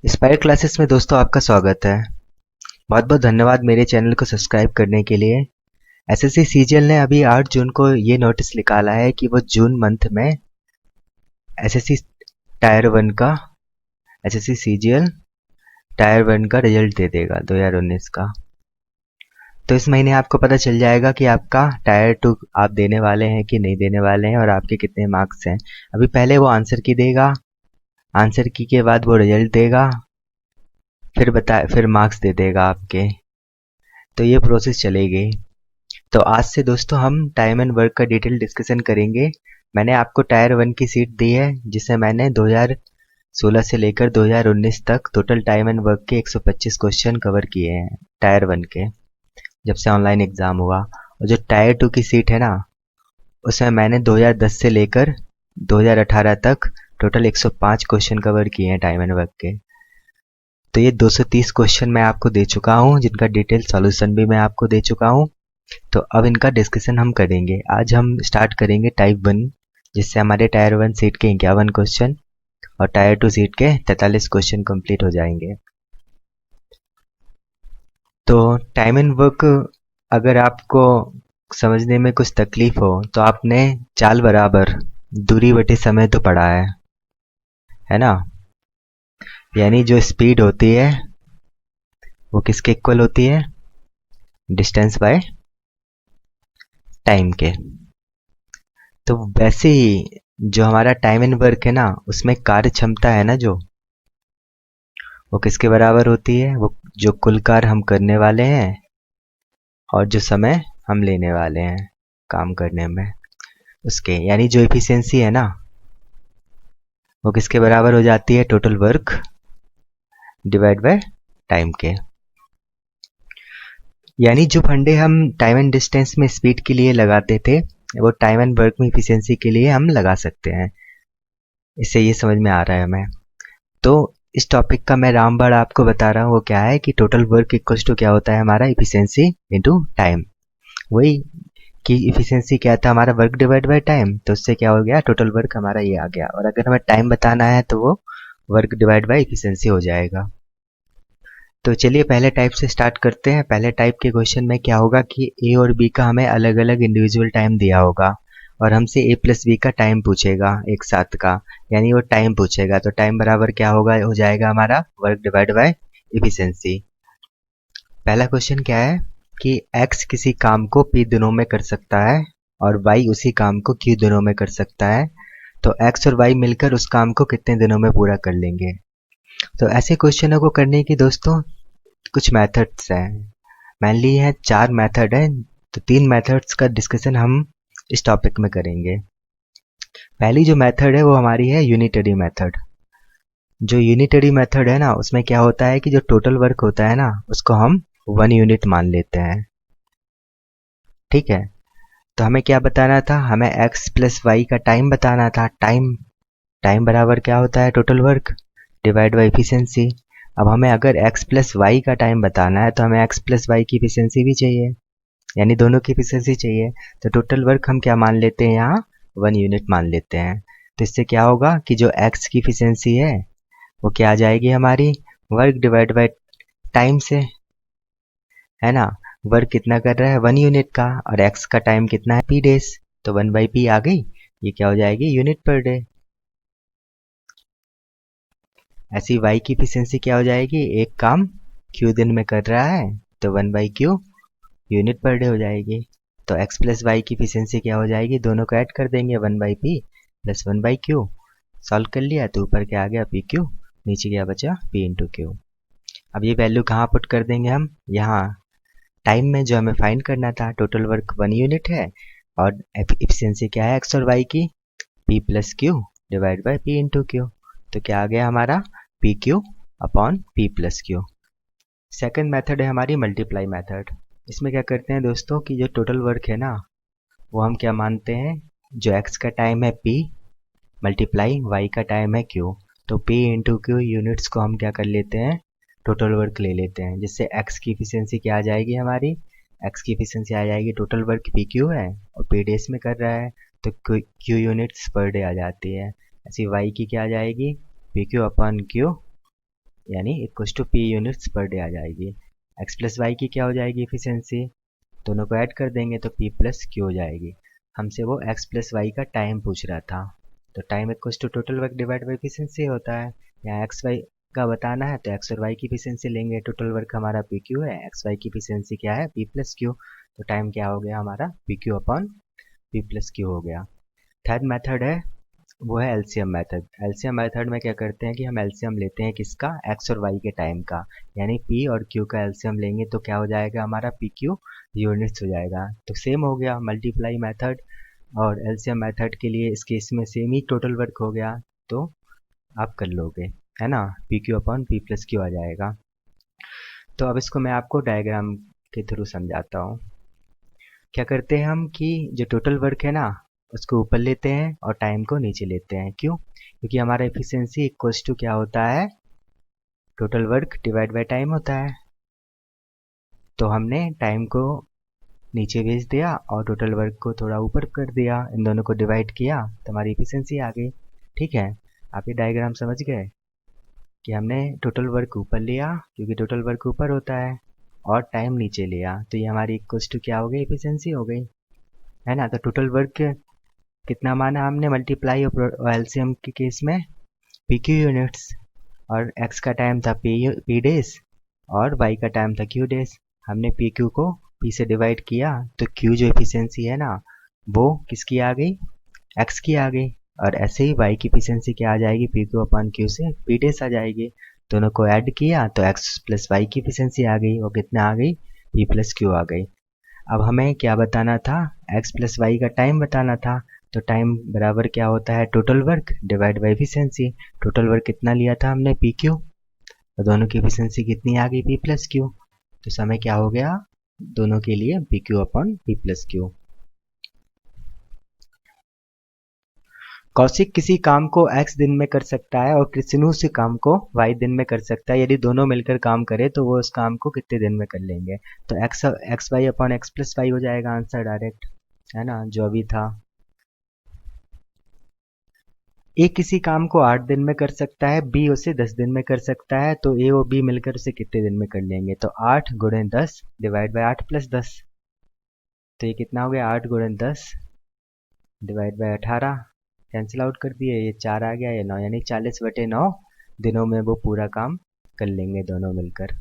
Spire classes में दोस्तों आपका स्वागत है। बहुत बहुत धन्यवाद मेरे चैनल को सब्सक्राइब करने के लिए। एसएससी सीजीएल ने अभी 8 जून को ये नोटिस निकाला है कि वो जून मंथ में एसएससी टायर 1 का एसएससी सीजीएल टायर 1 का रिजल्ट दे देगा 2019 का। तो इस महीने आपको पता चल जाएगा कि आपका टायर 2 आप देने वाले हैं कि नहीं देने वाले हैं और आपके कितने मार्क्स हैं। अभी पहले वो आंसर की देगा, आंसर की के बाद वो रिजल्ट देगा, फिर मार्क्स दे देगा आपके। तो ये प्रोसेस चलेगी। तो आज से दोस्तों हम टाइम एंड वर्क का डिटेल डिस्कशन करेंगे। मैंने आपको टायर 1 की सीट दी है जिसे मैंने 2016 से लेकर 2019 तक टोटल टाइम एंड वर्क के 125 क्वेश्चन कवर किए हैं टायर 1 के, जब से ऑनलाइन एग्जाम हुआ। और जो टायर 2 की सीट है ना, उसमें मैंने 2010 से लेकर 2018 तक टोटल 105 क्वेश्चन कवर किए हैं टाइम एंड वर्क के। तो ये 230 क्वेश्चन मैं आपको दे चुका हूँ, जिनका डिटेल सॉल्यूशन भी मैं आपको दे चुका हूँ। तो अब इनका डिस्कशन हम करेंगे। आज हम स्टार्ट करेंगे टाइप 1, जिससे हमारे टायर 1 सीट के 51 क्वेश्चन और टायर 2 सीट के 43 क्वेश्चन कंप्लीट हो जाएंगे। तो टाइम एंड वर्क अगर आपको समझने में कुछ तकलीफ हो तो आपने चाल बराबर दूरी बटे समय तो पढ़ा है ना। यानी जो स्पीड होती है वो किसके इक्वल होती है? डिस्टेंस बाय टाइम के। तो वैसे ही जो हमारा टाइम एंड वर्क है ना, उसमें कार्य क्षमता है ना, जो वो किसके बराबर होती है? वो जो कुल कार्य हम करने वाले हैं और जो समय हम लेने वाले हैं काम करने में, उसके। यानी जो एफिशिएंसी है ना, वो किसके बराबर हो जाती है? Total work divide by time के। यानी जो फंडे हम टाइम एंड डिस्टेंस में स्पीड के लिए लगाते थे, वो टाइम एंड वर्क में एफिशिएंसी के लिए हम लगा सकते हैं। इससे ये समझ में आ रहा है हमें। तो इस टॉपिक का मैं रामबाण आपको बता रहा हूँ। वो क्या है कि टोटल वर्क इक्वल्स टू क्या होता है? हमारा एफिशिएंसी इनटू टाइम। वही कि एफिशिएंसी क्या था? हमारा वर्क डिवाइड बाय टाइम। तो उससे क्या हो गया? टोटल वर्क हमारा ये आ गया। और अगर हमें टाइम बताना है तो वो वर्क डिवाइड बाय एफिशिएंसी हो जाएगा। तो चलिए पहले टाइप से स्टार्ट करते हैं। पहले टाइप के क्वेश्चन में क्या होगा कि ए और बी का हमें अलग अलग इंडिविजुअल टाइम दिया होगा और हमसे ए प्लस बी का टाइम पूछेगा एक साथ का। यानी वो टाइम पूछेगा तो टाइम बराबर क्या होगा? हो जाएगा हमारा वर्क डिवाइड बाय एफिशिएंसी। पहला क्वेश्चन क्या है कि x किसी काम को p दिनों में कर सकता है और y उसी काम को q दिनों में कर सकता है। तो x और y मिलकर उस काम को कितने दिनों में पूरा कर लेंगे? तो ऐसे क्वेश्चनों को करने की दोस्तों कुछ मेथड्स हैं। मान ली है 4 मेथड है, तो 3 मेथड्स का डिस्कशन हम इस टॉपिक में करेंगे। पहली जो मेथड है वो हमारी है यूनिटरी मेथड। जो यूनिटरी मेथड है ना, उसमें क्या होता है कि जो टोटल वर्क होता है ना, उसको हम 1 यूनिट मान लेते हैं। ठीक है। तो हमें क्या बताना था? हमें x प्लस वाई का टाइम बताना था। टाइम बराबर क्या होता है? Total work divide by efficiency. अब हमें अगर x प्लस वाई का टाइम बताना है तो हमें x प्लस वाई की एफिशिएंसी भी चाहिए, यानी दोनों की एफिशिएंसी चाहिए। तो टोटल वर्क हम क्या मान लेते हैं? यहाँ 1 यूनिट मान लेते हैं। तो इससे क्या होगा कि जो x की एफिशिएंसी है वो क्या आ जाएगी? हमारी वर्क डिवाइड बाय टाइम से, है ना। वर्क कितना कर रहा है? 1 यूनिट का, और x का टाइम कितना है? p days. तो 1 बाई p आ गई। ये क्या हो जाएगी? Unit per day. ऐसी y की एफिशिएंसी क्या हो जाएगी? एक काम q दिन में कर रहा है तो 1 by q unit per day हो जाएगी। तो x प्लस वाई की एफिशिएंसी क्या हो जाएगी? दोनों को ऐड कर देंगे, 1 by p plus 1 by q। Solve कर लिया तो ऊपर क्या आ गया? पी क्यू, नीचे क्या बचा? p into Q. अब ये वैल्यू कहाँ पुट कर देंगे हम? यहाँ टाइम में जो हमें फाइंड करना था। टोटल वर्क 1 यूनिट है और एफिशिएंसी क्या है x और y की? p plus Q divide by p into Q. तो क्या आ गया हमारा? P q upon p plus Q. Second method है हमारी मल्टीप्लाई मेथड। इसमें क्या करते हैं दोस्तों कि जो टोटल वर्क है ना, वो हम क्या मानते हैं? जो x का टाइम है p मल्टीप्लाई y का टाइम है q। तो p इंटू क्यू यूनिट्स को हम क्या कर लेते हैं? टोटल वर्क ले लेते हैं, जिससे x की एफिशिएंसी क्या आ जाएगी हमारी? x की एफिशिएंसी आ जाएगी, टोटल वर्क पी क्यू है और p डेज में कर रहा है तो q यूनिट्स पर डे आ जाती है। ऐसी y की क्या आ जाएगी? पी क्यू अपॉन क्यू यानी equal to p units per day आ जाएगी। एक्स प्लस वाई की क्या हो जाएगी एफिशिएंसी, दोनों को ऐड कर देंगे तो पी प्लस क्यू हो जाएगी। हमसे वो एक्स प्लस वाई का टाइम पूछ रहा था, तो time equal to total work divide by efficiency होता है। यहाँ एक्स वाई का बताना है तो एक्स और वाई की एफिशिएंसी लेंगे, टोटल वर्क हमारा पी क्यू है, एक्स वाई की एफिशिएंसी क्या है पी प्लस क्यू, तो टाइम क्या हो गया हमारा P q upon p plus Q हो गया। थर्ड मेथड है वो है एलसीएम मेथड। एलसीएम मेथड में क्या करते हैं कि हम एलसीएम लेते हैं किसका, एक्स और वाई के टाइम का, यानी पी और क्यू का एलसीएम लेंगे तो क्या हो जाएगा हमारा पी क्यू यूनिट्स हो जाएगा। तो सेम हो गया मल्टीप्लाई मेथड और एलसीएम मेथड के लिए इस केस में सेम ही टोटल वर्क हो गया, तो आप कर लोगे, है ना, p q upon p plus q आ जाएगा। तो अब इसको मैं आपको डायग्राम के थ्रू समझाता हूँ। क्या करते हैं हम कि जो टोटल वर्क है ना उसको ऊपर लेते हैं और टाइम को नीचे लेते हैं, क्यों, क्योंकि हमारा एफिशिएंसी इक्वल्स टू क्या होता है total work divide by time होता है। तो हमने टाइम को नीचे भेज दिया और टोटल वर्क को थोड़ा ऊपर कर दिया, इन दोनों को डिवाइड किया तो हमारी एफिशिएंसी आ गई। ठीक है, आप ये डायग्राम समझ गए कि हमने टोटल वर्क ऊपर लिया क्योंकि टोटल वर्क ऊपर होता है और टाइम नीचे लिया, तो ये हमारी इक्वल्स टू क्या हो गई एफिशिएंसी हो गई, है ना। तो टोटल वर्क कितना माना हमने मल्टीप्लाई और एलसीएम के केस में पी क्यू यूनिट्स, और x का टाइम था पी डेज और y का टाइम था q डेज। हमने पी क्यू को p से डिवाइड किया तो q जो एफिशिएंसी है ना वो किसकी आ गई x की आ गई, और ऐसे ही y की एफिशिएंसी क्या आ जाएगी पी क्यू अपॉन क्यू से p डेज आ जाएगी। दोनों को ऐड किया तो x प्लस वाई की एफिशिएंसी आ गई, वो कितना आ गई p प्लस क्यू आ गई। अब हमें क्या बताना था, x प्लस वाई का टाइम बताना था, तो टाइम बराबर क्या होता है total work divide by efficiency. Total work कितना लिया था हमने पी क्यू, तो दोनों की एफिशिएंसी कितनी आ गई पी प्लस क्यू, तो समय क्या हो गया दोनों के लिए P q upon p plus Q. Kaushik किसी काम को x दिन में कर सकता है और कृष्णु उसी काम को y दिन में कर सकता है। यदि दोनों मिलकर काम करें तो वो उस काम को कितने दिन में कर लेंगे, तो x y upon x plus y हो जाएगा आंसर डायरेक्ट, है ना, जो अभी था। ए किसी काम को 8 दिन में कर सकता है, बी उसे 10 दिन में कर सकता है, तो ए और बी मिलकर उसे कितने दिन में कर लेंगे, तो 8 गुणे 10 डिवाइड बाई 8 प्लस 10, तो ये कितना हो गया 8 गुणे 10 डिवाइड बाई 18, कैंसिल आउट कर दिए, ये 4 आ गया, ये 9, यानी 40/9 दिनों में वो पूरा काम कर लेंगे दोनों मिलकर।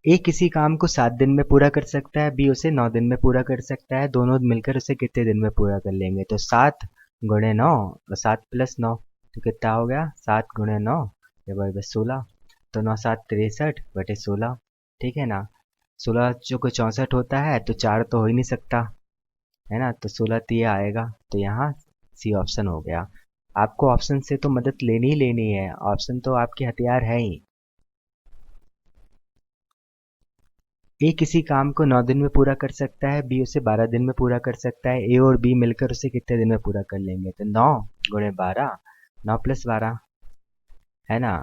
ए किसी काम को 7 दिन में पूरा कर सकता है, बी उसे 9 दिन में पूरा कर सकता है, दोनों मिलकर उसे कितने दिन में पूरा कर लेंगे, तो 7 गुणे 9 और 7 प्लस 9, तो कितना हो गया 7 गुणे 9 डिवाइड बाई 16, तो 9 7 63/16, ठीक है ना। 16 जो को 64 होता है तो 4 तो हो ही नहीं सकता, है ना, तो 16 तो आएगा, तो यहाँ सी ऑप्शन हो गया। आपको ऑप्शन से तो मदद लेनी ही लेनी है, ऑप्शन तो आपके हथियार है ही। ए किसी काम को 9 दिन में पूरा कर सकता है, बी उसे 12 दिन में पूरा कर सकता है, ए और बी मिलकर उसे कितने दिन में पूरा कर लेंगे, तो 9 गुणे 12, 9 प्लस 12, है ना,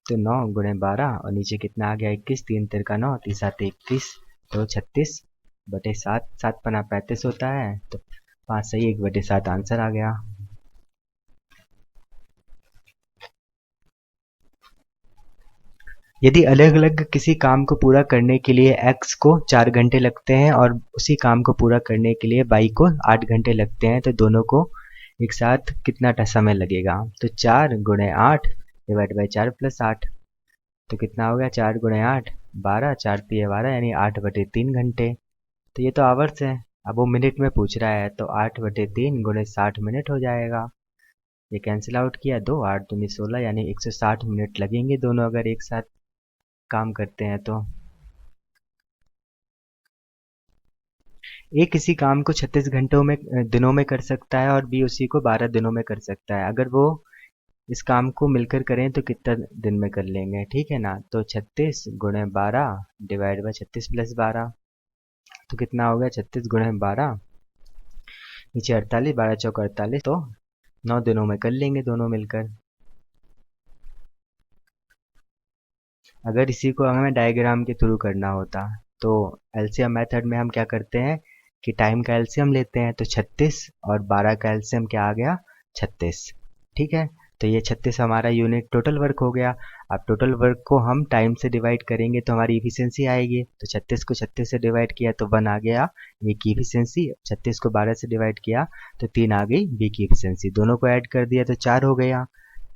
तो 9 गुणे 12 और नीचे कितना आ गया 21, 3 तिर का 9, 3 7 21, तो 36/7, 7 पना 35 होता है, तो 5 सही 1/7 आंसर आ गया। यदि अलग अलग किसी काम को पूरा करने के लिए x को 4 घंटे लगते हैं और उसी काम को पूरा करने के लिए y को 8 घंटे लगते हैं, तो दोनों को एक साथ कितना समय लगेगा, तो 4 गुणे 8 डिवाइड बाई 4 प्लस 8, तो कितना हो गया 4 गुणे 8 12, 4 3 12, यानी 8/3 घंटे। तो ये तो आवर्स है, अब वो मिनट में पूछ रहा है, तो 8/3 गुणे 60 मिनट हो जाएगा। ये कैंसिल आउट किया, 2 8 दूनी 16, यानी 160 मिनट लगेंगे दोनों अगर एक साथ काम करते हैं तो। ए किसी काम को 36 घंटों में दिनों में कर सकता है और बी उसी को 12 दिनों में कर सकता है। अगर वो इस काम को मिलकर करें तो कितना दिन में कर लेंगे, ठीक है ना, तो 36 गुणे 12 डिवाइड बाई 36 प्लस 12, तो कितना हो गया 36 गुणे 12, नीचे 48, 12 चौक 48, तो 9 दिनों में कर लेंगे दोनों मिलकर। अगर इसी को हमें डायग्राम के थ्रू करना होता तो एलसीएम मेथड में हम क्या करते हैं कि टाइम का एलसीएम लेते हैं, तो 36 और 12 का एलसीएम क्या आ गया 36, ठीक है। तो ये 36 हमारा यूनिट टोटल वर्क हो गया। अब टोटल वर्क को हम टाइम से डिवाइड करेंगे तो हमारी इफिशियंसी आएगी। तो 36 को 36 से डिवाइड किया तो 1 आ गया ए की इफिशियंसी, 36 को 12 से डिवाइड किया तो 3 आ गई बी की इफिशियंसी। दोनों को ऐड कर दिया तो 4 हो गया,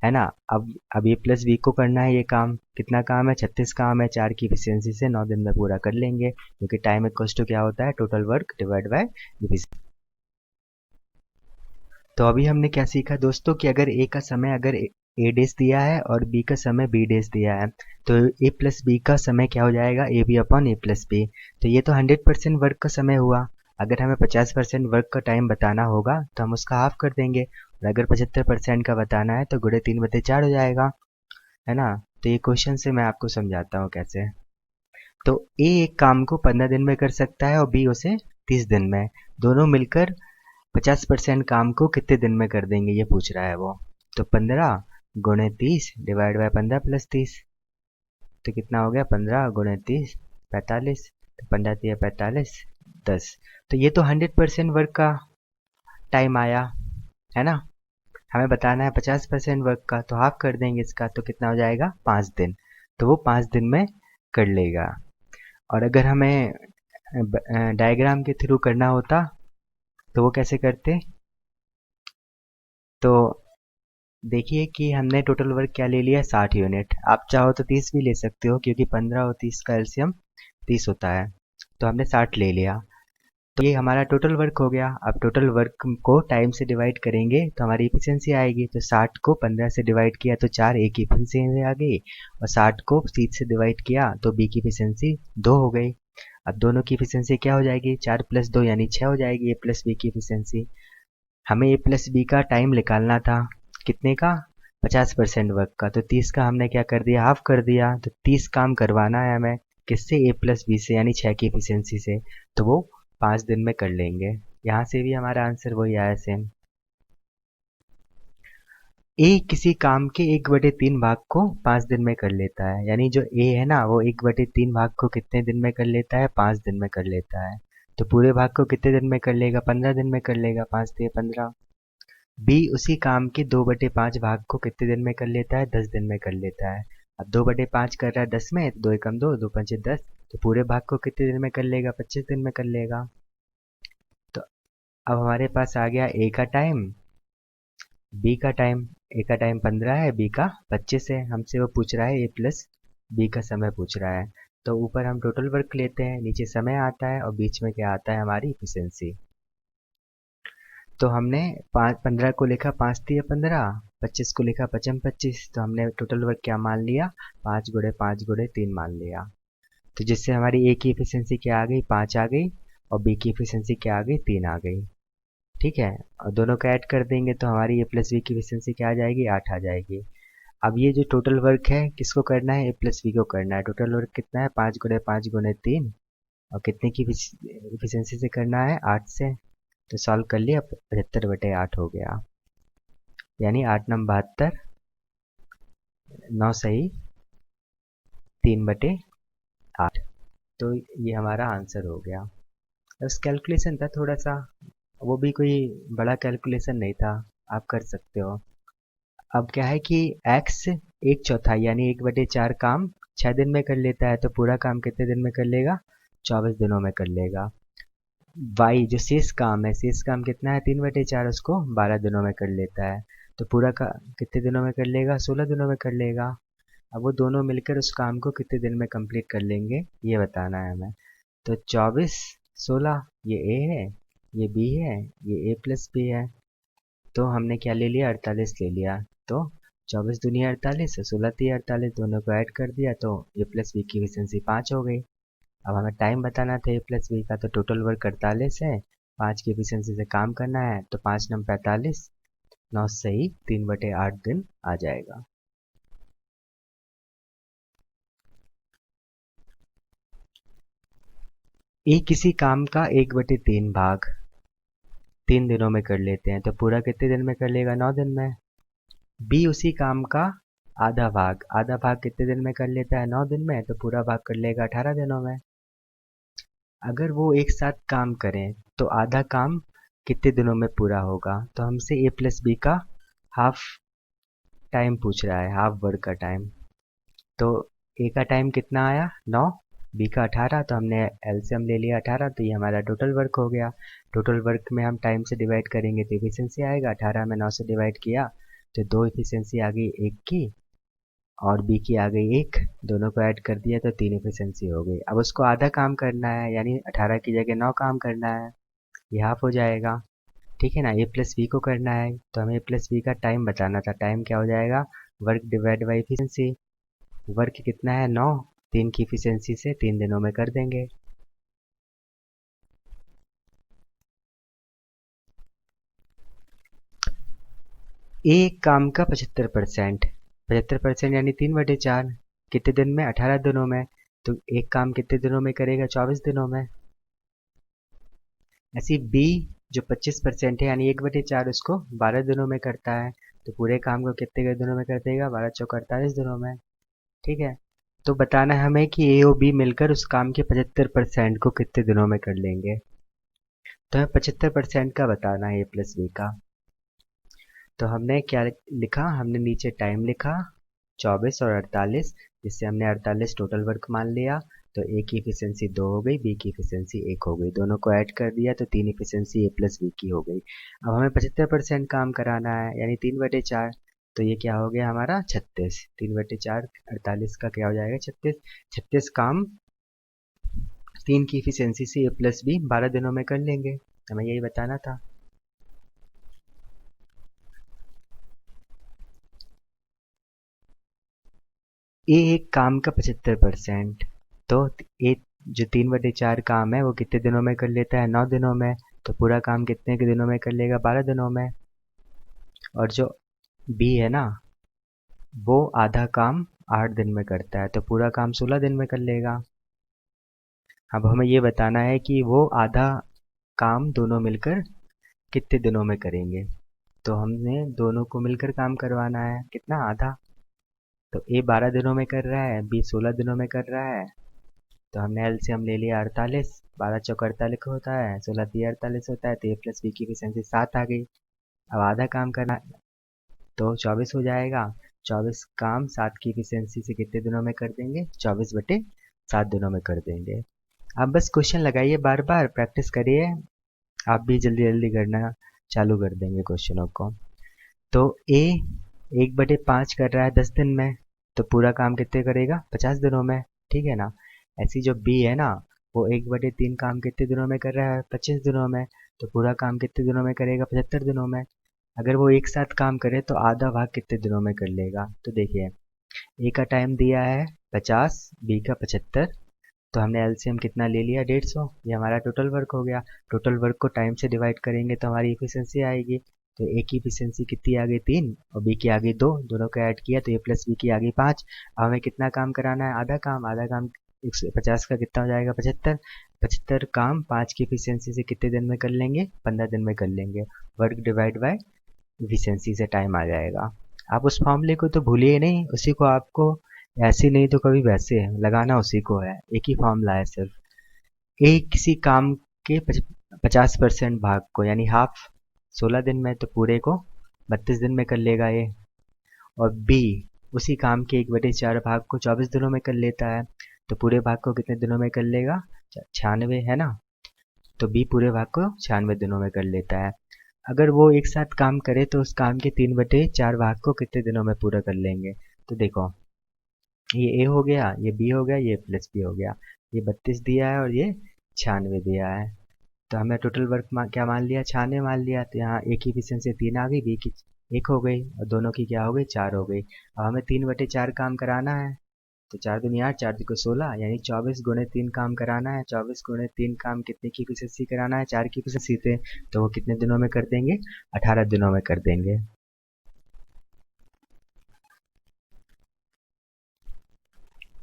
है ना। अब ए प्लस बी को करना है ये काम। कितना काम है? 36 काम है, 4 की इफिशियंसी से 9 दिन में पूरा कर लेंगे, क्योंकि टाइम इक्वल्स टू क्या होता है? Total work divide by efficiency. तो अभी हमने क्या सीखा दोस्तों कि अगर ए का समय अगर ए डेज दिया है और बी का समय बी डेज दिया है तो ए प्लस बी का समय क्या हो जाएगा? A B upon A plus B. तो ये तो 100% वर्क का समय हुआ। अगर हमें 50% वर्क का टाइम बताना होगा तो हम उसका हाफ कर देंगे, और अगर 75% का बताना है तो गुणे 3/4 हो जाएगा, है ना। तो ये क्वेश्चन से मैं आपको समझाता हूँ कैसे। तो ए एक काम को 15 दिन में कर सकता है और बी उसे 30 दिन में। दोनों मिलकर 50% काम को कितने दिन में कर देंगे ये पूछ रहा है वो। तो 15 गुणे 30 डिवाइड बाय 15 प्लस 30, तो कितना हो गया? 15 गुणे 30 45, तो 15 3 45 10। तो ये तो 100% वर्क का टाइम आया, है ना। हमें बताना है 50% वर्क का, तो हाफ कर देंगे इसका, तो कितना हो जाएगा? 5 दिन। तो वो 5 दिन में कर लेगा। और अगर हमें डायग्राम के थ्रू करना होता तो वो कैसे करते? तो देखिए कि हमने टोटल वर्क क्या ले लिया? 60 यूनिट। आप चाहो तो 30 भी ले सकते हो, क्योंकि 15 और 30 का एलसीएम 30 होता है। तो हमने 60 ले लिया, तो ये हमारा टोटल वर्क हो गया। अब टोटल वर्क को टाइम से डिवाइड करेंगे तो हमारी इफिशियंसी आएगी। तो 60 को 15 से डिवाइड किया तो 4 ए की इफिशियंसी आ गई, और 60 को 30 से डिवाइड किया तो बी की इफिशियंसी 2 हो गई। अब दोनों की इफिशियंसी क्या हो जाएगी? 4 + 2 यानी 6 हो जाएगी ए प्लस बी की इफिशियंसी। हमें ए प्लस बी का टाइम निकालना था, कितने का? 50% वर्क का। तो 30 का हमने क्या कर दिया? हाफ कर दिया। तो 30 काम करवाना है हमें किससे? ए प्लस बी से, यानी 6 की इफिशियंसी से। तो वो 5 दिन में कर लेंगे। यहाँ से भी हमारा आंसर वही आया सेम। ए किसी काम के 1/3 भाग को 5 दिन में कर लेता है, यानी जो ए है ना वो 1/3 भाग को कितने दिन में कर लेता है? 5 दिन में कर लेता है। तो पूरे भाग को कितने दिन में कर लेगा? 15 दिन में कर लेगा। 5 3 15। बी उसी काम के 2/5 भाग को कितने दिन में कर लेता है? 10 दिन में कर लेता है। अब 2/5 कर रहा है 10 में, तो 2 एकम 2 2 पंचे 10। तो पूरे भाग को कितने दिन में कर लेगा? 25 दिन में कर लेगा। तो अब हमारे पास आ गया ए का टाइम, बी का टाइम। ए का टाइम 15 है, बी का 25 है। हमसे वो पूछ रहा है ए प्लस बी का समय पूछ रहा है। तो ऊपर हम टोटल वर्क लेते हैं, नीचे समय आता है, और बीच में क्या आता है? हमारी इफिशियंसी। तो हमने 15 को लिखा 5 3 15, 25 को लिखा 5 25। तो हमने टोटल वर्क क्या मान लिया? 5 गुणे 5 गुणे 3 मान लिया। तो जिससे हमारी ए की इफिशियंसी क्या आ गई? 5 आ गई, और बी की इफिशियंसी क्या आ गई? 3 आ गई। ठीक है, और दोनों का ऐड कर देंगे तो हमारी ए प्लस बी की इफिशियंसी क्या आ जाएगी? 8 आ जाएगी। अब ये जो टोटल वर्क है किसको करना है? ए प्लस बी को करना है। टोटल वर्क कितना है? 5 गुणे 5 गुणे 3, और कितने की इफिशियंसी से करना है? 8 से। तो सॉल्व कर लिया, 75/8 हो गया, यानी 8 9 72, 9 सही 3/8। तो ये हमारा आंसर हो गया। बस कैलकुलेशन था थोड़ा सा, वो भी कोई बड़ा कैलकुलेशन नहीं था, आप कर सकते हो। अब क्या है कि x 1/4 यानी 1/4 काम 6 दिन में कर लेता है, तो पूरा काम कितने दिन में कर लेगा? 24 दिनों में कर लेगा। y जो शेष काम है, शेष काम कितना है? 3/4, उसको 12 दिनों में कर लेता है। तो पूरा का कितने दिनों में कर लेगा? 16 दिनों में कर लेगा। अब वो दोनों मिलकर उस काम को कितने दिन में कंप्लीट कर लेंगे ये बताना है हमें। तो 24 16, ये ए है, ये बी है, ये ए प्लस बी है। तो हमने क्या ले लिया? 48 ले लिया। तो 24 दूनी 48, 16 3 48, दोनों को ऐड कर दिया तो ए प्लस बी की एफिशिएंसी 5 हो गई। अब हमें टाइम बताना था ए प्लस बी का, तो टोटल वर्क 48 है, 5 की एफिशिएंसी से काम करना है, तो 5 9 45, 9 सही 3/8 दिन आ जाएगा। ए किसी काम का 1/3 भाग 3 दिनों में कर लेते हैं, तो पूरा कितने दिन में कर लेगा? 9 दिन में। बी उसी काम का आधा भाग कितने दिन में कर लेता है? 9 दिन में। तो पूरा भाग कर लेगा 18 दिनों में। अगर वो एक साथ काम करें तो आधा काम कितने दिनों में पूरा होगा? तो हमसे ए प्लस बी का हाफ टाइम पूछ रहा है, हाफ वर्क का टाइम। तो ए का टाइम कितना आया 9, बी का 18, तो हमने एलसीएम ले लिया 18, तो ये हमारा टोटल वर्क हो गया। टोटल वर्क में हम टाइम से डिवाइड करेंगे तो इफिशियंसी आएगा, 18 में 9 से डिवाइड किया तो 2 इफिशियंसी आ गई एक की और बी की आ गई एक, दोनों को ऐड कर दिया तो 3 इफिशियंसी हो गई। अब उसको आधा काम करना है, यानी 18 की जगह 9 काम करना है, ये हाफ हो जाएगा। ठीक है ना, ए प्लस बी को करना है तो हमें ए प्लस बी का टाइम बताना था। टाइम क्या हो जाएगा, work divide by efficiency. Work कितना है 9, 3 की इफिशियंसी से 3 दिनों में कर देंगे। एक काम का 75%, 75% यानी 3/4, कितने दिन में 18 दिनों में। तो एक काम कितने दिनों में करेगा 24 दिनों में। ऐसी बी जो 25% है यानी 1/4 उसको 12 दिनों में करता है, तो पूरे काम को कितने दिनों में कर देगा, 12 चौक 48 दिनों में। ठीक है, तो बताना है हमें कि ए और बी मिलकर उस काम के 75% को कितने दिनों में कर लेंगे। तो हमें 75% का बताना है ए प्लस बी का। तो हमने क्या लिखा, हमने नीचे टाइम लिखा 24 और 48, जिससे हमने 48 टोटल वर्क मान लिया। तो ए की इफिशियंसी 2 हो गई, बी की इफिशियंसी 1 हो गई, दोनों को ऐड कर दिया तो 3 इफिशियंसी ए प्लस बी की हो गई। अब हमें 75% काम कराना है यानी 3/4, तो ये क्या हो गया हमारा 36। 3/4 48 का क्या हो जाएगा 36। 36 काम 3 की इफिशियंसी से ए प्लस बी 12 दिनों में कर लेंगे, हमें यही बताना था। ए एक काम का 75%, तो ए जो 3/4 काम है वो कितने दिनों में कर लेता है 9 दिनों में, तो पूरा काम कितने के दिनों में कर लेगा 12 दिनों में। और जो बी है ना, वो आधा काम 8 दिन में करता है, तो पूरा काम 16 दिन में कर लेगा। अब हमें ये बताना है कि वो आधा काम दोनों मिलकर कितने दिनों में करेंगे। तो हमने दोनों को मिलकर काम करवाना है, कितना आधा। तो ए 12 दिनों में कर रहा है, बी 16 दिनों में कर रहा है, तो हमने एलसीएम ले लिया 48, 12 चौक 48 होता है, 16 3 48 होता है, तो ए प्लस बी की इफिशियंसी 7 आ गई। अब आधा काम करना तो 24 हो जाएगा। 24 काम 7 की इफिशियंसी से कितने दिनों में कर देंगे, 24/7 दिनों में कर देंगे। आप बस क्वेश्चन लगाइए, बार बार प्रैक्टिस करिए, आप भी जल्दी जल्दी करना चालू कर देंगे क्वेश्चनों को। तो ए 1/5 कर रहा है 10 दिन में, तो पूरा काम कितने करेगा 50 दिनों में। ठीक है ना, ऐसी जो बी है ना, वो 1/3 काम कितने दिनों में कर रहा है 25 दिनों में, तो पूरा काम कितने दिनों में करेगा 75 दिनों में। अगर वो एक साथ काम करे तो आधा भाग कितने दिनों में कर लेगा। तो देखिए, ए का टाइम दिया है 50, बी का 75, तो हमने एलसीएम कितना ले लिया 150, ये हमारा टोटल वर्क हो गया। टोटल वर्क को टाइम से डिवाइड करेंगे तो हमारी इफिशियंसी आएगी। तो ए की इफिशियंसी कितनी आ गई 3 और बी की आ गई 2, दोनों को ऐड किया तो ए प्लस बी की आ गई 5। अब हमें कितना काम कराना है, आधा काम। आधा काम 150 का कितना हो जाएगा 75। 75 काम 5 की इफिशियंसी से कितने दिन में कर लेंगे, 15 दिन में कर लेंगे। वर्क डिवाइड बाय इफिशियंसी से टाइम आ जाएगा। आप उस फॉर्मूले को तो भूलिए नहीं, उसी को आपको ऐसे नहीं तो कभी वैसे लगाना उसी को है, एक ही फॉर्मूला है सिर्फ। ए किसी काम के 50% भाग को यानी हाफ 16 दिन में, तो पूरे को 32 दिन में कर लेगा ये। और बी उसी काम के 1/4 भाग को 24 दिनों में कर लेता है, तो पूरे भाग को कितने दिनों में कर लेगा 96 है ना, तो बी पूरे भाग को 96 दिनों में कर लेता है। अगर वो एक साथ काम करे तो उस काम के 3/4 भाग को कितने दिनों में पूरा कर लेंगे। तो देखो, ये ए हो गया, ये बी हो गया, ये प्लस बी हो गया, ये 32 दिया है और ये 96 दिया है। तो हमने टोटल वर्क क्या मान लिया 96 मान लिया, तो यहाँ ए की इफिशियंसी 3 आ गई, बी की 1 हो गई और दोनों की क्या हो गई 4 हो गई। अब हमें 3/4 काम कराना है, तो 4 दूनी 8, 4 को 16, यानी 24 गुणे 3 काम कराना है। 24 गुणे 3 काम कितने की इफिशियंसी कराना है, 4 की इफिशियंसी थे, तो वो कितने दिनों में कर देंगे 18 दिनों में कर देंगे।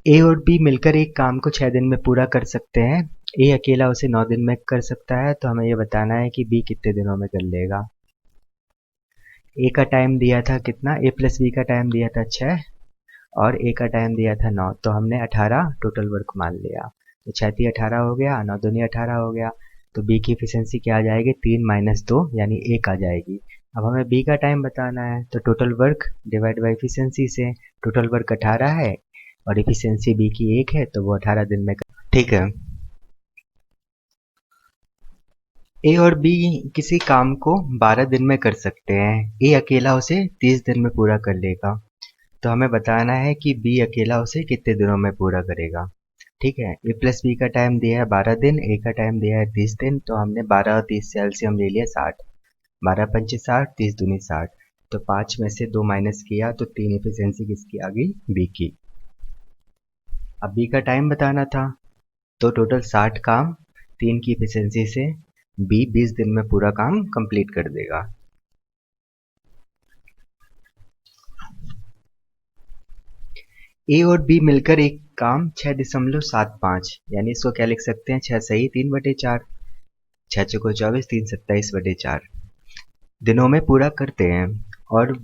ए और बी मिलकर एक काम को 6 दिन में पूरा कर सकते हैं, ए अकेला उसे 9 दिन में कर सकता है, तो हमें ये बताना है कि बी कितने दिनों में कर लेगा। ए का टाइम दिया था कितना, ए प्लस बी का टाइम दिया था 6 और ए का टाइम दिया था 9, तो हमने 18 टोटल वर्क मान लिया। तो 6 18 हो गया, 9 दूनी 18 हो गया, तो बी की इफिशियंसी क्या आ जाएगी 3 - 2 यानी 1 आ जाएगी। अब हमें बी का टाइम बताना है, तो total work divide by efficiency से। टोटल वर्क 18 है और एफिशिएंसी बी की 1 है, तो वो 18 दिन में ठीक है। ए और बी किसी काम को 12 दिन में कर सकते हैं। ए अकेला उसे 30 दिन में पूरा कर लेगा। तो हमें बताना है कि बी अकेला उसे कितने दिनों में पूरा करेगा। ठीक है, ए प्लस बी का टाइम दिया है 12 दिन, ए का टाइम दिया है 30 दिन, तो हमने 12 और 30 से एलसीएम ले लिया 60। 12 पंचे 60, 30 दूनी 60, तो 5 में से 2 माइनस किया तो 3 एफिशिएंसी किसकी आ गई, बी की। अब बी का टाइम बताना था, तो टोटल 60 काम 3 की एफिशिएंसी से बी 20 दिन में पूरा काम कंप्लीट कर देगा। ए और बी मिलकर एक काम 6.75, यानी इसको क्या लिख सकते हैं, 6 सही 3/4, 6 चौको 24, 3 27/4 दिनों में पूरा करते हैं। और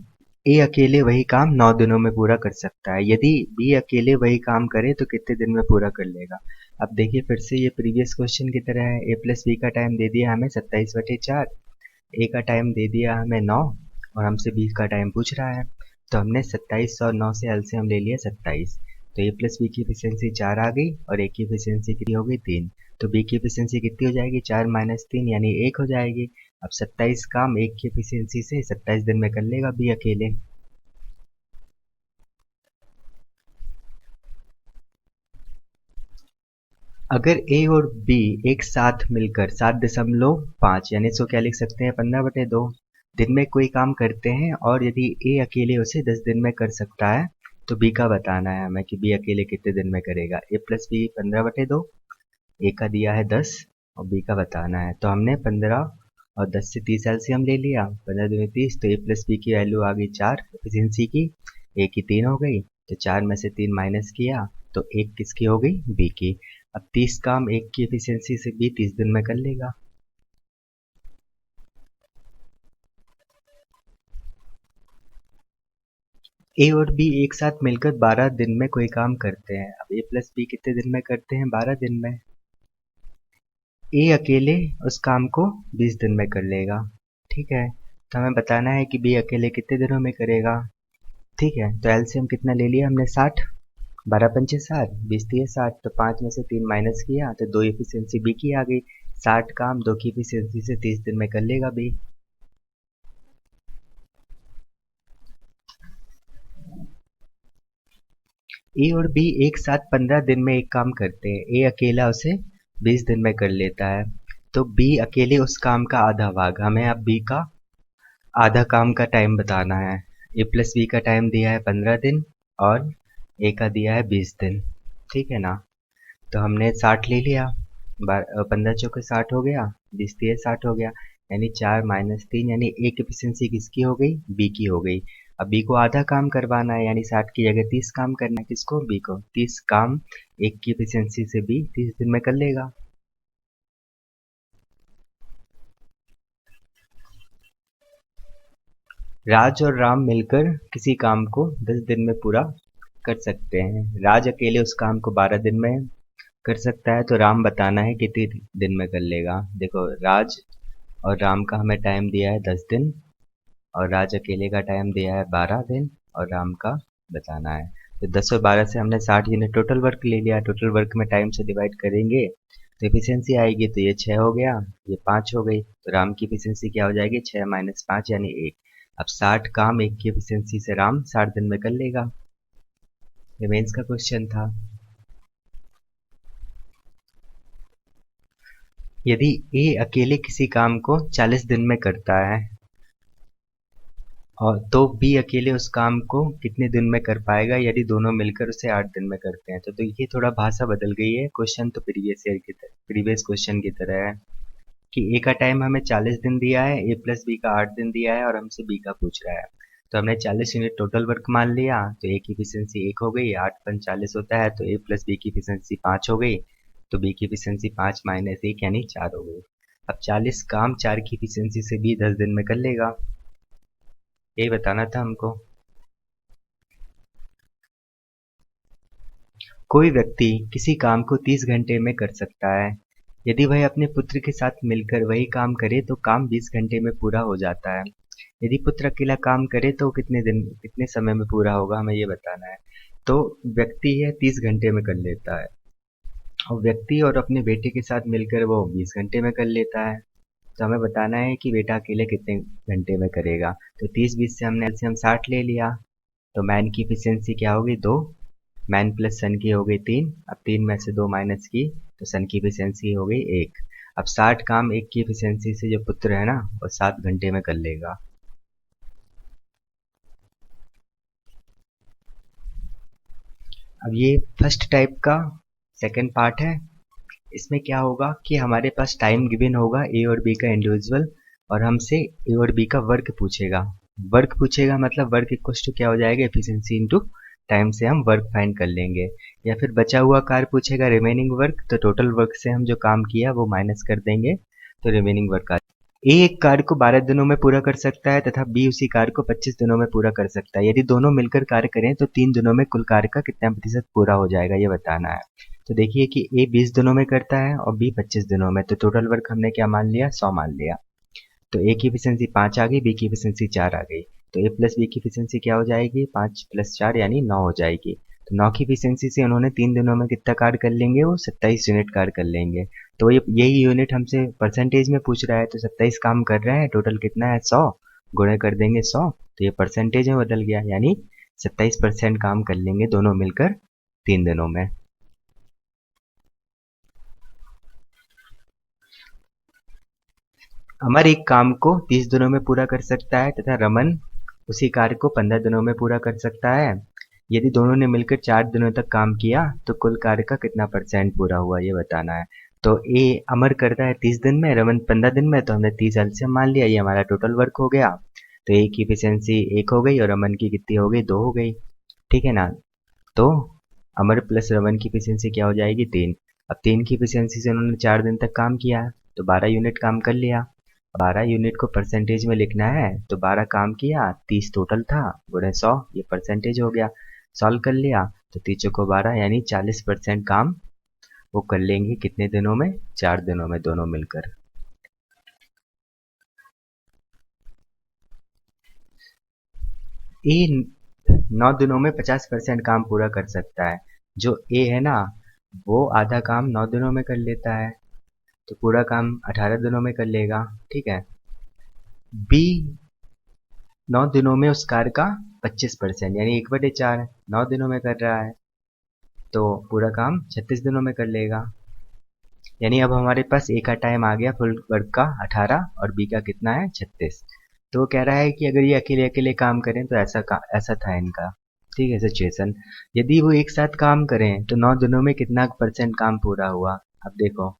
ए अकेले वही काम 9 दिनों में पूरा कर सकता है। यदि बी अकेले वही काम करे तो कितने दिन में पूरा कर लेगा। अब देखिए फिर से ये प्रीवियस क्वेश्चन की तरह है। ए प्लस बी का टाइम दे दिया हमें 27/4, ए का टाइम दे दिया हमें 9 और हमसे बी का टाइम पूछ रहा है, तो हमने 27 और 9 से एलसीएम ले लिया 27। तो ए प्लस बी की एफिशिएंसी 4 आ गई और ए की एफिशिएंसी कितनी हो गई, 3। तो बी की एफिशिएंसी कितनी हो जाएगी, 4 माइनस 3 यानी 1 हो जाएगी। अब 27 काम 1 की एफिशिएंसी से 27 दिन में कर लेगा बी अकेले। अगर ए और बी एक साथ मिलकर 7.5 यानी इसको क्या लिख सकते हैं, 15/2 दिन में कोई काम करते हैं और यदि ए अकेले उसे 10 दिन में कर सकता है, तो बी का बताना है हमें कि बी अकेले कितने दिन में करेगा। ए प्लस बी 15/2, ए का दिया है 10 और बी का बताना है, तो हमने 15 और 10 से 30 एलसीएम ले लिया, 15 दूनी 30, तो ए प्लस बी की वैल्यू आ गई 4 एफिशिएंसी की, ए की 3 हो गई, तो 4 में से 3 माइनस किया तो 1 किसकी हो गई, बी की। अब 30 काम 1 की एफिशिएंसी से बी 30 दिन में कर लेगा। ए और बी एक साथ मिलकर 12 दिन में कोई काम करते हैं। अब ए प्लस बी कितने दिन में करते हैं, 12 दिन में। ए अकेले उस काम को 20 दिन में कर लेगा। ठीक है, तो हमें बताना है कि बी अकेले कितने दिनों में करेगा। ठीक है, तो एलसीएम कितना ले लिया हमने, 60। 12 पंचे 60, 20 दिए 60, तो 5 में से 3 माइनस किया तो 2 एफिशिएंसी बी की आ गई। 60 काम 2 की एफिशिएंसी से 30 दिन में कर लेगा बी। ए और बी एक साथ 15 दिन में एक काम करते हैं। ए अकेला उसे 20 दिन में कर लेता है, तो बी अकेले उस काम का आधा भाग, हमें अब बी का आधा काम का टाइम बताना है। ए प्लस बी का टाइम दिया है 15 दिन और ए का दिया है 20 दिन। ठीक है ना, तो हमने 60 ले लिया, 15 चौके 60 हो गया, 20 दिए 60 हो गया, यानी 4 माइनस 3 यानी एक एफिशिएंसी किसकी हो गई, बी की हो गई। अब बी को आधा काम करवाना है, यानी 60 की जगह 30 काम करना है, किसको, बी को। 30 काम 1 की एफिशिएंसी से बी 30 दिन में कर लेगा। राज और राम मिलकर किसी काम को 10 दिन में पूरा कर सकते हैं। राज अकेले उस काम को 12 दिन में कर सकता है, तो राम बताना है कितने दिन में कर लेगा। देखो राज और राम का हमें टाइम दिया है 10 दिन और राज अकेले का टाइम दिया है 12 दिन और राम का बताना है। तो 10 और 12 से हमने 60 यूनिट टोटल वर्क ले लिया। टोटल वर्क में टाइम से डिवाइड करेंगे तो एफिशिएंसी आएगी, तो ये 6 हो गया, ये 5 हो गई, तो राम की एफिशिएंसी क्या हो जाएगी, 6 माइनस 5 यानी 1। अब 60 काम 1 की एफिशिएंसी से राम 60 दिन में कर लेगा। ये मेंस का क्वेश्चन था। यदि ए अकेले किसी काम को 40 दिन में करता है और तो बी अकेले उस काम को कितने दिन में कर पाएगा यदि दोनों मिलकर उसे 8 दिन में करते हैं। तो ये थोड़ा भाषा बदल गई है, क्वेश्चन तो प्रीवियस क्वेश्चन की तरह है कि ए का टाइम हमें 40 दिन दिया है, ए प्लस बी का 8 दिन दिया है और हमसे बी का पूछ रहा है। तो हमने 40 यूनिट टोटल वर्क मान लिया, तो ए की एफिशिएंसी 1 हो गई, 8 पन 40 होता है, तो ए प्लस बी की एफिशिएंसी 5 हो गई, तो बी की एफिशिएंसी 5 माइनस 1 यानी 4 हो गई। अब 40 काम 4 की एफिशिएंसी से बी 10 दिन में कर लेगा, यही बताना था हमको। कोई व्यक्ति किसी काम को 30 घंटे में कर सकता है। यदि वह अपने पुत्र के साथ मिलकर वही काम करे तो काम 20 घंटे में पूरा हो जाता है। यदि पुत्र अकेला काम करे तो कितने समय में पूरा होगा, हमें ये बताना है। तो व्यक्ति है 30 घंटे में कर लेता है, और व्यक्ति और अपने बेटे के साथ मिलकर वो 20 घंटे में कर लेता है। तो हमें बताना है कि बेटा अकेले कितने घंटे में करेगा। तो 30-20 से हमने एलसीएम 60 ले लिया। तो मैन की इफिशियंसी क्या होगी, 2। मैन प्लस सन की हो गई 3। अब 3 में से 2 माइनस की तो सन की इफिशियंसी हो गई 1। अब 60 काम 1 की इफिशियंसी से जो पुत्र है ना वो 7 घंटे में कर लेगा। अब ये फर्स्ट टाइप का सेकंड पार्ट है। इसमें क्या होगा कि हमारे पास टाइम गिवन होगा ए और बी का इंडिविजुअल, और हमसे ए और बी का वर्क पूछेगा। वर्क पूछेगा मतलब वर्क इक्वल टू क्या हो जाएगा, एफिशिएंसी इनटू टाइम से हम वर्क फाइंड कर लेंगे। या फिर बचा हुआ कार्य पूछेगा रिमेनिंग वर्क, तो टोटल वर्क से हम जो काम किया वो माइनस कर देंगे, तो रिमेनिंग वर्क ए एक कार्य को 12 दिनों में पूरा कर सकता है तथा बी उसी कार्य को 25 दिनों में पूरा कर सकता है। यदि दोनों मिलकर कार्य करें तो 3 दिनों में कुल कार्य का कितना प्रतिशत पूरा हो जाएगा, ये बताना है। तो देखिए कि ए 20 दिनों में करता है और बी 25 दिनों में, तो टोटल वर्क हमने क्या मान लिया, 100 मान लिया। तो ए की एफिशिएंसी 5 आ गई, बी की एफिशिएंसी 4 आ गई। तो ए प्लस बी की एफिशिएंसी क्या हो जाएगी, 5 + 4 यानी 9 हो जाएगी। तो 9 की एफिशिएंसी से उन्होंने 3 दिनों में कितना कार्य कर लेंगे, वो 27 यूनिट कार्य कर लेंगे। तो यही यूनिट हमसे परसेंटेज में पूछ रहा है, तो 27 काम कर रहे हैं, टोटल कितना है 100, गुणे कर देंगे 100, तो ये परसेंटेज में बदल गया, यानी 27% काम कर लेंगे दोनों मिलकर 3 दिनों में। अमर एक काम को 30 दिनों में पूरा कर सकता है तथा रमन उसी कार्य को 15 दिनों में पूरा कर सकता है। यदि दोनों ने मिलकर 4 दिनों तक काम किया तो कुल कार्य का कितना % पूरा हुआ, ये बताना है। तो ए अमर करता है 30 दिन में, रमन 15 दिन में, तो हमने 30 एलसीएम मान लिया, ये हमारा टोटल वर्क हो गया। तो ए की एफिशिएंसी 1 हो गई और रमन की कितनी हो गई, 2 हो गई, ठीक है ना। तो अमर प्लस रमन की एफिशिएंसी क्या हो जाएगी, 3। अब 3 की एफिशिएंसी से उन्होंने 4 दिन तक काम किया, तो 12 यूनिट काम कर लिया। 12 यूनिट को परसेंटेज में लिखना है, तो 12 काम किया, 30 टोटल था, गुणे 100, ये परसेंटेज हो गया। सॉल्व कर लिया तो 30 को 12 यानी 40% काम वो कर लेंगे कितने दिनों में, 4 दिनों में दोनों मिलकर। ए 9 दिनों में 50% काम पूरा कर सकता है। जो ए है ना वो आधा काम 9 दिनों में कर लेता है, तो पूरा काम 18 दिनों में कर लेगा, ठीक है। बी 9 दिनों में उस कार्य का 25% यानी 1/4 9 दिनों में कर रहा है, तो पूरा काम 36 दिनों में कर लेगा। यानी अब हमारे पास ए का टाइम आ गया फुल वर्क का 18 और बी का कितना है 36। तो वो कह रहा है कि अगर ये अकेले अकेले काम करें तो ऐसा था इनका, ठीक है, सिचुएशन। यदि वो एक साथ काम करें तो 9 दिनों में कितना % काम पूरा हुआ। अब देखो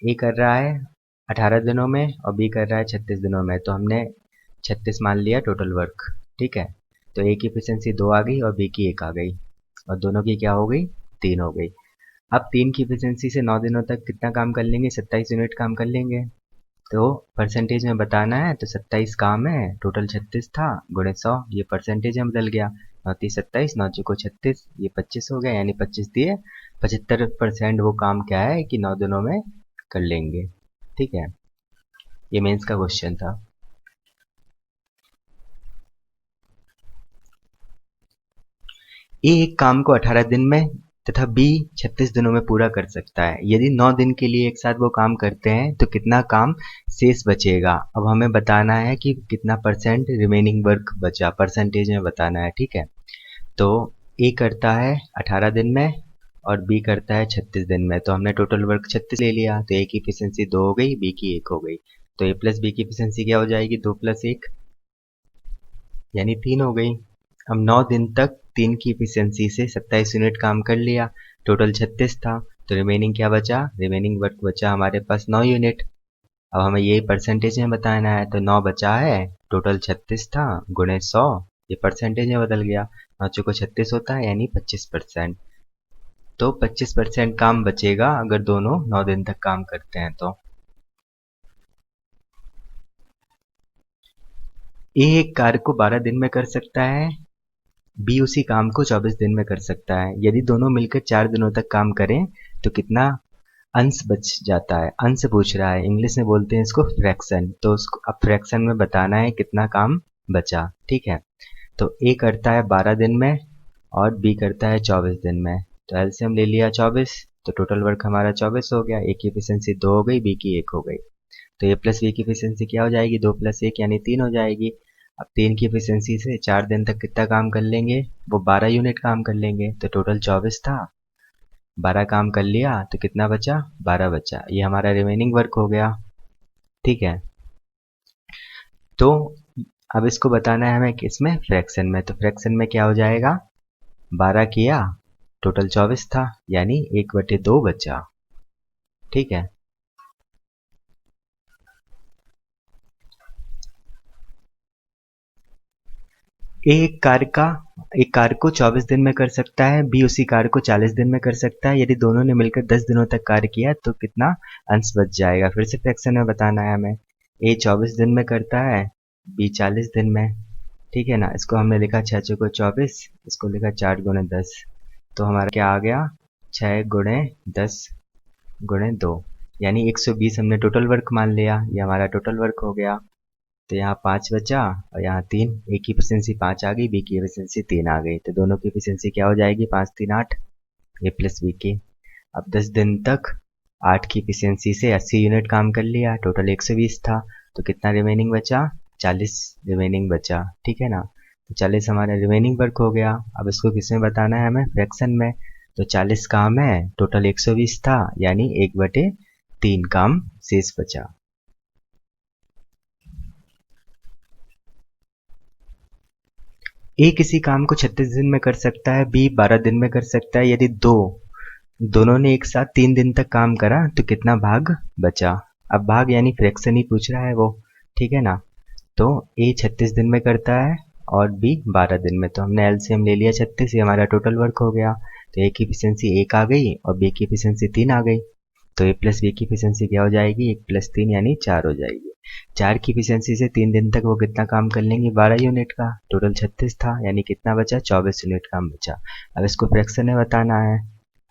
ए कर रहा है 18 दिनों में और बी कर रहा है 36 दिनों में, तो हमने 36 मान लिया टोटल वर्क, ठीक है। तो ए की एफिशिएंसी 2 आ गई और बी की 1 आ गई, और दोनों की क्या हो गई, 3 हो गई। अब 3 की एफिशिएंसी से 9 दिनों तक कितना काम कर लेंगे, 27 यूनिट काम कर लेंगे। तो परसेंटेज में बताना है, तो 27 काम है, टोटल 36 था, गुणे 100, ये परसेंटेज में बदल गया। 9×3 = 27, 9×4 = 36, ये 25 हो गया, यानी 25 दिए 75% वो काम क्या है कि 9 दिनों में कर लेंगे, ठीक है। ये मेंस का क्वेश्चन था। ए एक काम को 18 दिन में तथा बी 36 दिनों में पूरा कर सकता है। यदि 9 दिन के लिए एक साथ वो काम करते हैं तो कितना काम शेष बचेगा। अब हमें बताना है कि कितना % रिमेनिंग वर्क बचा, परसेंटेज में बताना है, ठीक है। तो ए करता है 18 दिन में और बी करता है 36 दिन में, तो हमने टोटल वर्क 36 ले लिया, तो ए की एफिशिएंसी 2 हो गई, बी की 1 हो गई। तो ए प्लस बी की एफिशिएंसी क्या हो जाएगी, 2 + 1 यानी 3 हो गई। अब 9 दिन तक 3 की एफिशिएंसी से 27 यूनिट काम कर लिया, टोटल 36 था, तो रिमेनिंग क्या बचा, रिमेनिंग वर्क बचा हमारे पास 9 यूनिट। अब हमें ये परसेंटेज में बताना है, तो 9 बचा है, टोटल 36 था, गुणे 100, ये परसेंटेज में बदल गया, 9 चौको 36 होता है यानी 25%। तो 25% काम बचेगा अगर दोनों 9 दिन तक काम करते हैं तो। ए एक कार्य को 12 दिन में कर सकता है, बी उसी काम को 24 दिन में कर सकता है। यदि दोनों मिलकर 4 दिनों तक काम करें तो कितना अंश बच जाता है, अंश पूछ रहा है, इंग्लिश में बोलते हैं इसको फ्रैक्शन। तो उसको अब फ्रैक्शन में बताना है कितना काम बचा। ठीक है, तो ए करता है 12 दिन में और बी करता है 24 दिन में। तो एलसीएम ले लिया 24, तो टोटल वर्क हमारा 24 हो गया। ए की एफिशिएंसी 2 हो गई, बी की 1 हो गई। तो ए प्लस बी की एफिशिएंसी क्या हो जाएगी, 2 + 1 यानी 3 हो जाएगी। अब 3 की एफिशिएंसी से 4 दिन तक कितना काम कर लेंगे, वो 12 यूनिट काम कर लेंगे। तो टोटल 24 था, 12 काम कर लिया तो कितना बचा, 12 बचा। ये हमारा रिमेनिंग वर्क हो गया। ठीक है, तो अब इसको बताना है हमें किसमें, फ्रैक्शन में। तो फ्रैक्शन में क्या हो जाएगा, 12 किया, टोटल 24 था, यानी 1/2 बचा। ठीक है, ए एक कार्य को 24 दिन में कर सकता है, बी उसी कार्य को 40 दिन में कर सकता है। यदि दोनों ने मिलकर 10 दिनों तक कार्य किया तो कितना अंश बच जाएगा। फिर से फ्रैक्शन में बताना है हमें। ए 24 दिन में करता है, बी 40 दिन में। ठीक है ना, इसको हमने लिखा 6 चौको 24, इसको लिखा 4 गुणे 10। तो हमारा क्या आ गया, 6 गुणे 10 गुणे 2, यानी 120 हमने टोटल वर्क मान लिया। ये हमारा टोटल वर्क हो गया। तो यहाँ 5 बचा और यहाँ 3। ए की एफिशिएंसी 5 आ गई, बी की एफिशिएंसी 3 आ गई। तो दोनों की एफिशिएंसी क्या हो जाएगी, 5 3 8, ए प्लस बी की। अब 10 दिन तक 8 की एफिशिएंसी से 80 यूनिट काम कर लिया, टोटल 120 था। तो कितना रिमेनिंग बचा, 40 रिमेनिंग बचा। ठीक है ना, तो 40 हमारा रिमेनिंग वर्क हो गया। अब इसको किसमें बताना है हमें, फ्रैक्शन में। तो 40 काम है, टोटल 120 था, यानी 1/3 काम शेष बचा। ए किसी काम को 36 दिन में कर सकता है, बी 12 दिन में कर सकता है। यदि दोनों ने एक साथ 3 दिन तक काम करा तो कितना भाग बचा। अब भाग यानी फ्रैक्शन ही पूछ रहा है वो। ठीक है ना, तो ए 36 दिन में करता है और बी 12 दिन में। तो हमने एलसीएम ले लिया 36, ये हमारा टोटल वर्क हो गया। तो ए की एफिशिएंसी 1 आ गई और बी की एफिशिएंसी 3 आ गई। तो ए प्लस बी की एफिशिएंसी क्या हो जाएगी, 1 + 3 यानी 4 हो जाएगी। 4 की एफिशिएंसी से 3 दिन तक वो कितना काम कर लेंगे, 12 यूनिट का। टोटल 36 था, यानी कितना बचा, 24 यूनिट काम बचा। अब इसको फ्रैक्शन में बताना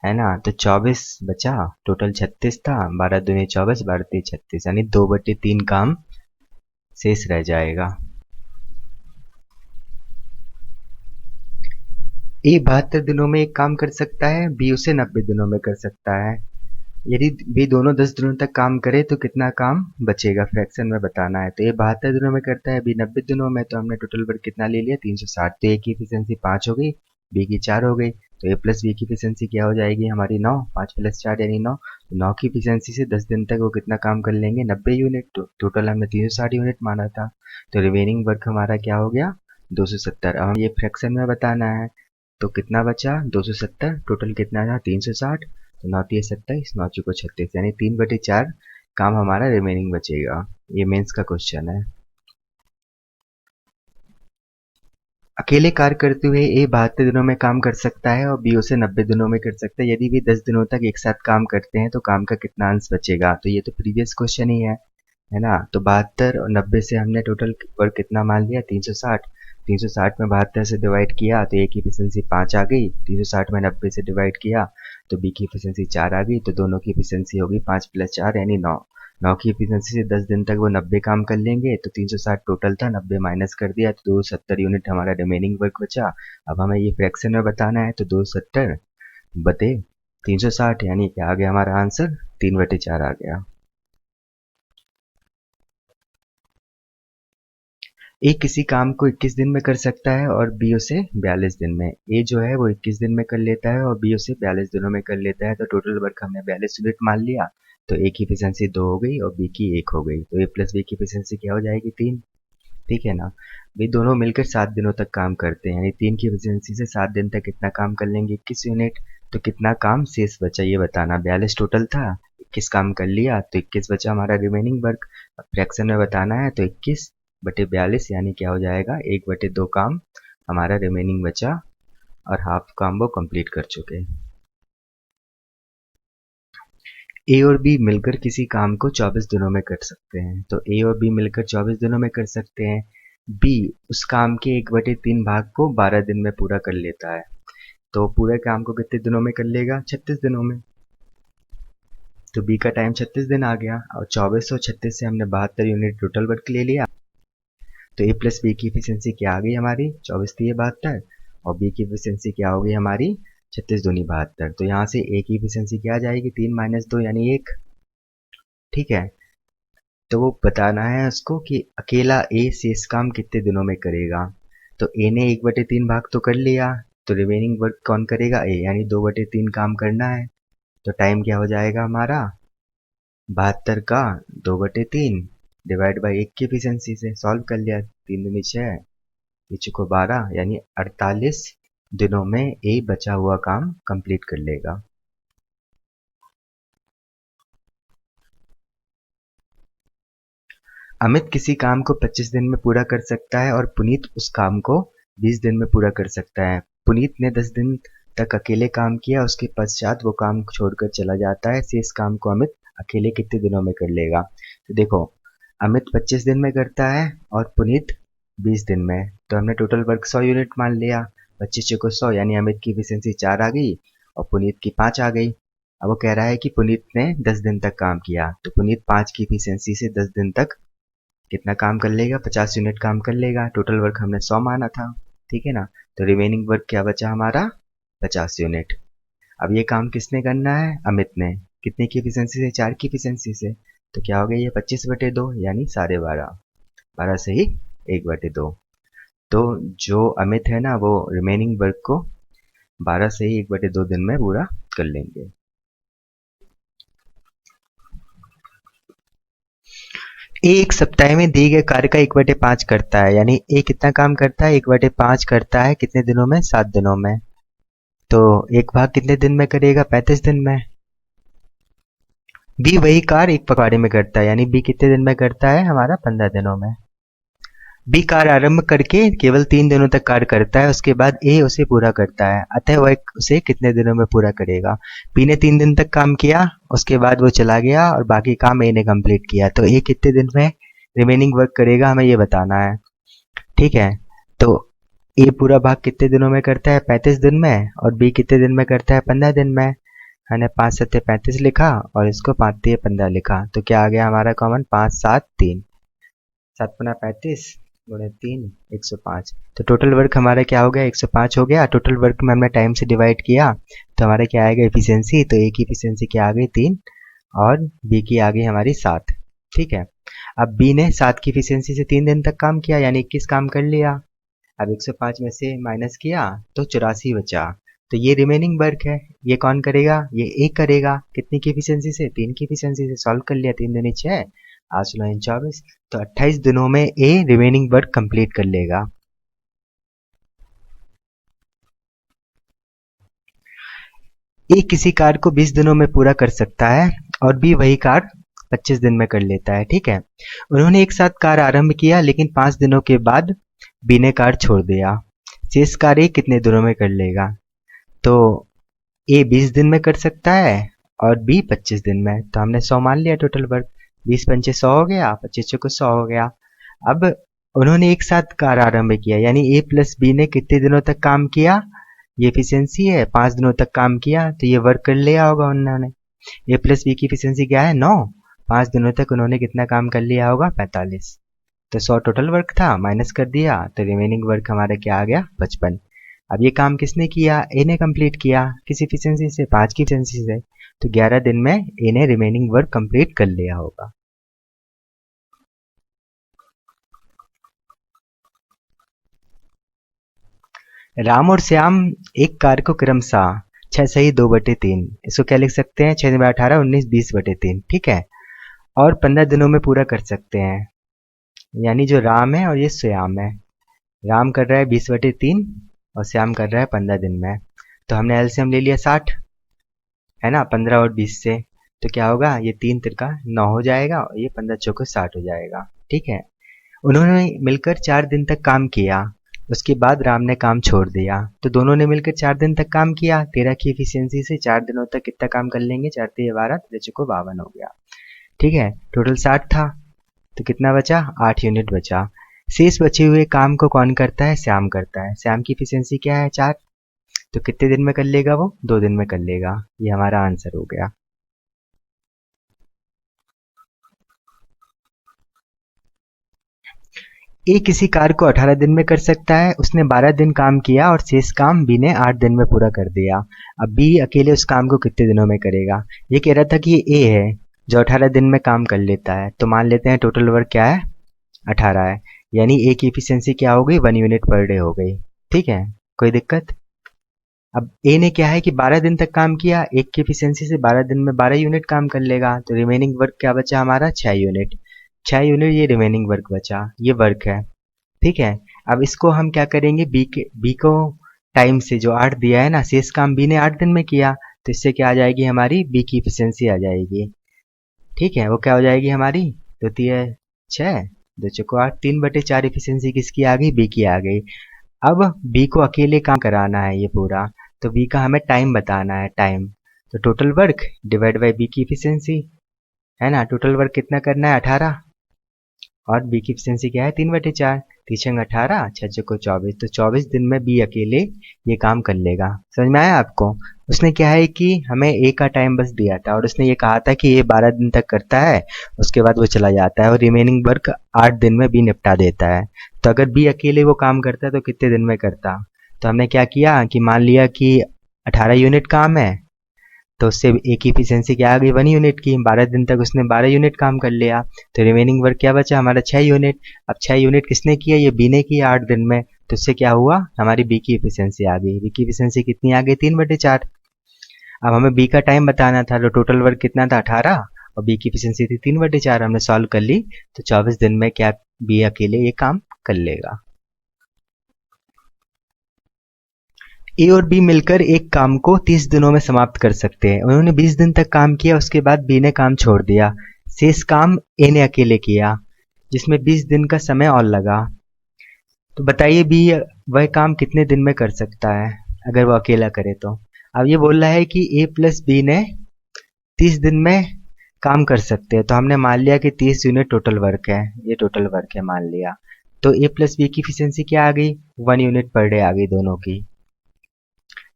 है ना। तो 24 बचा, टोटल 36 था, 12 दूनी 24, 12 3 36, यानी 2/3 काम शेष रह जाएगा। ए 72 दिनों में एक काम कर सकता है, बी उसे 90 दिनों में कर सकता है। यदि वे दोनों 10 दिनों तक काम करें तो कितना काम बचेगा, फ्रैक्शन में बताना है। तो ये 72 दिनों में करता है, बी 90 दिनों में। तो हमने टोटल वर्क कितना ले लिया, 360। तो ए की एफिशिएंसी 5 हो गई, बी की 4 हो गई। तो ए प्लस बी की एफिशिएंसी क्या हो जाएगी हमारी, 9। 5 + 4 यानी 9। तो 9 की एफिशिएंसी से 10 दिन तक वो कितना काम कर लेंगे, 90 यूनिट। तो टोटल हमने 360 यूनिट माना था। तो रिमेनिंग वर्क हमारा क्या हो गया, 270। अब हम ये फ्रैक्शन में बताना है। तो कितना बचा, 270। टोटल कितना था, 360। तो 9 3 27, 9 चौको 36, यानी 3/4 काम हमारा रिमेनिंग बचेगा। ये मेंस का क्वेश्चन है। अकेले कार्य करते हुए ए 72 दिनों में काम कर सकता है और बी उसे 90 दिनों में कर सकता है। यदि वे 10 दिनों तक एक साथ काम करते हैं तो काम का कितना अंश बचेगा। तो ये तो प्रीवियस क्वेश्चन ही है ना। तो 72 और 90 से हमने टोटल वर्क कितना मान लिया, 360। 360 में 72 से डिवाइड किया तो ए की एफिशिएंसी 5 आ गई। 360 में 90 से डिवाइड किया तो बी की एफिशिएंसी 4 आ गई। तो दोनों की एफिशिएंसी होगी 5 + 4 यानी 9। 9 की एफिशिएंसी से 10 दिन तक वो 90 काम कर लेंगे। तो 360 टोटल था, 90 माइनस कर दिया तो 270 यूनिट हमारा रिमेनिंग वर्क बचा। अब हमें ये फ्रैक्शन में बताना है। तो 270 बटे 360 यानी क्या आ गया हमारा आंसर, 3/4 आ गया। ए किसी काम को 21 दिन में कर सकता है और बी उसे 42 दिन में। ए जो है वो 21 दिन में कर लेता है और बी उसे 42 दिनों में कर लेता है। तो टोटल वर्क हमने 42 यूनिट मान लिया। तो ए की एफिशिएंसी 2 हो गई और बी की 1 हो गई। तो ए प्लस बी की एफिशिएंसी क्या हो जाएगी, 3। ठीक है ना, वे दोनों मिलकर 7 दिनों तक काम करते हैं, यानी 3 की एफिशिएंसी से 7 दिन तक कितना काम कर लेंगे, 21 यूनिट। तो कितना काम शेष बचा ये बताना। 42 टोटल था, 21 काम कर लिया तो 21 बचा हमारा रिमेनिंग वर्क। अब फ्रैक्शन में बताना है। तो 21/42 यानी क्या हो जाएगा, 1/2 काम हमारा रिमेनिंग बचा और हाफ काम वो कंप्लीट कर चुके। ए और बी मिलकर किसी काम को 24 दिनों में कर सकते हैं। तो ए और बी मिलकर 24 दिनों में कर सकते हैं। बी उस काम के 1/3 भाग को 12 दिन में पूरा कर लेता है। तो पूरे काम को कितने दिनों में कर लेगा, 36 दिनों में। तो बी का टाइम 36 दिन आ गया और 24 और 36 से हमने 72 यूनिट टोटल वर्क ले लिया। तो ए प्लस बी की एफिशिएंसी क्या आ गई हमारी 24 3 72, और बी की एफिशिएंसी क्या हो गई हमारी 36 दूनी 72। तो यहाँ से ए की एफिशिएंसी क्या आ जाएगी 3 - 2 यानी 1। ठीक है, तो वो बताना है उसको कि अकेला ए शेष काम कितने दिनों में करेगा। तो ए ने 1/3 भाग तो कर लिया, तो रिमेनिंग वर्क कौन करेगा ए, यानी 2/3 काम करना है। तो टाइम क्या हो जाएगा हमारा 72 का 2/3 डिवाइड बाई 1 की एफिशिएंसी से सॉल्व कर लिया। 3 दूनी 6, पीछे को 12 यानी 48 दिनों में ए बचा हुआ काम कंप्लीट कर लेगा। अमित किसी काम को 25 दिन में पूरा कर सकता है और पुनीत उस काम को 20 दिन में पूरा कर सकता है। पुनीत ने 10 दिन तक अकेले काम किया, उसके पश्चात वो काम छोड़कर चला जाता है। शेष काम को अमित अकेले कितने दिनों में कर लेगा। तो देखो, अमित 25 दिन में करता है और पुनीत 20 दिन में। तो हमने टोटल वर्क 100 यूनिट मान लिया। 25 को 100 यानी अमित की एफिशिएंसी 4 आ गई और पुनीत की 5 आ गई। अब वो कह रहा है कि पुनीत ने 10 दिन तक काम किया, तो पुनीत 5 की एफिशिएंसी से 10 दिन तक कितना काम कर लेगा 50 यूनिट काम कर लेगा। टोटल वर्क हमने 100 माना था, ठीक है ना। तो रिमेनिंग वर्क क्या बचा हमारा 50 यूनिट। अब ये काम किसने करना है अमित ने। कितने की एफिशिएंसी से 4 की एफिशिएंसी से। तो क्या हो गया ये 25/2 यानी 12.5, 12 से ही 1/2। तो जो अमित है ना वो रिमेनिंग वर्क को 12 से ही 1/2 दिन में पूरा कर लेंगे। ए एक सप्ताह में दिए गए कार्य का 1/5 करता है, यानी ए कितना काम करता है 1/5 करता है कितने दिनों में 7 दिनों में। तो एक भाग कितने दिन में करेगा 35 दिन में। बी वही कार्य एक पखवाड़े में करता है, यानी बी कितने दिन में करता है हमारा 15 दिनों में। बी कार्य आरंभ करके केवल 3 दिनों तक कार्य करता है, उसके बाद ए उसे पूरा करता है, अतः वह उसे कितने दिनों में पूरा करेगा। बी ने 3 दिन तक काम किया, उसके बाद वो चला गया और बाकी काम ए ने कंप्लीट किया। तो ए कितने दिन में रिमेनिंग वर्क करेगा हमें ये बताना है। ठीक है, तो ए पूरा भाग कितने दिनों में करता है 35 दिन में, और बी कितने दिन में करता है 15 दिन में। मैंने 5 7 35 लिखा और इसको 5 3 15 लिखा। तो क्या आ गया हमारा कॉमन 5 7 3, 7 × 35 × 3 105। तो टोटल वर्क हमारा क्या हो गया 105 हो गया। टोटल वर्क में हमने टाइम से डिवाइड किया तो हमारा क्या आएगा एफिशिएंसी। तो ए की एफिशिएंसी क्या आ गई 3 और बी की आ गई हमारी 7। ठीक है, अब बी ने 7 की एफिशिएंसी से 3 दिन तक काम किया यानी 21 काम कर लिया। अब 105 में से माइनस किया तो 84 बचा। तो ये रिमेनिंग वर्क है, ये कौन करेगा ये एक करेगा। कितनी की एफिशिएंसी से 3 की एफिशिएंसी से सॉल्व कर लिया। 3 दूनी 6, 8 16 24। तो 28 दिनों में ए रिमेनिंग वर्क कंप्लीट कर लेगा। ए किसी कार्य को 20 दिनों में पूरा कर सकता है और बी वही कार्य 25 दिन में कर लेता है। ठीक है, उन्होंने एक साथ कार्य आरंभ किया लेकिन 5 दिनों के बाद बी ने कार्य छोड़ दिया। शेष कार्य कितने दिनों में कर लेगा। तो ए 20 दिन में कर सकता है और बी 25 दिन में। तो हमने 100 मान लिया टोटल वर्क। 20 पंचे 100 हो गया, 25 को 100 हो गया। अब उन्होंने एक साथ कार्य आरंभ किया यानी ए प्लस बी ने कितने दिनों तक काम किया। ये एफिशिएंसी है 5 दिनों तक काम किया तो ये वर्क कर लिया होगा उन्होंने। ए प्लस बी की एफिशिएंसी क्या है 9, 5 दिनों तक उन्होंने कितना काम कर लिया होगा 45। तो 100 टोटल वर्क था, माइनस कर दिया तो रिमेनिंग वर्क हमारा क्या आ गया 55। अब ये काम किसने किया ए ने कंप्लीट किया, किस एफिशिएंसी से 5 की एफिशिएंसी से। तो 11 दिन में ए ने रिमेनिंग वर्क कंप्लीट कर लिया होगा। राम और श्याम एक कार्य को क्रमशः 6 सही 2/3, इसको क्या लिख सकते हैं 6 × 18 19 20/3। ठीक है, और 15 दिनों में पूरा कर सकते हैं। यानी जो राम है और ये श्याम है, राम कर रहा है 20/3 और श्याम कर रहा है 15 दिन में। तो हमने एलसीएम ले लिया 60 है ना, 15 और 20 से। तो क्या होगा ये 3 तिरका 9 हो जाएगा और ये 15 चौको 60 हो जाएगा। ठीक है, उन्होंने मिलकर 4 दिन तक काम किया, उसके बाद राम ने काम छोड़ दिया। तो दोनों ने मिलकर 4 दिन तक काम किया। 13 की एफिशिएंसी से 4 दिनों तक कितना काम कर लेंगे 4 3 12 13 चौको 52 हो गया। ठीक है, टोटल 60 था तो कितना बचा 8 यूनिट बचा। शेष बचे हुए काम को कौन करता है श्याम करता है। श्याम की एफिशिएंसी क्या है 4, तो कितने दिन में कर लेगा वो 2 दिन में कर लेगा। ये हमारा आंसर हो गया। ए किसी कार्य को 18 दिन में कर सकता है, उसने 12 दिन काम किया और शेष काम बी ने 8 दिन में पूरा कर दिया। अब बी अकेले उस काम को कितने दिनों में करेगा? ये कह रहा था कि ये ए है जो 18 दिन में काम कर लेता है, तो मान लेते हैं टोटल वर्क क्या है, 18 है, यानी ए की एफिशिएंसी क्या हो गई, 1 यूनिट पर डे हो गई। ठीक है, कोई दिक्कत? अब ए ने क्या है कि 12 दिन तक काम किया, एक की एफिशिएंसी से 12 दिन में 12 यूनिट काम कर लेगा, तो रिमेनिंग वर्क क्या बचा हमारा, 6 यूनिट। 6 यूनिट ये रिमेनिंग वर्क बचा, ये वर्क है। ठीक है, अब इसको हम क्या करेंगे, बी को टाइम से जो 8 दिया है ना, शेष काम बी ने 8 दिन में किया, तो इससे क्या आ जाएगी हमारी, बी की एफिशिएंसी आ जाएगी। ठीक है, वो क्या हो जाएगी हमारी, दो तीन 6, 2 चौको 8, 3/4 एफिशिएंसी किसकी आ गई, बी की आ गई। अब बी को अकेले काम कराना है ये पूरा, तो बी का हमें टाइम बताना है, टाइम, तो total work divide by B की एफिशिएंसी है ना, टोटल वर्क कितना करना है, 18, और बी की एफिशिएंसी क्या है, 3/4, 3 18, 6 चौको 24, तो 24 दिन में बी अकेले ये काम कर लेगा। समझ में आया आपको? उसने क्या है कि हमें ए का टाइम बस दिया था और उसने ये कहा था कि ये 12 दिन तक करता है, उसके बाद वो चला जाता है और रिमेनिंग वर्क 8 दिन में बी निपटा देता है। तो अगर बी अकेले वो काम करता है तो कितने दिन में करता? तो हमने क्या किया कि मान लिया कि 18 यूनिट काम है, तो उससे ए की एफिशिएंसी क्या आ गई, 1 यूनिट की, 12 दिन तक उसने 12 यूनिट काम कर लिया, तो रिमेनिंग वर्क क्या बचा हमारा, 6 यूनिट। अब 6 यूनिट किसने किया, ये बी ने किया 8 दिन में, तो उससे क्या हुआ, हमारी बी की एफिशिएंसी आ गई। बी की एफिशिएंसी कितनी आ गई, 3/4। अब हमें बी का टाइम बताना था, तो टोटल वर्क कितना था, 18, और बी की एफिशिएंसी थी 3/4, हमने सॉल्व कर ली, तो 24 दिन में क्या बी अकेले ये काम कर लेगा। ए और बी मिलकर एक काम को 30 दिनों में समाप्त कर सकते हैं। उन्होंने 20 दिन तक काम किया, उसके बाद बी ने काम छोड़ दिया, शेष काम ए ने अकेले किया, जिसमें 20 दिन का समय और लगा। तो बताइए बी वह काम कितने दिन में कर सकता है अगर वो अकेला करे तो? अब ये बोल रहा है कि ए प्लस बी ने 30 दिन में काम कर सकते हैं, तो हमने मान लिया कि 30 यूनिट टोटल वर्क है, ये टोटल वर्क है मान लिया, तो ए प्लस बी की एफिशिएंसी क्या आ गई, 1 यूनिट पर डे आ गई दोनों की।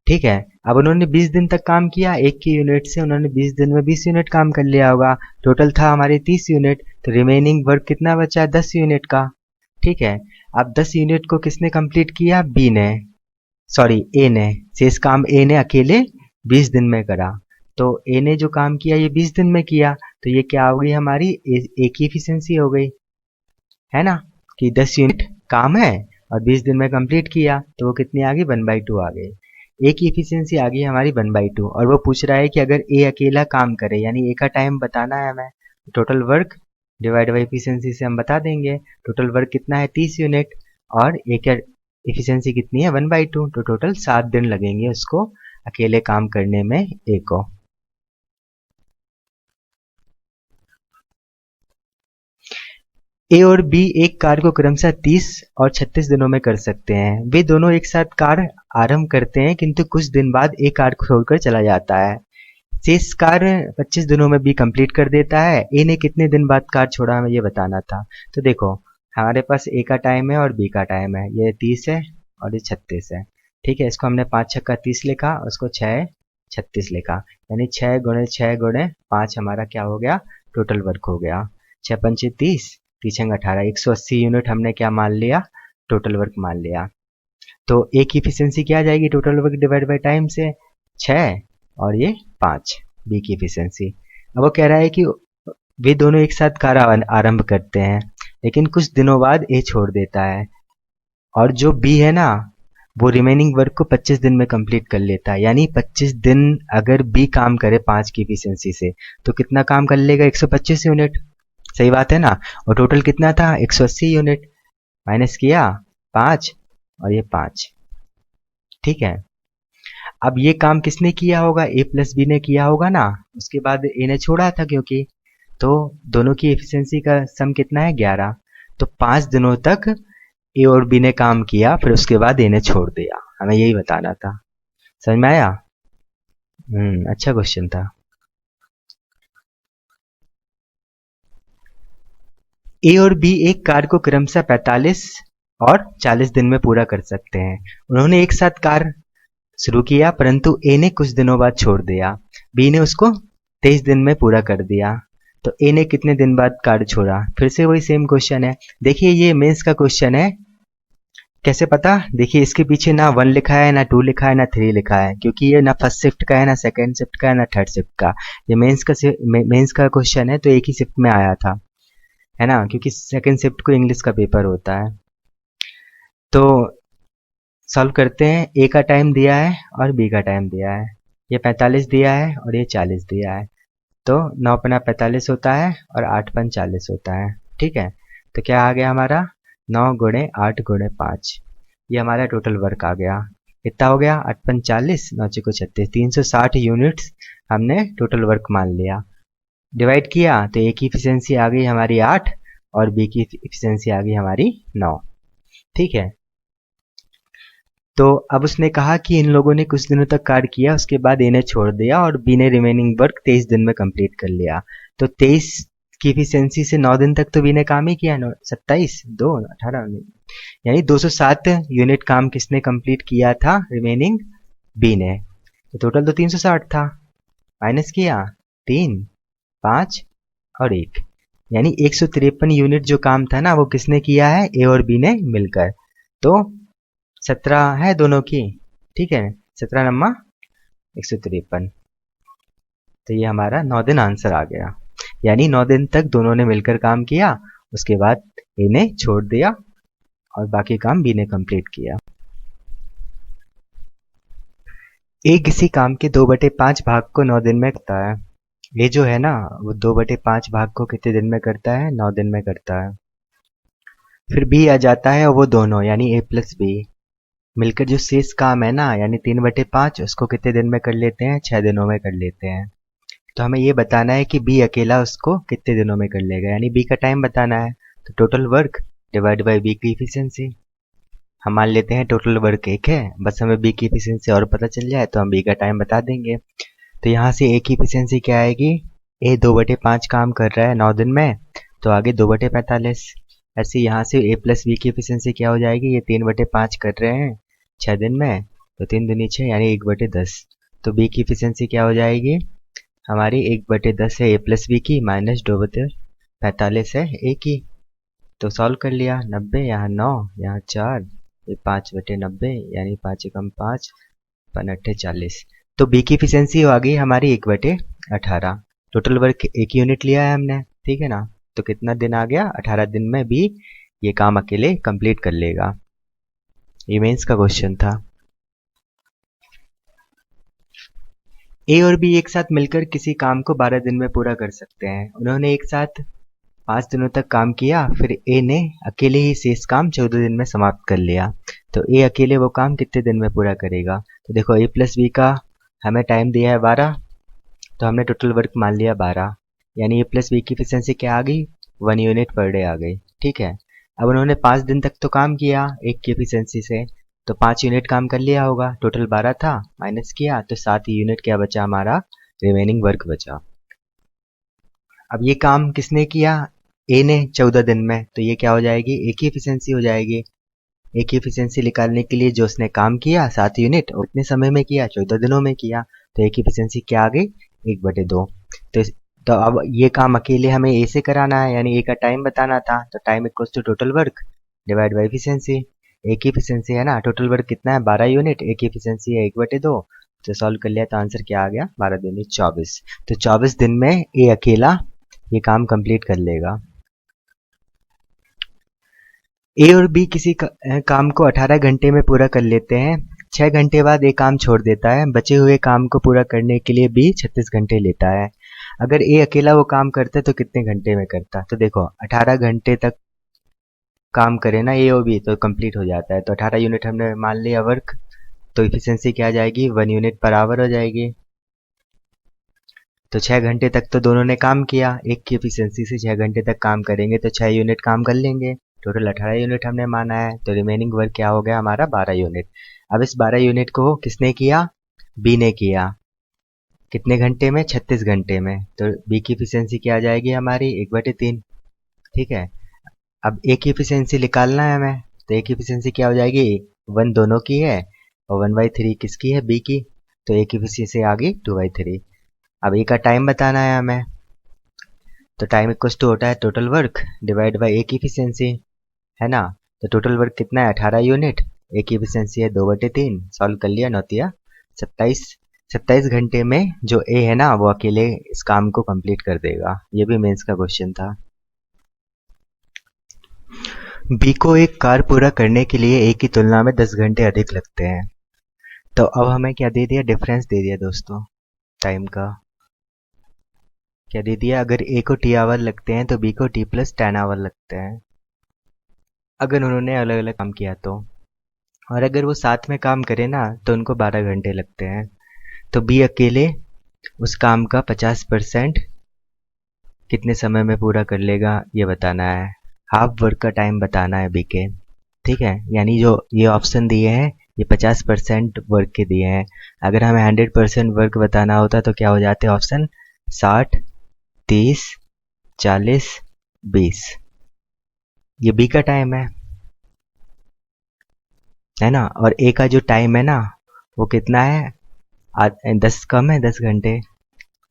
ठीक है, अब उन्होंने 20 दिन तक काम किया, एक की यूनिट से उन्होंने 20 दिन में 20 यूनिट काम कर लिया होगा, टोटल था हमारे 30 यूनिट, तो रिमेनिंग वर्क कितना बचा, 10 यूनिट का। ठीक है, अब 10 यूनिट को किसने कंप्लीट किया, बी ने, सॉरी ए ने, शेष काम ए ने अकेले 20 दिन में करा, तो ए ने जो काम किया ये 20 दिन में किया, तो ये क्या हो गई हमारी, ए की एफिशिएंसी हो गई, है ना, कि 10 यूनिट काम है और 20 दिन में कंप्लीट किया, तो वो कितनी आ गई, 1/2 आ गई। ए की एफिशिएंसी आ गई हमारी 1/2, और वो पूछ रहा है कि अगर ए अकेला काम करे, यानी ए का टाइम बताना है हमें, total work divide by efficiency से हम बता देंगे, टोटल वर्क कितना है 30 यूनिट और ए का एफिशिएंसी कितनी है 1/2, तो टोटल 7 दिन लगेंगे उसको अकेले काम करने में ए को। ए और बी एक कार्य को क्रमशः 30 और 36 दिनों में कर सकते हैं। वे दोनों एक साथ कार्य आरंभ करते हैं, किंतु कुछ दिन बाद ए कार्य को छोड़कर चला जाता है। शेष कार्य 25 दिनों में बी कंप्लीट कर देता है। ए ने कितने दिन बाद कार्य छोड़ा, हमें ये बताना था। तो देखो हमारे पास ए का टाइम है और बी का टाइम है, ये 30 है और ये 36 है। ठीक है, इसको हमने 5 छक्का 30 लिखा, उसको 6 36 लिखा, यानी 6 गुणे 6 गुणे 5 हमारा क्या हो गया, टोटल वर्क हो गया। 6 पंचे 30, 3 18, 180 यूनिट हमने क्या मान लिया, टोटल वर्क मान लिया। तो ए की एफिशिएंसी क्या आ जाएगी, total work divide by time से 6 और ये 5 बी की एफिशिएंसी। अब वो कह रहा है कि वे दोनों एक साथ कार्य आरंभ करते हैं, लेकिन कुछ दिनों बाद ए छोड़ देता है, और जो बी है ना वो रिमेनिंग वर्क को 25 दिन में कंप्लीट कर लेता है। यानी 25 दिन अगर बी काम करे 5 की एफिशिएंसी से, तो कितना काम कर लेगा, 125 यूनिट। सही बात है ना, और टोटल कितना था 180 यूनिट, माइनस किया 5 और ये 5। ठीक है, अब ये काम किसने किया होगा, ए प्लस बी ने किया होगा ना, उसके बाद ए ने छोड़ा था क्योंकि, तो दोनों की एफिशिएंसी का सम कितना है 11। तो 5 दिनों तक ए और बी ने काम किया, फिर उसके बाद ए ने छोड़ दिया, हमें यही बताना था। समझ में आया? अच्छा क्वेश्चन था। ए और बी एक कार्य को क्रमशः 45 और 40 दिन में पूरा कर सकते हैं। उन्होंने एक साथ कार्य शुरू किया, परंतु ए ने कुछ दिनों बाद छोड़ दिया, बी ने उसको 23 दिन में पूरा कर दिया। तो ए ने कितने दिन बाद कार्ड छोड़ा, फिर से वही सेम क्वेश्चन है। देखिए ये मेंस का क्वेश्चन है, कैसे पता? देखिए इसके पीछे ना 1 लिखा है, ना 2 लिखा है, ना 3 लिखा है, क्योंकि ये ना फर्स्ट शिफ्ट का है, ना सेकंड शिफ्ट का है, ना थर्ड शिफ्ट का। ये मेंस का क्वेश्चन है, तो एक ही शिफ्ट में आया था, है ना, क्योंकि सेकंड शिफ्ट को इंग्लिश का पेपर होता है। तो सॉल्व करते हैं। ए का टाइम दिया है और बी का टाइम दिया है। ये 45 दिया है और ये 40 दिया है। तो 9 पना 45 होता है और 8 पन 40 होता है। ठीक है, तो क्या आ गया हमारा 9 गुणे 8 गुणे 5। ये हमारा टोटल वर्क आ गया। कितना हो गया? 8 पन 40, 9 चौको 36, 360 यूनिट्स हमने टोटल वर्क मान लिया। डिवाइड किया तो ए की इफिशियंसी आ गई हमारी 8 और बी की इफिशियंसी आ गई हमारी 9। ठीक है, तो अब उसने कहा कि इन लोगों ने कुछ दिनों तक कार्य किया, उसके बाद ए ने छोड़ दिया और बी ने रिमेनिंग वर्क 23 दिन में कंप्लीट कर लिया। तो 23 की इफिशियंसी से 9 दिन तक तो बी ने काम ही किया। 27 2 18 यानी 207 यूनिट काम किसने कंप्लीट किया था? रिमेनिंग बी ने। तो टोटल तो 360 था, माइनस किया 3 5 और 1, यानी 153 यूनिट जो काम था ना वो किसने किया है? ए और बी ने मिलकर। तो 17 है दोनों की, ठीक है, 17 नम्मा 153। तो ये हमारा 9 दिन आंसर आ गया, यानी 9 दिन तक दोनों ने मिलकर काम किया, उसके बाद ए ने छोड़ दिया और बाकी काम बी ने कंप्लीट किया। ए किसी काम के 2/5 भाग को 9 दिन में करता है। ये जो है ना वो 2/5 भाग को कितने दिन में करता है? 9 दिन में करता है। फिर बी आ जाता है और वो दोनों यानी ए प्लस बी मिलकर जो शेष काम है ना यानी 3/5 उसको कितने दिन में कर लेते हैं? 6 दिनों में कर लेते हैं। तो हमें ये बताना है कि बी अकेला उसको कितने दिनों में कर लेगा, यानी बी का टाइम बताना है। तो total work divide by B की इफिशियंसी। हम मान लेते हैं टोटल वर्क 1 है, बस हमें बी की इफिशियंसी और पता चल जाए तो हम बी का टाइम बता देंगे। तो यहाँ से ए की इफिशियंसी क्या आएगी? ए 2/5 काम कर रहा है 9 दिन में, तो आगे 2/45। ऐसे यहाँ से ए प्लस बी की इफिशियंसी क्या हो जाएगी? ये 3/5 कर रहे हैं 6 दिन में, तो 3 दूनी 6 यानी 1/10। तो बी की इफिशियंसी क्या हो जाएगी हमारी? 1/10 है ए प्लस बी की, माइनस 2/45 है ए की। तो सॉल्व कर लिया, 90 यहाँ 9 यहाँ 4, ये 5/90 यानी 5 एकम 5 5 40। तो बी की इफिशियंसी आ गई हमारी 1/18। टोटल वर्क 1 यूनिट लिया है हमने, ठीक है ना। तो कितना दिन आ गया? 18 दिन में बी ये काम अकेले कंप्लीट कर लेगा। ये मेंस का क्वेश्चन था। ए और बी एक साथ मिलकर किसी काम को 12 दिन में पूरा कर सकते हैं। उन्होंने एक साथ 5 दिनों तक काम किया, फिर ए ने अकेले ही शेष काम 14 दिन में समाप्त कर लिया। तो ए अकेले वो काम कितने दिन में पूरा करेगा? तो देखो ए प्लस बी का हमें टाइम दिया है 12, तो हमने टोटल वर्क मान लिया 12, यानी ए प्लस बी की इफिशियंसी क्या आ गई? 1 यूनिट पर डे आ गई। ठीक है, अब उन्होंने 5 दिन तक तो काम किया एक की इफिशियंसी से, तो 5 यूनिट काम कर लिया होगा। टोटल 12 था, माइनस किया तो 7 यूनिट क्या बचा हमारा? रिमेनिंग वर्क बचा। अब ये काम किसने किया? ए ने 14 दिन में, तो ये क्या हो जाएगी? ए की इफिशियंसी हो जाएगी। ए की इफिशियंसी निकालने के लिए जो उसने काम किया 7 यूनिट और इतने समय में किया, 14 दिनों में किया, तो ए की इफिशियंसी क्या आ गई? 1/2। तो अब ये काम अकेले हमें ए से कराना है, यानी ए का टाइम बताना था, तो time equals to total work divide by efficiency. A की इफिशियंसी है ना, टोटल वर्क कितना है? 12 यूनिट, ए की इफिशियंसी है 1/2। तो सॉल्व कर लिया तो आंसर क्या आ गया? 12 दूनी 24। तो 24 दिन में ए अकेला ये काम कंप्लीट कर लेगा। ए और बी किसी काम को 18 घंटे में पूरा कर लेते हैं। 6 घंटे बाद ए काम छोड़ देता है। बचे हुए काम को पूरा करने के लिए बी 36 घंटे लेता है। अगर ए अकेला वो काम करता तो कितने घंटे में करता? तो देखो 18 घंटे तक काम करे ना ए और बी तो कंप्लीट हो जाता है। तो 18 यूनिट हमने मान लिया वर्क, तो इफिशियंसी क्या आ जाएगी? 1 यूनिट पर आवर हो जाएगी। तो 6 घंटे तक तो दोनों ने काम किया, एक की इफिशियंसी से 6 घंटे तक काम करेंगे तो 6 यूनिट काम कर लेंगे। टोटल 18 यूनिट हमने माना है, तो रिमेनिंग वर्क क्या हो गया हमारा? 12 यूनिट। अब इस 12 यूनिट को किसने किया? बी ने किया। कितने घंटे में? 36 घंटे में। तो बी की इफिशियंसी क्या आ जाएगी हमारी? 1/3। ठीक है, अब ए की इफिशियंसी निकालना है हमें, तो ए की इफिशियंसी क्या हो जाएगी? 1 दोनों की है और 1/3 किसकी है? बी की। तो ए की इफिशियंसी आ गई 2/3। अब ए का टाइम बताना है हमें, तो टाइम इक्वल्स टू होता है टोटल वर्क डिवाइड बाई ए की इफिशियंसी, है ना। तो टोटल वर्क कितना है 18 यूनिट, ए की इफिशियंसी है 2/3। सॉल्व कर लिया, नौतिया 27। 27 घंटे में जो ए है ना वो अकेले इस काम को कंप्लीट कर देगा। ये भी मेंस का क्वेश्चन था। बी को एक कार्य पूरा करने के लिए ए की तुलना में 10 घंटे अधिक लगते हैं। तो अब हमें क्या दे दिया, डिफरेंस दे दिया दोस्तों टाइम का। क्या दे दिया, अगर ए को टी आवर लगते हैं तो बी को टी प्लस 10 आवर लगते हैं, अगर उन्होंने अलग अलग काम किया तो। और अगर वो साथ में काम करें ना तो उनको 12 घंटे लगते हैं। तो बी अकेले उस काम का 50% कितने समय में पूरा कर लेगा ये बताना है। हाफ वर्क का टाइम बताना है बी के, ठीक है। यानी जो ये ऑप्शन दिए हैं ये 50% वर्क के दिए हैं। अगर हमें 100% वर्क बताना होता तो क्या हो जाते ऑप्शन, 60, 30, 40, 20। ये बी का टाइम है ना। और ए का जो टाइम है ना वो कितना है, 10 कम है 10 घंटे।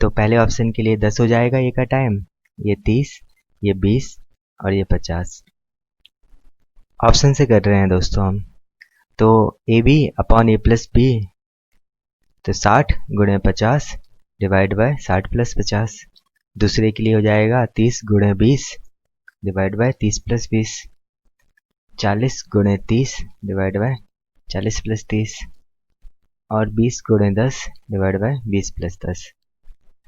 तो पहले ऑप्शन के लिए 10 हो जाएगा ए का टाइम, ये 30, ये 20 और ये 50। ऑप्शन से कर रहे हैं दोस्तों हम। तो A B upon A plus B, तो 60 गुणे 50 डिवाइड बाय 60 प्लस 50। दूसरे के लिए हो जाएगा 30 गुणे 20 डिवाइड बाय 30 प्लस 20। 40 गुणे 30 डिवाइड बाय 40 प्लस 30 और 20 गुणे 10 डिवाइड बाय 20 प्लस 10।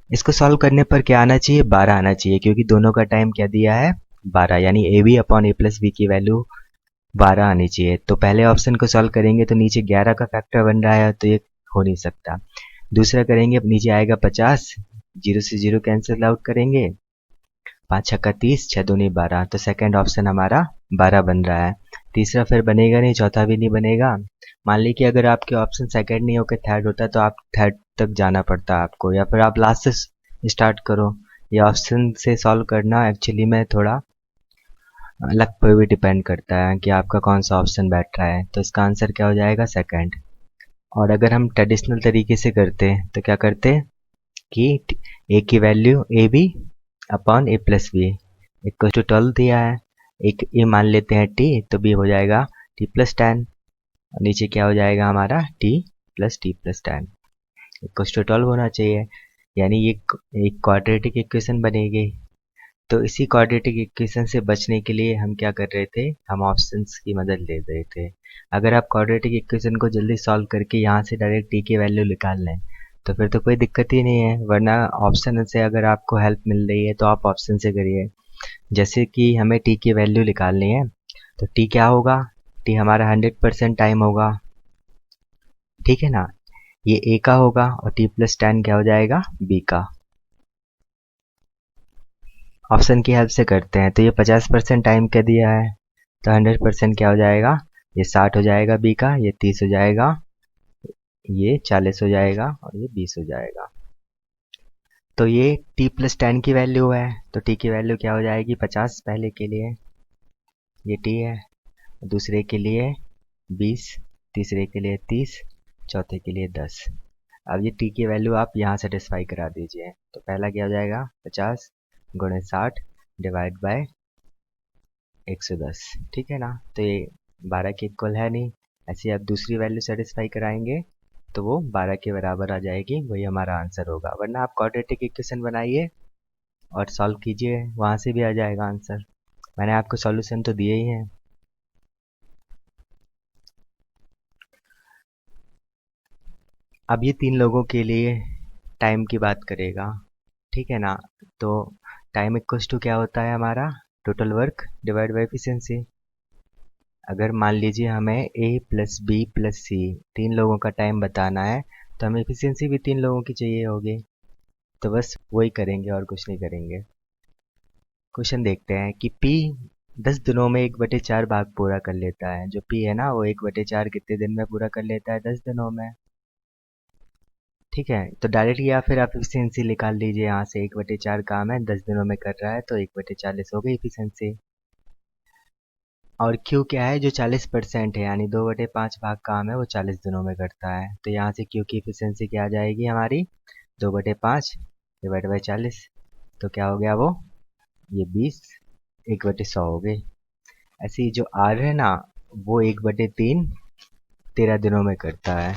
इसको सॉल्व करने पर क्या आना चाहिए, 12 आना चाहिए, क्योंकि दोनों का टाइम क्या दिया है 12, यानी A B upon A plus B की वैल्यू 12 आनी चाहिए। तो पहले ऑप्शन को सॉल्व करेंगे तो नीचे 11 का फैक्टर बन रहा है तो ये हो नहीं सकता। दूसरा करेंगे, नीचे आएगा 50, 0 से 0 कैंसिल आउट करेंगे, 5 छक्का 30, 6 दूनी 12, तो सेकंड ऑप्शन हमारा 12 बन रहा है। तीसरा फिर बनेगा नहीं, चौथा भी नहीं बनेगा। मान ली कि अगर आपके ऑप्शन सेकंड नहीं होकर थर्ड होता तो आप थर्ड तक जाना पड़ता आपको, या फिर आप लास्ट से स्टार्ट करो। ये ऑप्शन से सॉल्व करना एक्चुअली में थोड़ा लक पर भी डिपेंड करता है कि आपका कौन सा ऑप्शन बैठ रहा है। तो इसका आंसर क्या हो जाएगा, सेकंड। और अगर हम ट्रेडिशनल तरीके से करते तो क्या करते कि ए की value A B upon A plus B equal to 12 दिया है, एक ए मान लेते हैं टी, तो बी हो जाएगा टी प्लस 10, और नीचे क्या हो जाएगा हमारा टी प्लस 10 इक्वल टू 12 होना चाहिए। यानी ये एक क्वाड्रेटिक इक्वेशन बनेगी। तो इसी क्वाड्रेटिक इक्वेशन से बचने के लिए हम क्या कर रहे थे, हम ऑप्शंस की मदद ले रहे थे। अगर आप क्वाड्रेटिक इक्वेशन को जल्दी सॉल्व करके यहाँ से डायरेक्ट टी की वैल्यू निकाल लें तो फिर तो कोई दिक्कत ही नहीं है, वरना ऑप्शन से अगर आपको हेल्प मिल रही है तो आप ऑप्शन से करिए। जैसे कि हमें टी की वैल्यू निकालनी है तो टी क्या होगा, टी हमारा 100% टाइम होगा, ठीक है ना। ये ए का होगा और टी प्लस 10 क्या हो जाएगा, बी का। ऑप्शन की हेल्प से करते हैं तो ये 50% टाइम क्या दिया है, तो 100% क्या हो जाएगा, ये 60 हो जाएगा बी का, ये 30 हो जाएगा, ये 40 हो जाएगा और ये 20 हो जाएगा। तो ये t प्लस 10 की वैल्यू है, तो t की वैल्यू क्या हो जाएगी 50 पहले के लिए, ये t है। दूसरे के लिए 20, तीसरे के लिए 30, चौथे के लिए 10। अब ये t की वैल्यू आप यहाँ सेटिस्फाई करा दीजिए। तो पहला क्या हो जाएगा 50 गुणे 60 डिवाइड बाय 110, ठीक है ना। तो ये 12 के इक्वल है नहीं, ऐसे आप दूसरी वैल्यू सेटिस्फाई कराएंगे तो वो 12 के बराबर आ जाएगी, वही हमारा आंसर होगा। वरना आप क्वाड्रेटिक इक्वेशन बनाइए और सॉल्व कीजिए, वहाँ से भी आ जाएगा आंसर। मैंने आपको सॉल्यूशन तो दिए ही हैं। अब ये 3 लोगों के लिए टाइम की बात करेगा, ठीक है ना। तो टाइम इक्वल्स टू क्या होता है हमारा, total work divide by efficiency. अगर मान लीजिए हमें ए प्लस बी प्लस सी 3 लोगों का टाइम बताना है तो हमें एफिशिएंसी भी 3 लोगों की चाहिए होगी। तो बस वही करेंगे और कुछ नहीं करेंगे। क्वेश्चन देखते हैं कि P 10 दिनों में 1/4 भाग पूरा कर लेता है। जो P है ना वो 1/4 कितने दिन में पूरा कर लेता है, 10 दिनों में, ठीक है। तो डायरेक्ट या फिर आप एफिशिएंसी निकाल लीजिए यहाँ से, 1/4 काम है 10 दिनों में कर रहा है तो 1/40 हो गई एफिशिएंसी। और Q क्या है, जो 40% है, यानी 2/5 भाग काम है वो 40 दिनों में करता है। तो यहाँ से Q की एफिशिएंसी क्या आ जाएगी हमारी, 2/5 डिवाइड बाई 40। तो क्या हो गया वो ये 20 1/100 हो गई। ऐसे ही जो R है ना, वो 1/3 13 दिनों में करता है।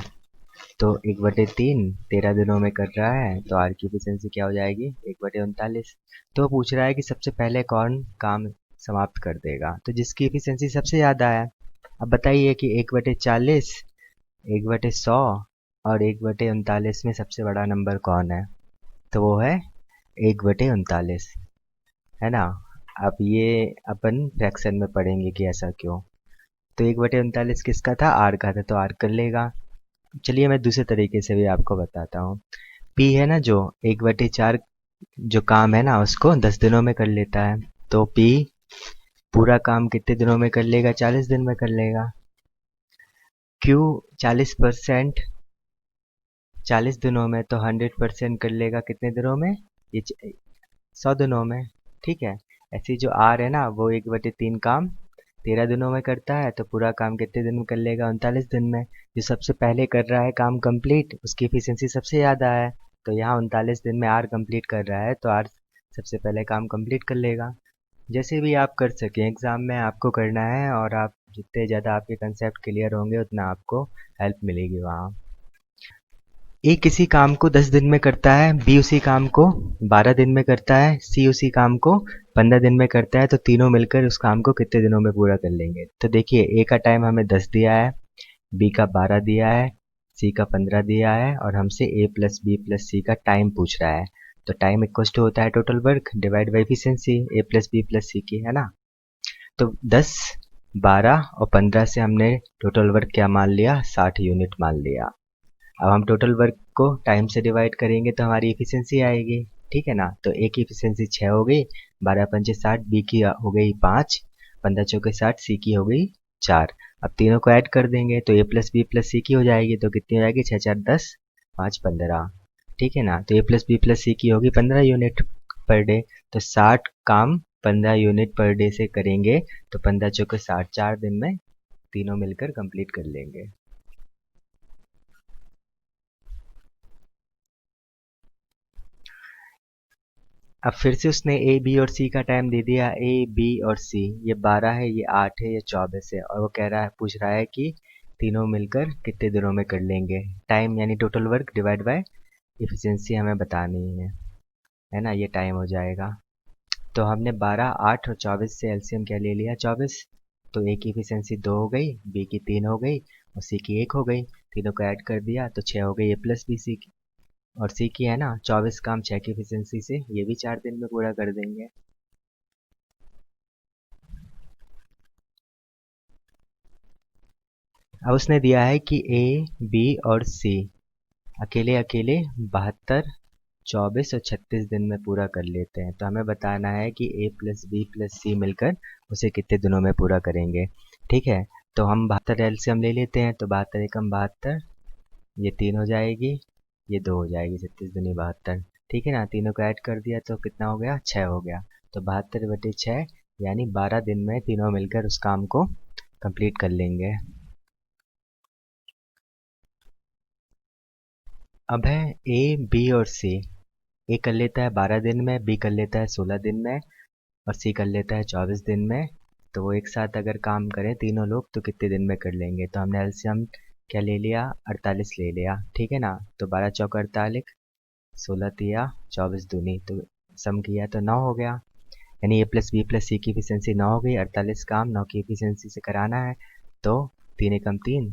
तो 1/3 13 दिनों में कर रहा है, तो R की एफिशिएंसी क्या हो जाएगी 1/39। तो वो पूछ रहा है कि सबसे पहले कौन काम समाप्त कर देगा, तो जिसकी एफिशिएंसी सबसे ज़्यादा है। अब बताइए कि 1/40 1/100 और 1/39 में सबसे बड़ा नंबर कौन है, तो वो है 1/39, है ना। अब ये अपन फ्रैक्शन में पढ़ेंगे कि ऐसा क्यों। तो 1/39 किसका था, आर का था, तो आर कर लेगा। चलिए मैं दूसरे तरीके से भी आपको बताता हूँ। पी है ना, जो 1/4 जो काम है ना उसको 10 दिनों में कर लेता है, तो पी पूरा काम कितने दिनों में कर लेगा, 40 दिन में कर लेगा। क्यू 40% 40 दिनों में, तो 100% कर लेगा कितने दिनों में, ये 100 दिनों में। ठीक है। ऐसे ही जो आर है ना, वो 1/3 काम 13 दिनों में करता है, तो पूरा काम कितने दिन में कर लेगा, 39 दिन में। जो सबसे पहले कर रहा है काम कंप्लीट, उसकी एफिशिएंसी सबसे ज़्यादा है, तो यहाँ 39 दिन में आर कंप्लीट कर रहा है, तो आर सबसे पहले काम कंप्लीट कर लेगा। जैसे भी आप कर सकें, एग्ज़ाम में आपको करना है, और आप जितने ज़्यादा आपके कंसेप्ट क्लियर होंगे उतना आपको हेल्प मिलेगी वहाँ। ए किसी काम को 10 दिन में करता है, बी उसी काम को 12 दिन में करता है, सी उसी काम को 15 दिन में करता है, तो तीनों मिलकर उस काम को कितने दिनों में पूरा कर लेंगे। तो देखिए, ए का टाइम हमें 10 दिया है, बी का 12 दिया है, सी का 15 दिया है, और हमसे ए प्लस बी प्लस सी का टाइम पूछ रहा है। तो टाइम इक्वल टू होता है total work divide by efficiency, a plus b plus c की, है ना। तो 10 12 और 15 से हमने टोटल वर्क क्या मान लिया, 60 यूनिट मान लिया। अब हम टोटल वर्क को टाइम से डिवाइड करेंगे तो हमारी एफिशिएंसी आएगी। ठीक है ना। तो ए की एफिशिएंसी 6 हो गई, 12 पंचे 60, बी की हो गई 5, 15 चौके 60, सी की हो गई 4। अब तीनों को ऐड कर देंगे तो ए प्लस बी प्लस सी की हो जाएगी, तो कितनी हो जाएगी, 6 4 10, 5 15। ठीक है ना। तो ए प्लस बी प्लस सी की होगी 15 यूनिट पर डे। तो 60 काम 15 यूनिट पर डे से करेंगे, तो 15 चौके 60, 4 दिन में तीनों मिलकर कंप्लीट कर लेंगे। अब फिर से उसने ए बी और सी का टाइम दे दिया। ए बी और सी, ये 12 है, ये 8 है, ये 24 है, और वो कह रहा है, पूछ रहा है कि तीनों मिलकर कितने दिनों में कर लेंगे। टाइम यानी total work divide by efficiency हमें बतानी है ना। ये टाइम हो जाएगा। तो हमने 12 8 और 24 से एलसीएम क्या ले लिया, 24। तो ए की एफिशिएंसी 2 हो गई, बी की 3 हो गई, और सी की 1 हो गई। तीनों को ऐड कर दिया तो 6 हो गई, ए प्लस बी सी की। और सी की है ना 24 काम 6 की एफिशिएंसी से, ये भी 4 दिन में पूरा कर देंगे। अब उसने दिया है कि ए बी और सी अकेले अकेले 72 24 और 36 दिन में पूरा कर लेते हैं। तो हमें बताना है कि ए प्लस बी प्लस सी मिलकर उसे कितने दिनों में पूरा करेंगे। ठीक है। तो हम 72 एलसीएम ले लेते हैं, तो 72 एकम 72, ये 3 हो जाएगी, ये 2 हो जाएगी, 36 दूनी 72। ठीक है ना। तीनों को ऐड कर दिया तो कितना हो गया, 6 हो गया। तो 72/6 यानी 12 दिन में तीनों मिलकर उस काम को कंप्लीट कर लेंगे। अब है ए बी और सी। ए कर लेता है 12 दिन में, बी कर लेता है 16 दिन में, और सी कर लेता है 24 दिन में। तो वो एक साथ अगर काम करें तीनों लोग तो कितने दिन में कर लेंगे। तो हमने एलसीएम क्या ले लिया, 48 ले लिया। ठीक है ना। तो 12 चौक 48, 16 तिया 24 दूनी, तो सम किया तो 9 हो गया। यानी ए प्लस बी प्लस सी की एफिशिएंसी 9 हो गई। 48 काम 9 की एफिशिएंसी से कराना है, तो 3 एकम 3,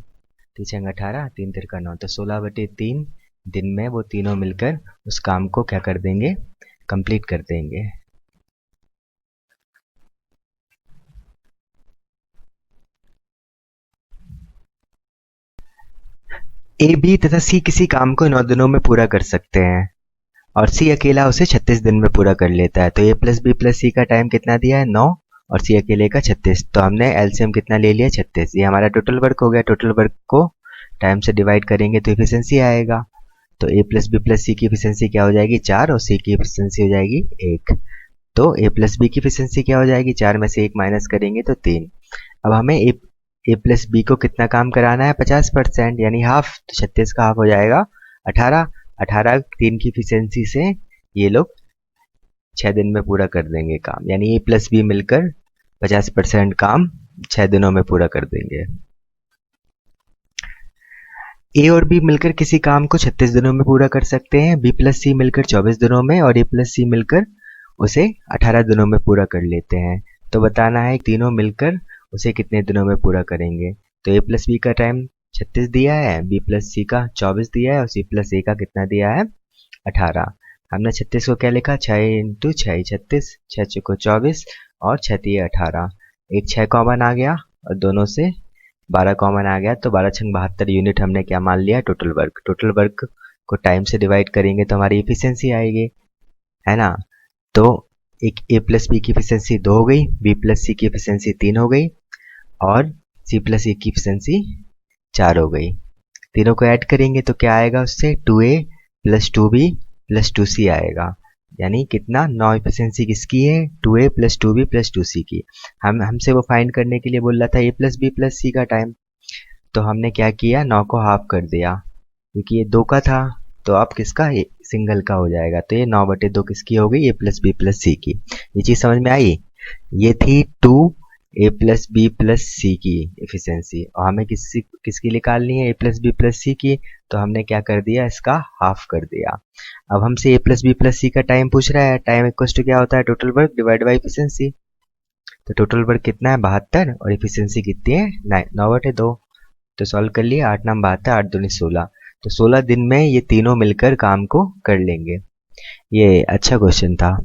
3 छंग 18, 3 तिरका 9, तो 16/3 दिन में वो तीनों मिलकर उस काम को क्या कर देंगे, कंप्लीट कर देंगे। ए बी तथा सी किसी काम को 9 दिनों में पूरा कर सकते हैं, और सी अकेला उसे 36 दिन में पूरा कर लेता है। तो ए प्लस बी प्लस सी का टाइम कितना दिया है, 9, और सी अकेले का 36। तो हमने एलसीएम कितना ले लिया, 36। ये हमारा टोटल वर्क हो गया। टोटल वर्क को टाइम से डिवाइड करेंगे तो एफिशिएंसी आएगा। तो ए प्लस बी प्लस सी की एफिशिएंसी क्या हो जाएगी, 4, और सी की एफिशिएंसी हो जाएगी 1। तो ए प्लस बी की एफिशिएंसी क्या हो जाएगी, 4 में से 1 माइनस करेंगे तो 3। अब हमें ए प्लस बी को कितना काम कराना है, 50%, यानी हाफ। तो 36 का हाफ हो जाएगा 18। 18 3 की एफिशिएंसी से ये लोग 6 दिन में पूरा कर देंगे काम, यानी ए प्लस बी मिलकर 50% काम 6 दिनों में पूरा कर देंगे। ए और बी मिलकर किसी काम को 36 दिनों में पूरा कर सकते हैं, बी प्लस सी मिलकर 24 दिनों में और ए प्लस सी मिलकर उसे 18 दिनों में पूरा कर लेते हैं। तो बताना है तीनों मिलकर उसे कितने दिनों में पूरा करेंगे। तो ए प्लस बी का टाइम 36 दिया है, बी प्लस सी का 24 दिया है और सी प्लस ए का कितना दिया है 18। हमने 36 को क्या लिखा, 6 इंटू 6 36, 6 चौको 24 और 6 तिये 18। एक 6 कॉमन आ गया और दोनों से 12 कॉमन आ गया, तो 12 छंग 72 यूनिट हमने क्या मान लिया, टोटल वर्क। टोटल वर्क को टाइम से डिवाइड करेंगे तो हमारी एफिशिएंसी आएगी, है ना। तो एक ए प्लस बी की एफिशिएंसी 2 हो गई, बी प्लस सी की एफिशिएंसी 3 हो गई और सी प्लस ए की एफिशिएंसी 4 हो गई। तीनों को ऐड करेंगे तो क्या आएगा, उससे 2a plus 2b plus 2c आएगा। यानी कितना, 9 एफिशिएंसी किसकी है, 2a plus 2b plus 2c की। हमसे वो फाइंड करने के लिए बोल रहा था ए प्लस बी प्लस सी का टाइम। तो हमने क्या किया, 9 को हाफ कर दिया, क्योंकि ये 2 का था तो अब किसका, सिंगल का हो जाएगा। तो ये 9/2 किसकी हो गई, ए प्लस बी प्लस सी की। ये चीज़ समझ में आई। ये थी 2 ए प्लस बी प्लस सी की एफिशिएंसी और हमें किसकी निकालनी है, ए प्लस बी प्लस सी की। तो हमने क्या कर दिया, इसका हाफ कर दिया। अब हमसे ए प्लस बी प्लस सी का टाइम पूछ रहा है। टाइम इक्वल टू क्या होता है, total work divide by efficiency. तो टोटल वर्क कितना है 72 और एफिशिएंसी कितनी है 9/2। तो सॉल्व कर लिया, 8 9 72, 8 दूनी 16। तो 16 दिन में ये तीनों मिलकर काम को कर लेंगे। ये अच्छा क्वेश्चन था।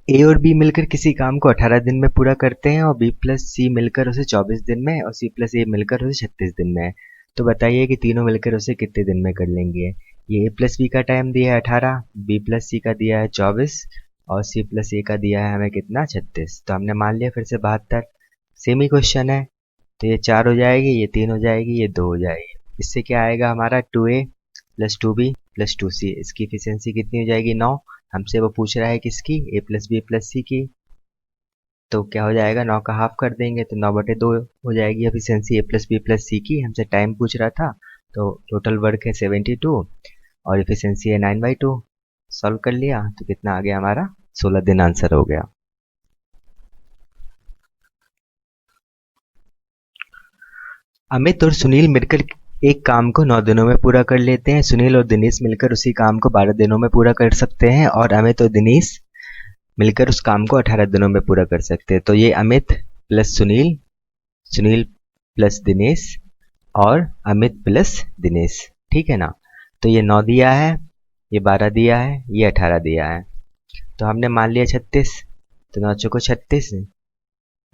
ए और बी मिलकर किसी काम को 18 दिन में पूरा करते हैं और बी प्लस सी मिलकर उसे 24 दिन में और सी प्लस ए मिलकर उसे 36 दिन में। तो बताइए कि तीनों मिलकर उसे कितने दिन में कर लेंगे। ये ए प्लस बी का टाइम दिया है 18, बी प्लस सी का दिया है 24 और सी प्लस ए का दिया है हमें कितना 36। तो हमने मान लिया फिर से 72। सेम ही क्वेश्चन है। तो ये 4 हो जाएगी, ये 3 हो जाएगी, ये 2 हो जाएगी। इससे क्या आएगा हमारा 2a plus 2b plus 2c। इसकी एफिशिएंसी कितनी हो जाएगी 9। हमसे वो पूछ रहा है किसकी, ए प्लस बी प्लस सी की। तो क्या हो जाएगा, 9 का हाफ कर देंगे तो 9/2 हो जाएगी efficiency a plus b plus c की। हमसे टाइम पूछ रहा था तो टोटल वर्क है 72 और एफिशिएंसी है 9/2। सॉल्व कर लिया तो कितना आ गया हमारा 16 दिन आंसर हो गया। अमित और सुनील मिलकर एक काम को 9 दिनों में पूरा कर लेते हैं। सुनील और दिनेश मिलकर उसी काम को 12 दिनों में पूरा कर सकते हैं और अमित और दिनेश मिलकर उस काम को 18 दिनों में पूरा कर सकते हैं। तो ये अमित प्लस सुनील, सुनील प्लस दिनेश और अमित प्लस दिनेश, ठीक है ना। तो ये 9 दिया है, ये 12 दिया है, ये 18 दिया है। तो हमने मान लिया 36। तो 9 चौको 36,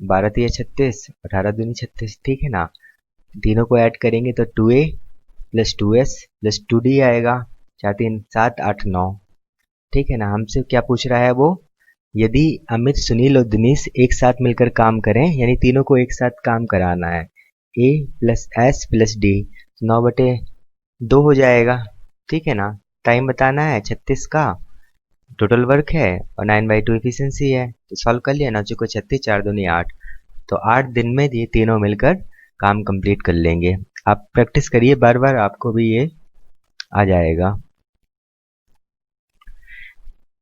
12 तिये 36, 18 दूनी 36, ठीक है ना। तीनों को ऐड करेंगे तो 2a plus 2s plus 2d आएगा। 4 3 7 8 9, ठीक है ना। हमसे क्या पूछ रहा है वो, यदि अमित सुनील और दिनेश एक साथ मिलकर काम करें, यानी तीनों को एक साथ काम कराना है, a plus S plus D, 9/2 हो जाएगा, ठीक है ना। टाइम बताना है 36 का, टोटल वर्क है और 9/2 एफिशिएंसी है। तो सॉल्व कर लिया, 9 चौको 36, 4 दूनी 8। तो 8 दिन में ये तीनों मिलकर काम कंप्लीट कर लेंगे। आप प्रैक्टिस करिए बार बार, आपको भी ये आ जाएगा।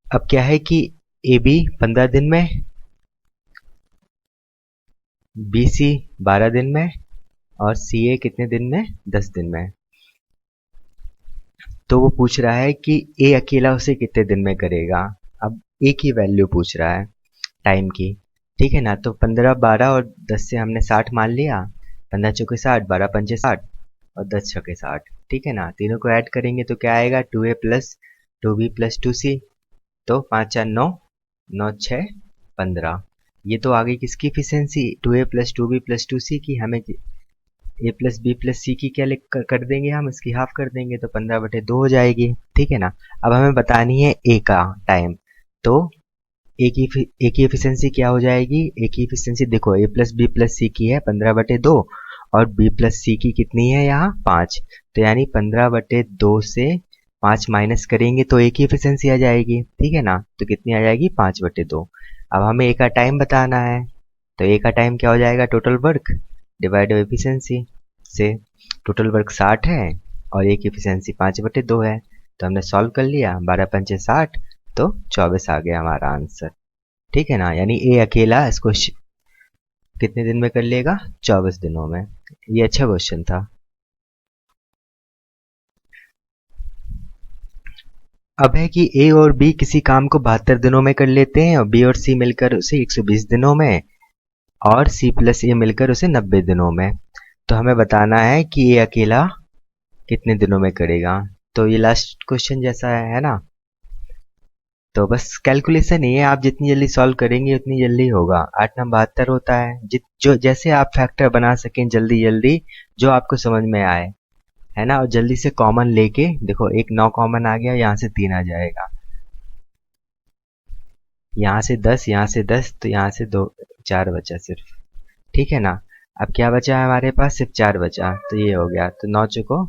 अब क्या है कि ए बी 15 दिन में, बी सी 12 दिन में और सी ए कितने दिन में 10 दिन में। तो वो पूछ रहा है कि ए अकेला उसे कितने दिन में करेगा। अब ए की वैल्यू पूछ रहा है टाइम की, ठीक है ना। तो 15 12 और 10 से हमने 60 मान लिया। 15 चौके 60, 12 पंचे 60 और 10 छके 60, ठीक है ना। तीनों को ऐड करेंगे तो क्या आएगा, 2a plus 2b plus 2c। तो 5 4 9, 9 6 15। ये तो आ गई किसकी efficiency, 2a plus 2b plus 2c की। हमें ए प्लस बी प्लस सी की क्या कर देंगे, हम इसकी हाफ कर देंगे तो 15/2 हो जाएगी, ठीक है ना। अब हमें बतानी है ए का टाइम। तो ए की एफिशिएंसी क्या हो जाएगी, ए की एफिशिएंसी देखो, ए प्लस बी प्लस सी की है 15/2 और बी प्लस सी की कितनी है यहाँ 5। तो यानी 15/2 से 5 माइनस करेंगे तो ए की एफिशिएंसी आ जाएगी, ठीक है ना। तो कितनी आ जाएगी 5/2। अब हमें ए का टाइम बताना है। तो ए का टाइम क्या हो जाएगा, total work divide by efficiency से। टोटल वर्क 60 है और ए की एफिशिएंसी 5/2 है। तो हमने सॉल्व कर लिया, 12 पंचे 60, तो 24 आ गया हमारा आंसर। ठीक है ना, यानी ए अकेला इसको कितने दिन में कर लेगा, 24 दिनों में। ये अच्छा क्वेश्चन था। अब है कि ए और बी किसी काम को 72 दिनों में कर लेते हैं और बी और सी मिलकर उसे 120 दिनों में और सी प्लस ए मिलकर उसे 90 दिनों में। तो हमें बताना है कि ए अकेला कितने दिनों में करेगा। तो ये लास्ट क्वेश्चन जैसा है ना। तो बस कैलकुलेशन ही है, आप जितनी जल्दी सॉल्व करेंगे उतनी जल्दी होगा। 8 9 72 होता है। जो जैसे आप फैक्टर बना सकें जल्दी जल्दी, जो आपको समझ में आए, है ना। और जल्दी से कॉमन लेके देखो, एक 9 कॉमन आ गया, यहाँ से 3 आ जाएगा, यहाँ से 10, यहाँ से 10, तो यहाँ से 2 4 बचा सिर्फ। ठीक है ना। अब क्या बचा है हमारे पास, सिर्फ 4 बचा, तो ये हो गया। तो 9 चौको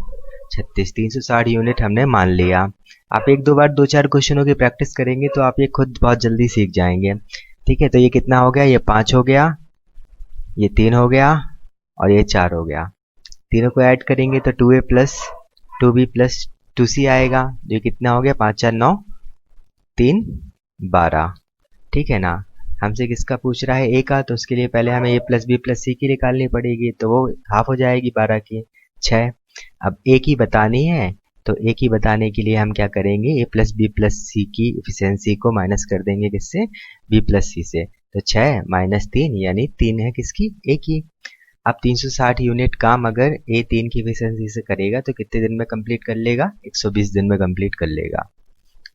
36, 360 यूनिट हमने मान लिया। आप एक दो बार 2 4 क्वेश्चनों की प्रैक्टिस करेंगे तो आप ये खुद बहुत जल्दी सीख जाएंगे। ठीक है, तो ये कितना हो गया, ये 5 हो गया, ये 3 हो गया और ये 4 हो गया। तीनों को ऐड करेंगे तो 2a plus 2b plus 2c आएगा, जो कितना हो गया, 5 4 9 3 12। ठीक है ना। हमसे किसका पूछ रहा है, ए का, तो उसके लिए पहले हमें ए प्लस बी प्लस सी की निकालनी पड़ेगी, तो वो हाफ हो जाएगी 12 की 6। अब ए की बतानी है, तो ए की बताने के लिए हम क्या करेंगे, ए प्लस बी प्लस सी की इफिशियंसी को माइनस कर देंगे, किससे, बी प्लस सी से। तो 6 माइनस 3 यानी 3 है किसकी, ए की। अब 360 यूनिट काम अगर ए 3 की इफिशियंसी से करेगा तो कितने दिन में कंप्लीट कर लेगा, 120 दिन में कंप्लीट कर लेगा।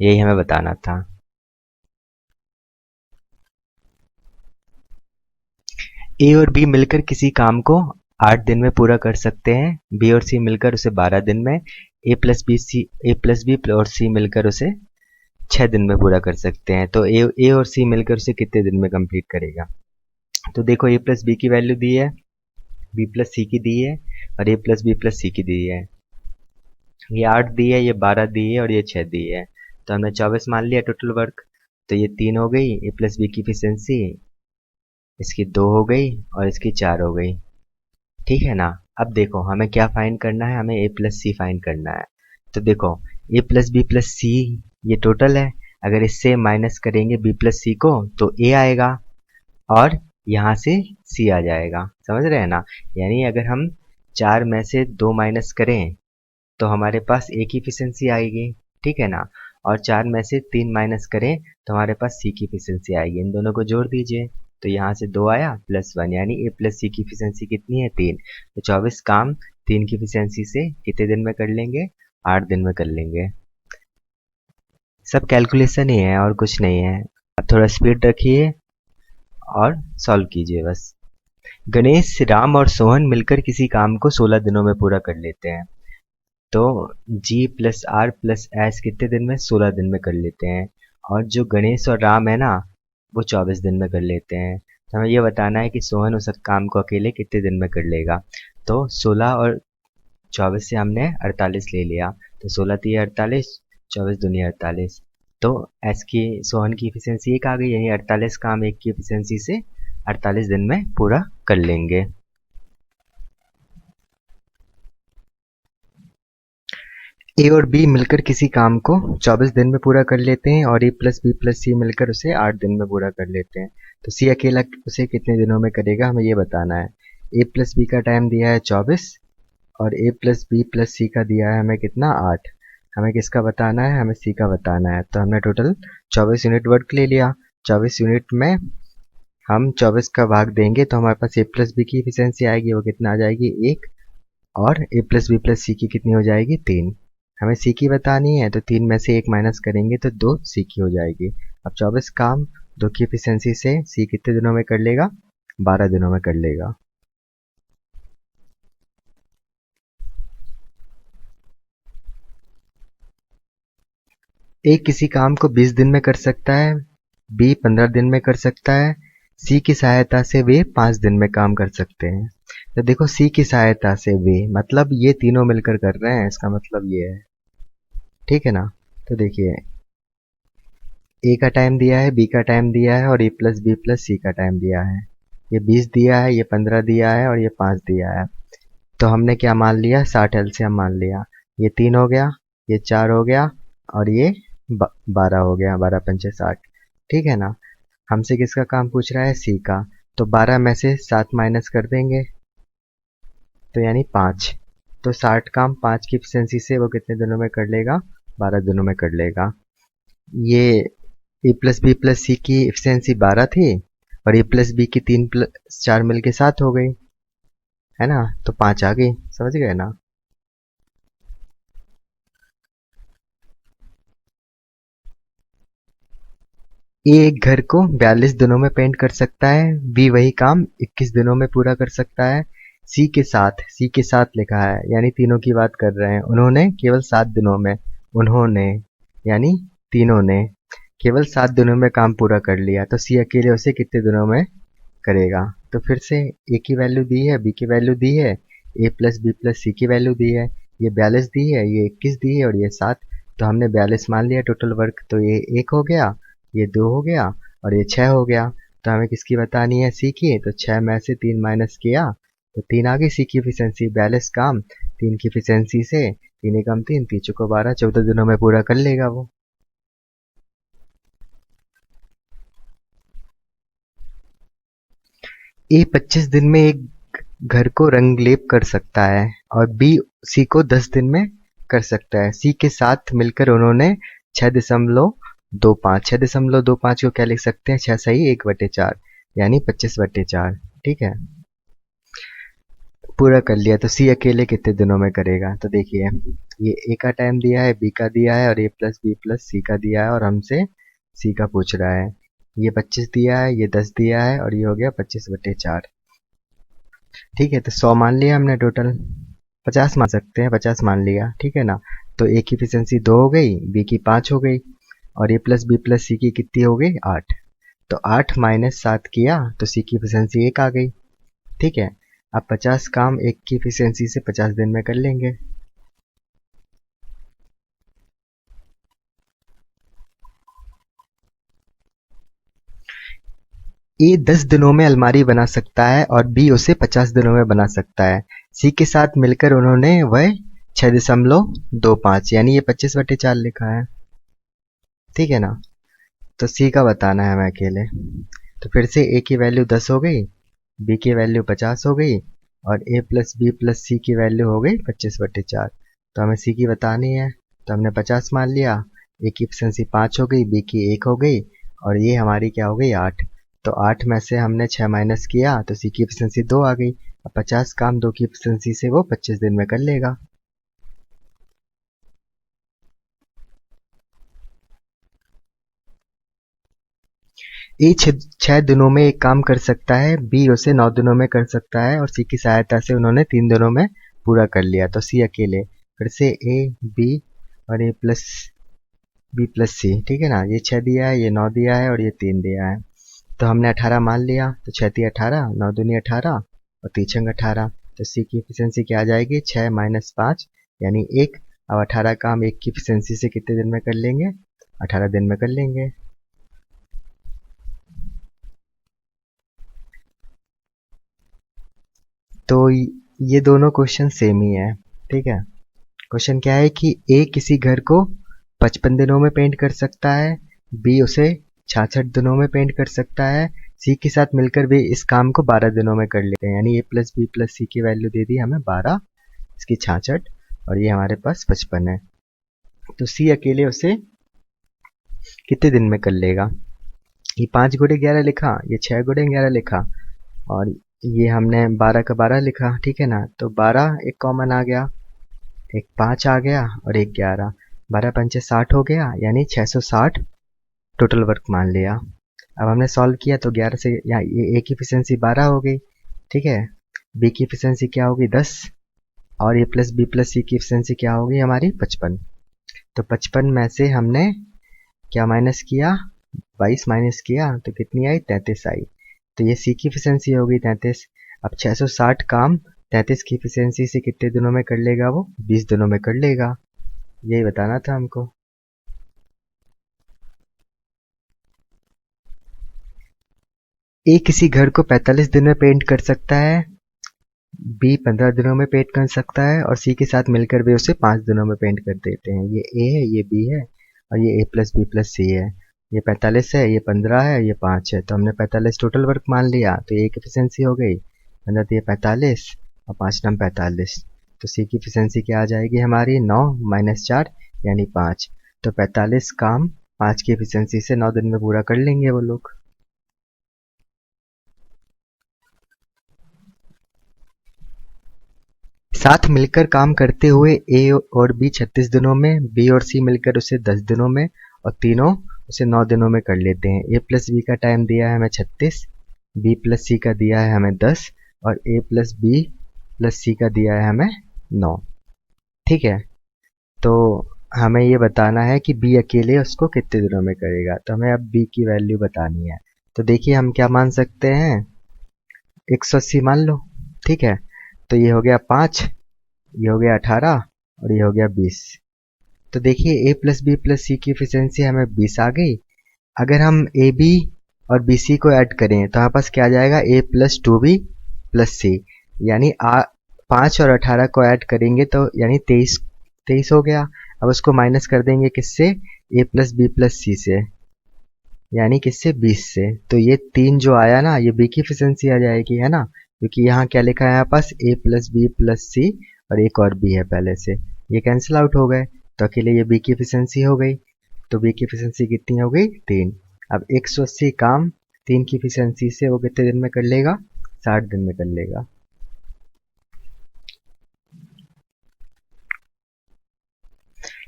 यही हमें बताना था। ए और बी मिलकर किसी काम को 8 दिन में पूरा कर सकते हैं, बी और सी मिलकर उसे 12 दिन में, ए प्लस बी और सी मिलकर उसे 6 दिन में पूरा कर सकते हैं। तो ए और सी मिलकर उसे कितने दिन में कंप्लीट करेगा। तो देखो, ए प्लस बी की वैल्यू दी है, बी प्लस सी की दी है और ए प्लस बी प्लस सी की दी है। ये 8 दी है, ये 12 दी है और ये 6 दी है। तो हमने 24 मान लिया टोटल वर्क। तो ये 3 हो गई ए प्लस बी की इफिशियंसी, इसकी 2 हो गई और इसकी 4 हो गई। ठीक है ना। अब देखो हमें क्या फाइंड करना है, हमें ए प्लस सी फाइंड करना है। तो देखो, ए प्लस बी प्लस सी ये टोटल है, अगर इससे माइनस करेंगे बी प्लस सी को तो ए आएगा और यहाँ से सी आ जाएगा। समझ रहे हैं ना। यानी अगर हम 4 में से 2 माइनस करें तो हमारे पास ए की इफिशियंसी आएगी। ठीक है ना। और 4 में से 3 माइनस करें तो हमारे पास सी की इफिशियंसी आएगी। इन दोनों को जोड़ दीजिए, तो यहाँ से 2 आया प्लस 1, यानी ए प्लस सी की इफिशियंसी कितनी है, 3। तो 24 काम 3 की इफिशियंसी से कितने दिन में कर लेंगे, 8 दिन में कर लेंगे। सब कैलकुलेशन ही है और कुछ नहीं है। अब थोड़ा स्पीड रखिए और सॉल्व कीजिए बस। गणेश, राम और सोहन मिलकर किसी काम को 16 दिनों में पूरा कर लेते हैं। तो जी प्लस आर प्लस एस कितने दिन में, 16 दिन में कर लेते हैं। और जो गणेश और राम है ना, वो 24 दिन में कर लेते हैं। तो हमें ये बताना है कि सोहन उस काम को अकेले कितने दिन में कर लेगा। तो 16 और 24 से हमने 48 ले लिया, तो 16 3 48, 24 दूनी 48। तो एस की, सोहन की इफिशियंसी 1 आ गई, यानी 48 काम एक की इफिशियंसी से 48 दिन में पूरा कर लेंगे। ए और बी मिलकर किसी काम को 24 दिन में पूरा कर लेते हैं और ए प्लस बी प्लस सी मिलकर उसे 8 दिन में पूरा कर लेते हैं। तो सी अकेला उसे कितने दिनों में करेगा, हमें ये बताना है। ए प्लस बी का टाइम दिया है 24 और ए प्लस बी प्लस सी का दिया है हमें कितना, 8। हमें किसका बताना है, हमें सी का बताना है। तो हमने टोटल 24 यूनिट वर्क ले लिया। 24 यूनिट में हम 24 का भाग देंगे तो हमारे पास ए प्लस बी की इफिशियंसी आएगी, वो कितना आ जाएगी, 1। और ए प्लस बी प्लस सी की कितनी हो जाएगी, 3। हमें सी की बतानी है, तो 3 में से 1 माइनस करेंगे तो 2 सी की हो जाएगी। अब 24 काम 2 की एफिशिएंसी से सी कितने दिनों में कर लेगा, 12 दिनों में कर लेगा। ए किसी काम को 20 दिन में कर सकता है, बी 15 दिन में कर सकता है, सी की सहायता से वे 5 दिन में काम कर सकते हैं। तो देखो, सी की सहायता से वे मतलब ये तीनों मिलकर कर रहे हैं, इसका मतलब ये है। ठीक है ना। तो देखिए, ए का टाइम दिया है, बी का टाइम दिया है और ए प्लस बी प्लस सी का टाइम दिया है। ये 20 दिया है, ये 15 दिया है और ये 5 दिया है। तो हमने क्या मान लिया, 60 एलसीएम मान लिया। ये 3 हो गया, ये 4 हो गया और ये 12 हो गया, 12 पंचे 60। ठीक है ना। हमसे किसका काम पूछ रहा है? सी का। तो 12 में से 7 माइनस कर देंगे तो यानी 5। तो 60 काम 5 की एफिशिएंसी से वो कितने दिनों में कर लेगा? 12 दिनों में कर लेगा। ये ए प्लस बी प्लस सी की एफिशिएंसी 12 थी और ए प्लस बी की 3 प्लस 4 मिलके 7 हो गई, है ना। तो 5 आ गई, समझ गए ना। ए एक घर को 42 दिनों में पेंट कर सकता है, बी वही काम 21 दिनों में पूरा कर सकता है। सी के साथ लिखा है यानी तीनों की बात कर रहे हैं। उन्होंने केवल 7 दिनों में, उन्होंने यानी तीनों ने केवल 7 दिनों में काम पूरा कर लिया। तो सी अकेले उसे कितने दिनों में करेगा? तो फिर से ए की वैल्यू दी है, बी की वैल्यू दी है, ए प्लस बी प्लस सी की वैल्यू दी है, ये 42 दी है, ये 21 दी है और ये 7। तो हमने 42 मान लिया टोटल वर्क। तो ये 1 हो गया, ये 2 हो गया और ये 6 हो गया। तो हमें किसकी बतानी है? सी की। तो 6 में से 3 माइनस किया तो 3 आ गई सी की एफिशिएंसी। 42 काम 3 की एफिशिएंसी से, 3 एकम 3, 3 चौको 12, 14 दिनों में पूरा कर लेगा वो। ए 25 दिन में एक घर को रंगलेप कर सकता है और बी सी को 10 दिन में कर सकता है। सी के साथ मिलकर उन्होंने 6.25 6.25 को क्या लिख सकते हैं? 6 सही 1/4 यानी 25/4। ठीक है, पूरा कर लिया। तो सी अकेले कितने दिनों में करेगा? तो देखिए, ये ए का टाइम दिया है, बी का दिया है और ए प्लस बी प्लस सी का दिया है और हमसे सी का पूछ रहा है। ये 25 दिया है, ये 10 दिया है और ये हो गया 25/4। ठीक है, तो 100 मान लिया हमने टोटल। 50 मान सकते हैं, 50 मान लिया। ठीक है ना। तो ए की एफिशिएंसी 2 हो गई, बी की 5 हो गई और ए प्लस बी प्लस सी की कितनी हो गई? 8। तो 8 माइनस 7 किया तो सी की एफिशिएंसी 1 आ गई। ठीक है, अब 50 काम 1 की एफिशिएंसी से 50 दिन में कर लेंगे। ए 10 दिनों में अलमारी बना सकता है और बी उसे 50 दिनों में बना सकता है। सी के साथ मिलकर उन्होंने वह 6.25 यानी ये 25/4 लिखा है। ठीक है ना। तो सी का बताना है हमें अकेले। तो फिर से ए की वैल्यू 10 हो गई, बी की वैल्यू 50 हो गई और ए प्लस बी प्लस सी की वैल्यू हो गई 25/4। तो हमें सी की बतानी है। तो हमने 50 मान लिया, ए की एफिशिएंसी 5 हो गई, बी की 1 हो गई और ये हमारी क्या हो गई? 8। तो 8 में से हमने 6 माइनस किया तो सी की एफिशिएंसी 2 आ गई। अब 50 काम 2 की एफिशिएंसी से वो 25 दिन में कर लेगा। ए 6 दिनों में एक काम कर सकता है, बी उसे 9 दिनों में कर सकता है और सी की सहायता से उन्होंने 3 दिनों में पूरा कर लिया। तो सी अकेले। फिर से ए बी और ए प्लस बी प्लस सी। ठीक है ना। ये 6 दिया है, ये 9 दिया है और ये 3 दिया है। तो हमने 18 मान लिया। तो 6 × 18, 9 दूनी 18 और 3 × 18। तो सी की एफिशिएंसी क्या आ जाएगी? 6 माइनस 5 यानी 1। अब 18 काम 1 की एफिशिएंसी से कितने दिन में कर लेंगे? 18 दिन में कर लेंगे। तो ये दोनों क्वेश्चन सेम ही है। ठीक है। क्वेश्चन क्या है कि ए किसी घर को 55 दिनों में पेंट कर सकता है, बी उसे 66 दिनों में पेंट कर सकता है, सी के साथ मिलकर वे इस काम को 12 दिनों में कर लेते हैं। यानी ए प्लस बी प्लस सी की वैल्यू दे दी हमें 12, इसकी 66 और ये हमारे पास 55 है। तो सी अकेले उसे कितने दिन में कर लेगा? ये 5 गुणे 11 लिखा, ये 6 गुणे 11 लिखा और ये हमने 12 का 12 लिखा। ठीक है ना। तो 12 एक कॉमन आ गया, एक 5 आ गया और एक 11। 12 पंचे 60 हो गया यानी 660 टोटल वर्क मान लिया। अब हमने सॉल्व किया तो 11 से यहाँ ये ए की एफिशिएंसी 12 हो गई। ठीक है, बी की एफिशिएंसी क्या होगी? 10 और ए प्लस बी प्लस सी की एफिशिएंसी क्या होगी हमारी? 55। तो 55 में से हमने क्या माइनस किया? 22 माइनस किया तो कितनी आई? 33 आई। तो ये सी की एफिशिएंसी होगी 33। अब 660 काम 33 की एफिशिएंसी से कितने दिनों में कर लेगा वो? 20 दिनों में कर लेगा। यही बताना था हमको। ए किसी घर को 45 दिन में पेंट कर सकता है, बी 15 दिनों में पेंट कर सकता है और सी के साथ मिलकर वे उसे 5 दिनों में पेंट कर देते हैं। ये ए है, ये बी है, और ये a प्लस बी प्लस सी है। ये 45 है, ये 15 है, ये 5 है, तो हमने 45 टोटल वर्क मान लिया, तो ये एक एफिशिएंसी हो गई। 15 दिए 45 और 5 नम 45, तो सी की एफिशिएंसी क्या आ जाएगी हमारी 9 माइनस 4 यानी 5। तो 45 काम 5 की एफिशिएंसी से 9 दिन में पूरा कर लेंगे वो लोग। साथ मिलकर काम करते हुए ए और बी 36 दिनों में, बी और सी मिलकर उसे 10 दिनों में और तीनों उसे 9 दिनों में कर लेते हैं। ए प्लस बी का टाइम दिया है हमें 36, बी प्लस सी का दिया है हमें 10 और ए प्लस बी प्लस सी का दिया है हमें 9। ठीक है, तो हमें ये बताना है कि बी अकेले उसको कितने दिनों में करेगा। तो हमें अब बी की वैल्यू बतानी है। तो देखिए हम क्या मान सकते हैं, 180 मान लो। ठीक है, तो ये हो गया 5, ये हो गया 18 और ये हो गया 20। तो देखिए a plus b plus c की एफिशिएंसी हमें 20 आ गई। अगर हम ए बी और बी सी को ऐड करें तो हमारे पास क्या आ जाएगा, a प्लस 2b प्लस सी, यानी 5 और 18 को ऐड करेंगे तो यानी 23 हो गया। अब उसको माइनस कर देंगे किससे, a प्लस बी प्लस सी से, यानी किससे 20 से। तो ये 3 जो आया ना, ये b की एफिशिएंसी आ जाएगी, है ना, क्योंकि यहाँ क्या लिखा है यहाँ पास a प्लस बी प्लस सी और एक और b है पहले से, ये कैंसिल आउट हो गए, तो अकेले ये b की एफिशिएंसी हो गई। तो b की एफिशिएंसी कितनी हो गई, 3। अब 180 काम 3 की एफिशिएंसी से वो कितने दिन में कर लेगा, 60 दिन में कर लेगा।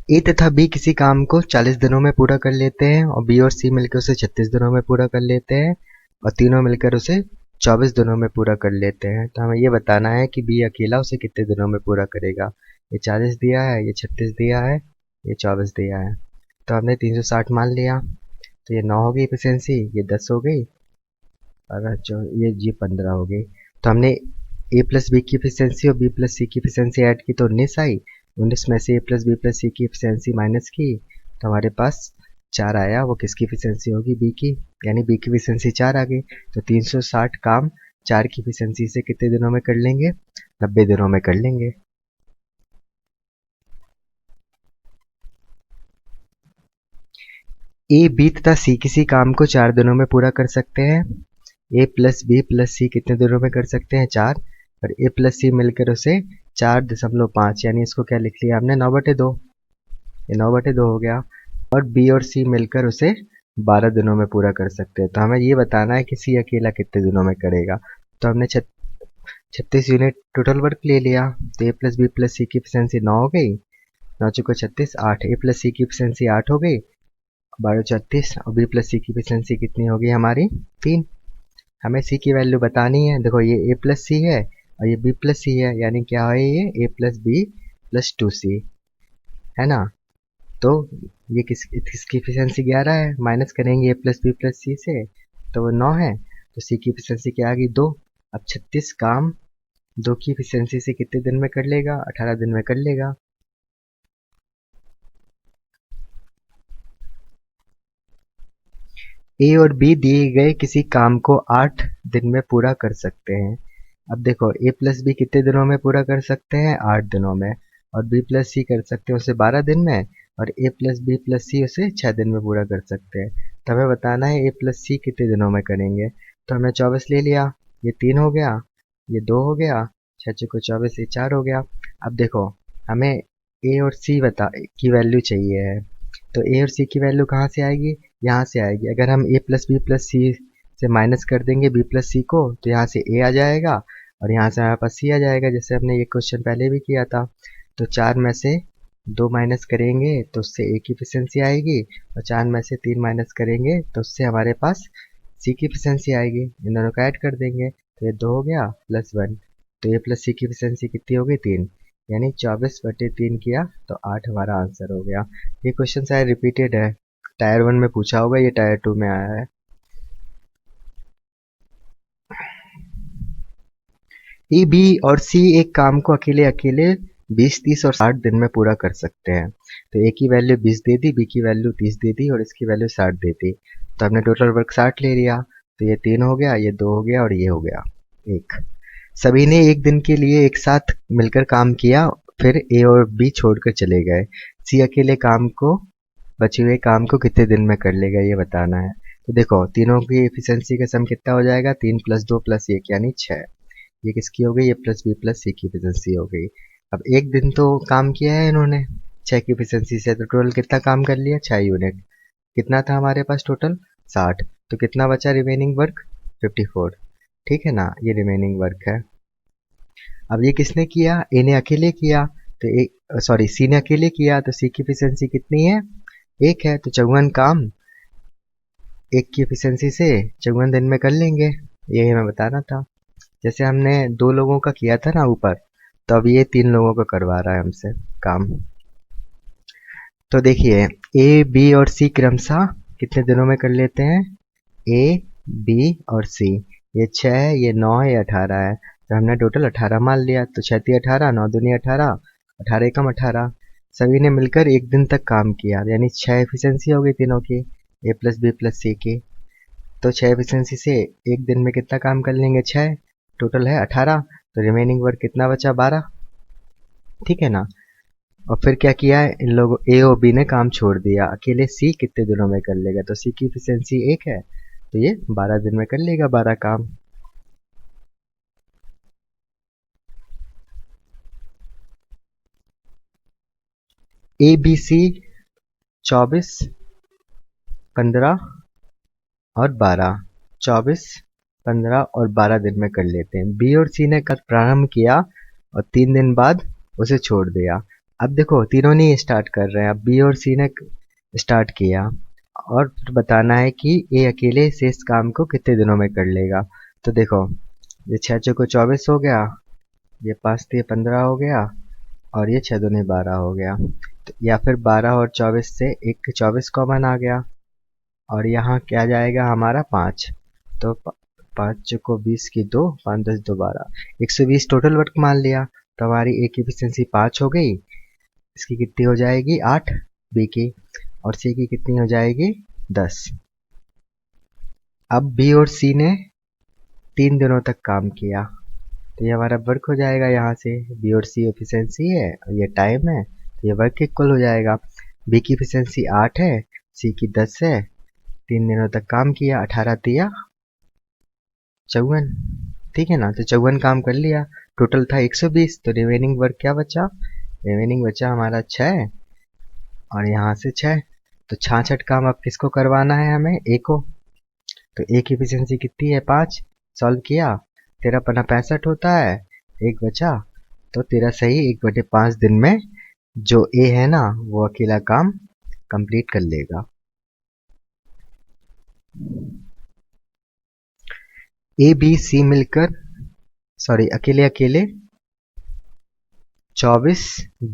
ए तथा बी किसी काम को 40 दिनों में पूरा कर लेते हैं और बी और सी मिलकर उसे 36 दिनों में पूरा कर लेते हैं और तीनों मिलकर उसे 24 दिनों में पूरा कर लेते हैं। तो हमें ये बताना है कि बी अकेला उसे कितने दिनों में पूरा करेगा। ये 40 दिया है, ये 36 दिया है, ये 24 दिया है, तो हमने 360 मान लिया। तो ये 9 हो गई एफिशिएंसी, ये 10 हो गई और ये 15 हो गई। तो हमने ए प्लस बी की एफिशिएंसी और बी प्लस सी की एफिशिएंसी ऐड की तो 19 आई। 19 में से ए प्लस बी प्लस सी की एफिशिएंसी माइनस की तो हमारे पास 4 आया। वो किसकी एफिशिएंसी होगी, बी की, यानी बी की एफिशिएंसी 4 आ गई। तो 360 काम 4 की एफिशिएंसी से कितने दिनों में कर लेंगे, 90 दिनों में कर लेंगे। ए बी तथा सी किसी काम को 4 दिनों में पूरा कर सकते हैं। ए प्लस बी प्लस सी कितने दिनों में कर सकते हैं, 4, और ए प्लस सी मिलकर उसे 4.5, यानी इसको क्या लिख लिया हमने, 9/2, ये 9/2 हो गया। और बी और सी मिलकर उसे 12 दिनों में पूरा कर सकते हैं। तो हमें ये बताना है कि सी अकेला कितने दिनों में करेगा। तो हमने 36 यूनिट टोटल वर्क ले लिया। तो ए प्लस बी प्लस सी की एफिशिएंसी 9 हो गई, 9 चुको 36, 8, ए प्लस सी की एफिशिएंसी 8 हो गई, 12 36, और बी प्लस सी की एफिशिएंसी कितनी होगी हमारी, 3। हमें सी की वैल्यू बतानी है। देखो ये ए प्लस सी है और ये बी प्लस सी है, यानी क्या है, ये ए प्लस बी प्लस 2c है ना। तो ये किसकी एफिशिएंसी 11 है, माइनस करेंगे ए प्लस बी प्लस सी से तो वो 9 है। तो सी की एफिशिएंसी क्या आ गई, 2। अब 36 काम 2 की एफिशिएंसी से कितने दिन में कर लेगा, 18 दिन में कर लेगा। ए और बी दिए गए किसी काम को 8 दिन में पूरा कर सकते हैं। अब देखो ए प्लस बी कितने दिनों में पूरा कर सकते हैं, 8 दिनों में, और बी प्लस सी कर सकते हैं उसे 12 दिन में, और ए प्लस बी प्लस सी उसे 6 दिन में पूरा कर सकते हैं। तो हमें बताना है ए प्लस सी कितने दिनों में करेंगे। तो हमने 24 ले लिया, ये 3 हो गया, ये 2 हो गया, 6 चौको 24, ये 4 हो गया। अब देखो हमें ए और सी की वैल्यू चाहिए है। तो ए और सी की वैल्यू कहाँ से आएगी, यहाँ से आएगी। अगर हम ए प्लस बी प्लस सी से माइनस कर देंगे बी प्लस सी को तो यहाँ से ए आ जाएगा और यहाँ से हमारे पास सी आ जाएगा, जैसे हमने ये क्वेश्चन पहले भी किया था। तो 4 में से 2 माइनस करेंगे तो उससे ए की एफिशिएंसी आएगी, और 4 में से 3 माइनस करेंगे तो उससे हमारे पास सी की एफिशिएंसी आएगी। इन दोनों को ऐड कर देंगे तो ये 2 हो गया प्लस 1, तो ए प्लस सी की एफिशिएंसी कितनी हो गई, 3, यानी 24/3 किया तो 8 हमारा आंसर हो गया। ये क्वेश्चन शायद रिपीटेड है, टायर 1 में पूछा होगा, ये टायर 2 में आया है। ए बी और सी एक काम को अकेले अकेले 20 30 और 60 दिन में पूरा कर सकते हैं। तो ए की वैल्यू 20 दे दी, बी की वैल्यू 30 दे दी और इसकी वैल्यू 60 दे दी। तो हमने टोटल वर्क 60 ले लिया। तो ये 3 हो गया, ये 2 हो गया और ये हो गया 1। सभी ने एक दिन के लिए एक साथ मिलकर काम किया, फिर ए और बी छोड़कर चले गए। सी अकेले काम को बचे हुए काम को कितने दिन में कर लेगा ये बताना है। तो देखो तीनों की एफिशिएंसी का सम कितना हो जाएगा, 3 + 2 + 1 यानी 6। ये किसकी हो गई, ये प्लस बी प्लस सी की एफिशिएंसी हो गई। अब एक दिन तो काम किया है इन्होंने 6 की एफिशिएंसी से, तो टोटल कितना काम कर लिया, 6 यूनिट। कितना था हमारे पास टोटल, 60। तो कितना बचा रिमेनिंग वर्क, 54। ठीक है ना, ये रिमेनिंग वर्क है। अब ये किसने किया, ए ने अकेले किया, तो सी ने अकेले किया, तो सी की एफिशिएंसी कितनी है, 1 है। तो 54 काम 1 की एफिशिएंसी से 54 दिन में कर लेंगे, यही हमें बताना था। जैसे हमने 2 लोगों का किया था ना ऊपर, तो अब ये 3 लोगों का करवा रहा है हमसे काम। तो देखिए ए बी और सी क्रमशः कितने दिनों में कर लेते हैं, ए बी और सी, ये 6 है, ये 9 है, ये 18 है। तो हमने टोटल 18 मान लिया। तो 6 × 18, 9 दूनी 18, 18 एकम 18। सभी ने मिलकर एक दिन तक काम किया, यानी 6 एफिशिएंसी हो गई तीनों की, ए प्लस बी प्लस सी की। तो 6 एफिशिएंसी से एक दिन में कितना काम कर लेंगे, 6, टोटल है 18। तो रिमेनिंग वर्क कितना बचा, 12। ठीक है ना। और फिर क्या किया है इन लोगों, ए और बी ने काम छोड़ दिया, अकेले सी कितने दिनों में कर लेगा, तो सी की एफिशिएंसी 1 है, तो ये 12 दिन में कर लेगा 12 काम। ए बी सी 24, 15 और 12, 24, 15 और 12 दिन में कर लेते हैं। बी और सी ने कल प्रारंभ किया और 3 दिन बाद उसे छोड़ दिया। अब देखो तीनों ने स्टार्ट कर रहे हैं, अब बी और सी ने स्टार्ट किया और फिर बताना है कि ए अकेले से इस काम को कितने दिनों में कर लेगा। तो देखो ये 6 चौको 24 हो गया, ये 5 3 15 हो गया, और ये 6 दूनी 12 हो गया। तो या फिर 12 और 24 से एक 24 कॉमन आ गया, और यहाँ क्या जाएगा हमारा 5। तो 5 चौको 20 की 2, 5 10 2 12, 120 टोटल वर्क मान लिया। तो हमारी ए की एफिशिएंसी 5 हो गई, इसकी कितनी हो जाएगी 8, बी की, और सी की कितनी हो जाएगी 10। अब बी और सी ने 3 दिनों तक काम किया, तो ये हमारा वर्क हो जाएगा। यहाँ से बी और सी एफिशिएंसी है और ये टाइम है, तो ये वर्क इक्वल हो जाएगा। बी की एफिशिएंसी 8 है, सी की 10 है, 3 दिनों तक काम किया, 18 तिया 54। ठीक है ना, तो 54 काम कर लिया, टोटल था 120। तो रिमेनिंग वर्क क्या बचा, रिमेनिंग बचा हमारा 6 और यहाँ से 6। तो 66 काम अब किसको करवाना है हमें, ए को। तो ए की एफिशिएंसी कितनी है 5, सॉल्व किया 13 पन्ना 65 होता है, 1 बचा। तो 13 सही 1/5 दिन में जो ए है ना वो अकेला काम कंप्लीट कर लेगा। ए बी सी मिलकर अकेले अकेले 24,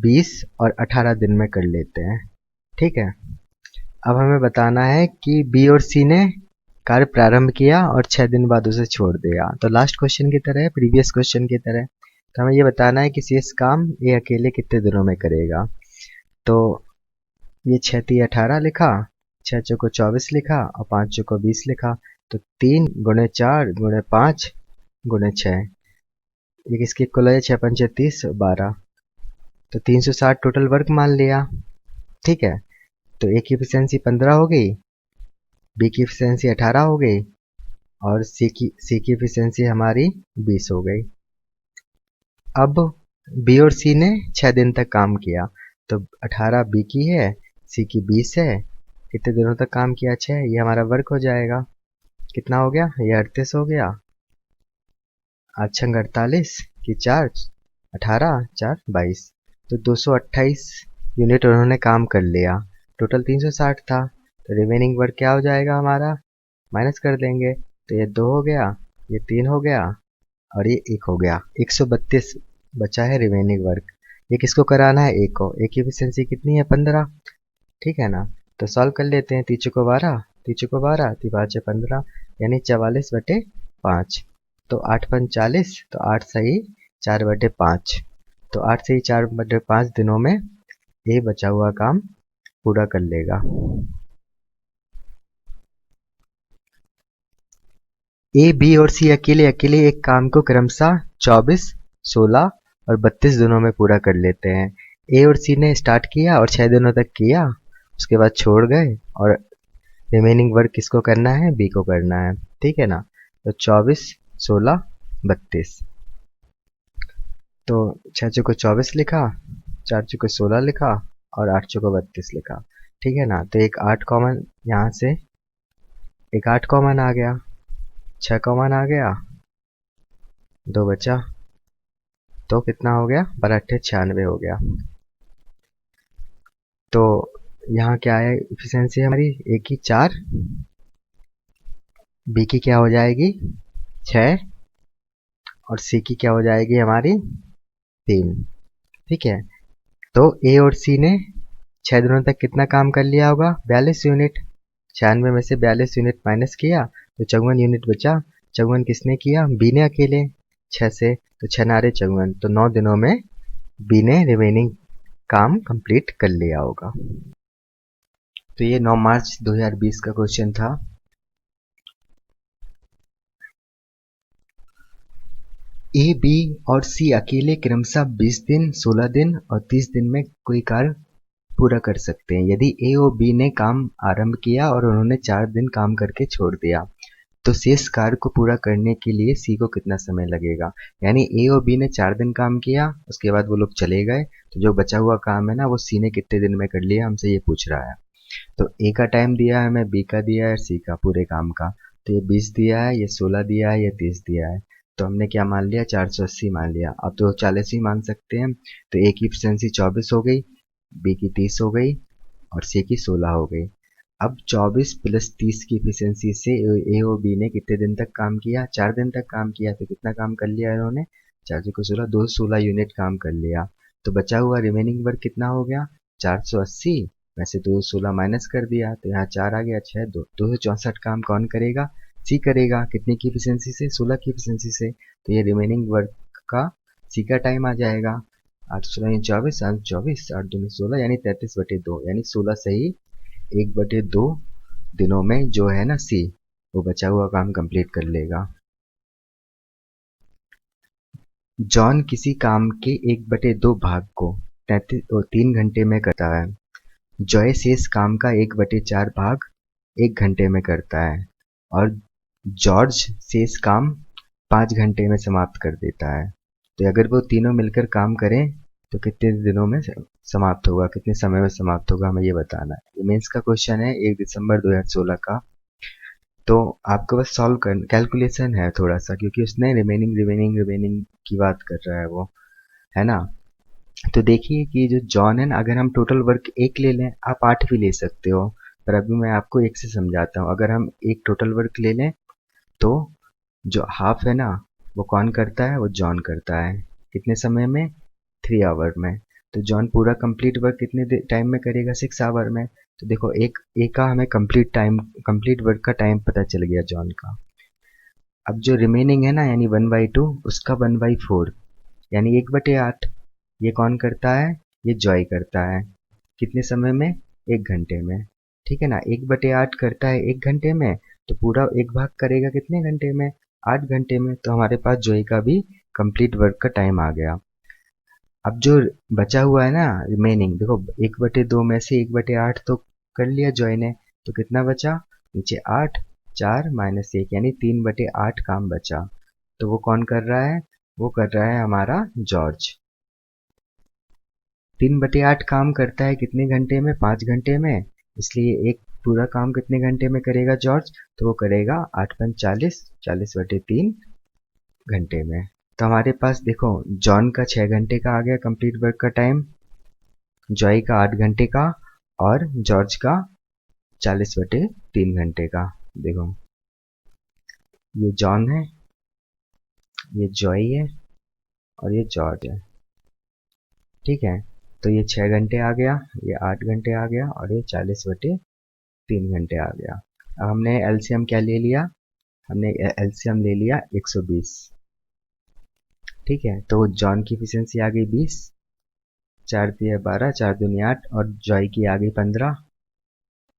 20 और 18 दिन में कर लेते हैं। ठीक है, अब हमें बताना है कि बी और सी ने कार्य प्रारंभ किया और 6 दिन बाद उसे छोड़ दिया। तो लास्ट क्वेश्चन की तरह, प्रीवियस क्वेश्चन की तरह, तो हमें ये बताना है कि शेष काम ये अकेले कितने दिनों में करेगा। तो ये 6 3 18 लिखा, 6 चौको 24 लिखा और 5 चौको 20 लिखा। तो 3 × 4 × 5 × 6, ये किसके इक्वल है, 6 5 30 12। तो 360 टोटल वर्क मान लिया। ठीक है, तो ए की एफिशिएंसी 15 हो गई, बी की एफिशिएंसी 18 हो गई और सी की एफिशिएंसी हमारी 20 हो गई। अब बी और सी ने 6 दिन तक काम किया, तो 18 बी की है, सी की 20 है, कितने दिनों तक काम किया 6, ये हमारा वर्क हो जाएगा। कितना हो गया, ये 38 हो गया, 8 छंग 48 की 4, 18 4 22। तो 228 यूनिट उन्होंने काम कर लिया, टोटल 360 था। तो रिमेनिंग वर्क क्या हो जाएगा हमारा, माइनस कर देंगे। तो ये 2 हो गया, ये 3 हो गया और ये 1 हो गया, 132 बचा है रिमेनिंग वर्क। ये किसको कराना है, ए को। ए की एफिशिएंसी कितनी है 15। ठीक है ना, तो सॉल्व कर लेते हैं। 3 चौको 12, 3 चौको 12, 3 5 15, यानी 44/5। तो 8 5 40, तो 8 सही 4/5। तो 8 सही 4/5 दिनों में ये बचा हुआ काम पूरा कर लेगा। ए बी और सी अकेले अकेले एक काम को क्रमशः 24, 16 और 32 दिनों में पूरा कर लेते हैं। ए और सी ने स्टार्ट किया और 6 दिनों तक किया उसके बाद छोड़ गए और रिमेनिंग वर्क किसको करना है, बी को करना है, ठीक है ना। तो 24, 16, 32। तो 6 चौको 24 लिखा, 4 चौको 16 लिखा और 8 चौको 32 लिखा, ठीक है ना। तो एक 8 कॉमन यहाँ से, एक 8 कॉमन आ गया, 6 कॉमन आ गया, 2 बचा, तो कितना हो गया, 12 96 हो गया। तो यहाँ क्या है इफिशियंसी हमारी, ए की 4, बी की क्या हो जाएगी 6 और सी की क्या हो जाएगी हमारी 3, ठीक है। तो ए और सी ने 6 दिनों तक कितना काम कर लिया होगा, 42 यूनिट। 96 में से 42 यूनिट माइनस किया तो 54 यूनिट बचा। 54 किसने किया, बी ने अकेले 6 से, तो 6 नारे 54, तो 9 दिनों में बी ने रिमेनिंग काम कंप्लीट कर लिया होगा। तो ये 9 मार्च 2020 का क्वेश्चन था। ए, बी और सी अकेले क्रमशः 20 दिन, 16 दिन और 30 दिन में कोई कार्य पूरा कर सकते हैं। यदि ए और बी ने काम आरंभ किया और उन्होंने 4 दिन काम करके छोड़ दिया, तो शेष कार्य को पूरा करने के लिए सी को कितना समय लगेगा। यानी ए और बी ने 4 दिन काम किया, उसके बाद वो लोग चले गए, तो जो बचा हुआ काम है ना, वो सी ने कितने दिन में कर लिया, हमसे ये पूछ रहा है। तो ए का टाइम दिया है हमें, बी का दिया है, सी का पूरे काम का। तो ये 20 दिया है, ये 16 दिया है, ये 30 दिया है। तो हमने क्या मान लिया, 480 मान लिया। अब तो 40 ही मान सकते हैं। तो ए की एफिशिएंसी 24 हो गई, बी की 30 हो गई और सी की 16 हो गई। अब 24 प्लस 30 की एफिशिएंसी से ए और बी ने कितने दिन तक काम किया, 4 दिन तक काम किया। तो कितना काम कर लिया इन्होंने, 4 को 16, 216 यूनिट काम कर लिया। तो बचा हुआ रिमेनिंग वर्क कितना हो गया, 480 में से 216 माइनस कर दिया, तो यहाँ 4 आ गया, 6, 264 काम कौन करेगा, सी करेगा। कितनी की एफिशिएंसी से, 16 की एफिशिएंसी से। तो ये रिमेनिंग वर्क का सी का टाइम आ जाएगा, 8 24, 8 24, 8 दूनी 16, यानी 33/2, यानी 16 सही 1/2 दिनों में जो है ना सी, वो बचा हुआ काम कंप्लीट कर लेगा। जॉन किसी काम के 1/2 भाग को 3 घंटे में करता है। जॉय शेष काम का 1/4 भाग 1 घंटे में करता है और जॉर्ज शेष काम 5 घंटे में समाप्त कर देता है। तो अगर वो तीनों मिलकर काम करें तो कितने दिनों में समाप्त होगा, कितने समय में समाप्त होगा, हमें ये बताना है। ये मेंस का क्वेश्चन है 1 दिसंबर 2016 का। तो आपको बस सॉल्व कर, कैलकुलेशन है थोड़ा सा, क्योंकि उसने रिमेनिंग की बात कर रहा है वो, है ना। तो देखिए कि जो जॉन है ना, अगर हम टोटल वर्क 1 ले लें, आप 8 भी ले सकते हो, पर अभी मैं आपको 1 से समझाता हूँ। अगर हम एक टोटल वर्क ले लें तो जो हाफ है ना, वो कौन करता है, वो जॉन करता है। कितने समय में, 3 आवर में। तो जॉन पूरा कंप्लीट वर्क कितने टाइम में करेगा, 6 आवर में। तो देखो एक का हमें कंप्लीट वर्क का टाइम पता चल गया जॉन का। अब जो रिमेनिंग है ना, यानी 1/2, उसका 1/4 यानी 1/8 ये कौन करता है, ये जॉय करता है। कितने समय में, 1 घंटे में, ठीक है ना। 1/8 करता है 1 घंटे में, तो पूरा एक भाग करेगा कितने घंटे में, 8 घंटे में। तो हमारे पास जॉय का भी कंप्लीट वर्क का टाइम आ गया। अब जो बचा हुआ है ना रिमेनिंग, देखो 1/2 में से 1/8 तो कर लिया जॉय ने, तो कितना बचा, नीचे 8, 4 माइनस 1 यानी 3/8 काम बचा। तो वो कौन कर रहा है, वो कर रहा है हमारा जॉर्ज। 3/8 काम करता है कितने घंटे में, 5 घंटे में। इसलिए एक पूरा काम कितने घंटे में करेगा जॉर्ज, तो वो करेगा 8×5 40, 40/3 घंटे में। तो हमारे पास देखो जॉन का 6 घंटे का आ गया कंप्लीट वर्क का टाइम, जॉय का 8 घंटे का और जॉर्ज का 40/3 घंटे का। देखो ये जॉन है, ये जॉय है और ये जॉर्ज है, ठीक है। तो ये 6 घंटे आ गया, ये 8 घंटे आ गया और ये 40/3 घंटे आ गया। अब हमने एलसीएम क्या ले लिया, हमने एलसीएम ले लिया 120, ठीक है। तो जॉन की एफिशिएंसी आ गई 20, 4 दिया 12, 4 दूनी 8 और जॉय की आ गई 15